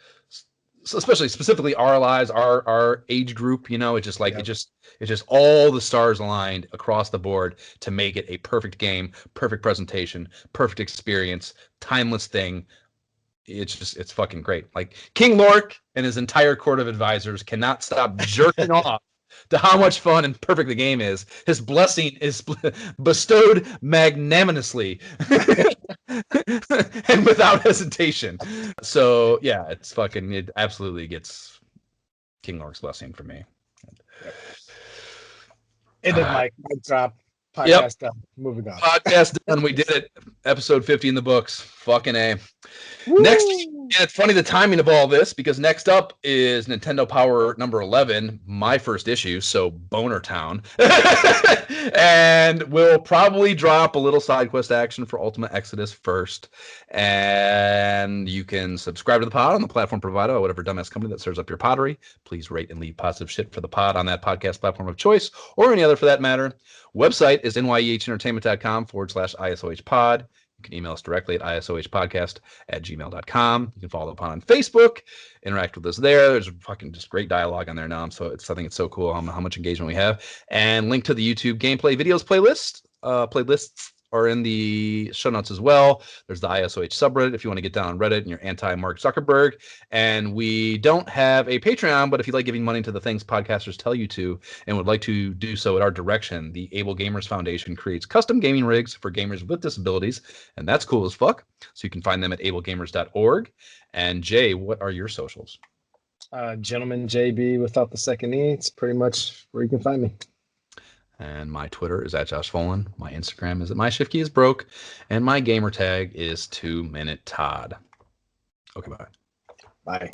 specifically our lives, our age group. It's just like, it's just all the stars aligned across the board to make it a perfect game, perfect presentation, perfect experience, timeless thing. It's fucking great. Like, King Lork and his entire court of advisors cannot stop jerking off to how much fun and perfect the game is. His blessing is bestowed magnanimously and without hesitation. So yeah, it absolutely gets King Lork's blessing for me. It did Mike drop. Podcast Yep. done. Moving on. Podcast done. We did it. Episode 50 in the books. Fucking A. Woo! Next, and it's funny the timing of all this because next up is Nintendo Power number 11, my first issue, so Boner Town. And we'll probably drop a little side quest action for Ultimate Exodus first. And you can subscribe to the pod on the platform provider or whatever dumbass company that serves up your pottery. Please rate and leave positive shit for the pod on that podcast platform of choice or any other for that matter. Website is nyehentertainment.com/ISOHpod. You can email us directly at isohpodcast@gmail.com. You can follow up on Facebook, interact with us there. There's fucking just great dialogue on there now. So I think it's so cool how much engagement we have. And link to the YouTube gameplay videos playlist. Playlists are in the show notes as well. There's the ISOH subreddit if you want to get down on Reddit and you're anti-Mark Zuckerberg. And we don't have a Patreon, but if you like giving money to the things podcasters tell you to and would like to do so at our direction, the Able Gamers Foundation creates custom gaming rigs for gamers with disabilities, and that's cool as fuck. So you can find them at ablegamers.org. And Jay, what are your socials? Gentleman JB without the second E. It's pretty much where you can find me. And my Twitter is at Josh Folan. My Instagram is at MyShiftKeyIsBroke. And my gamer tag is 2Minute Todd. Okay, bye. Bye.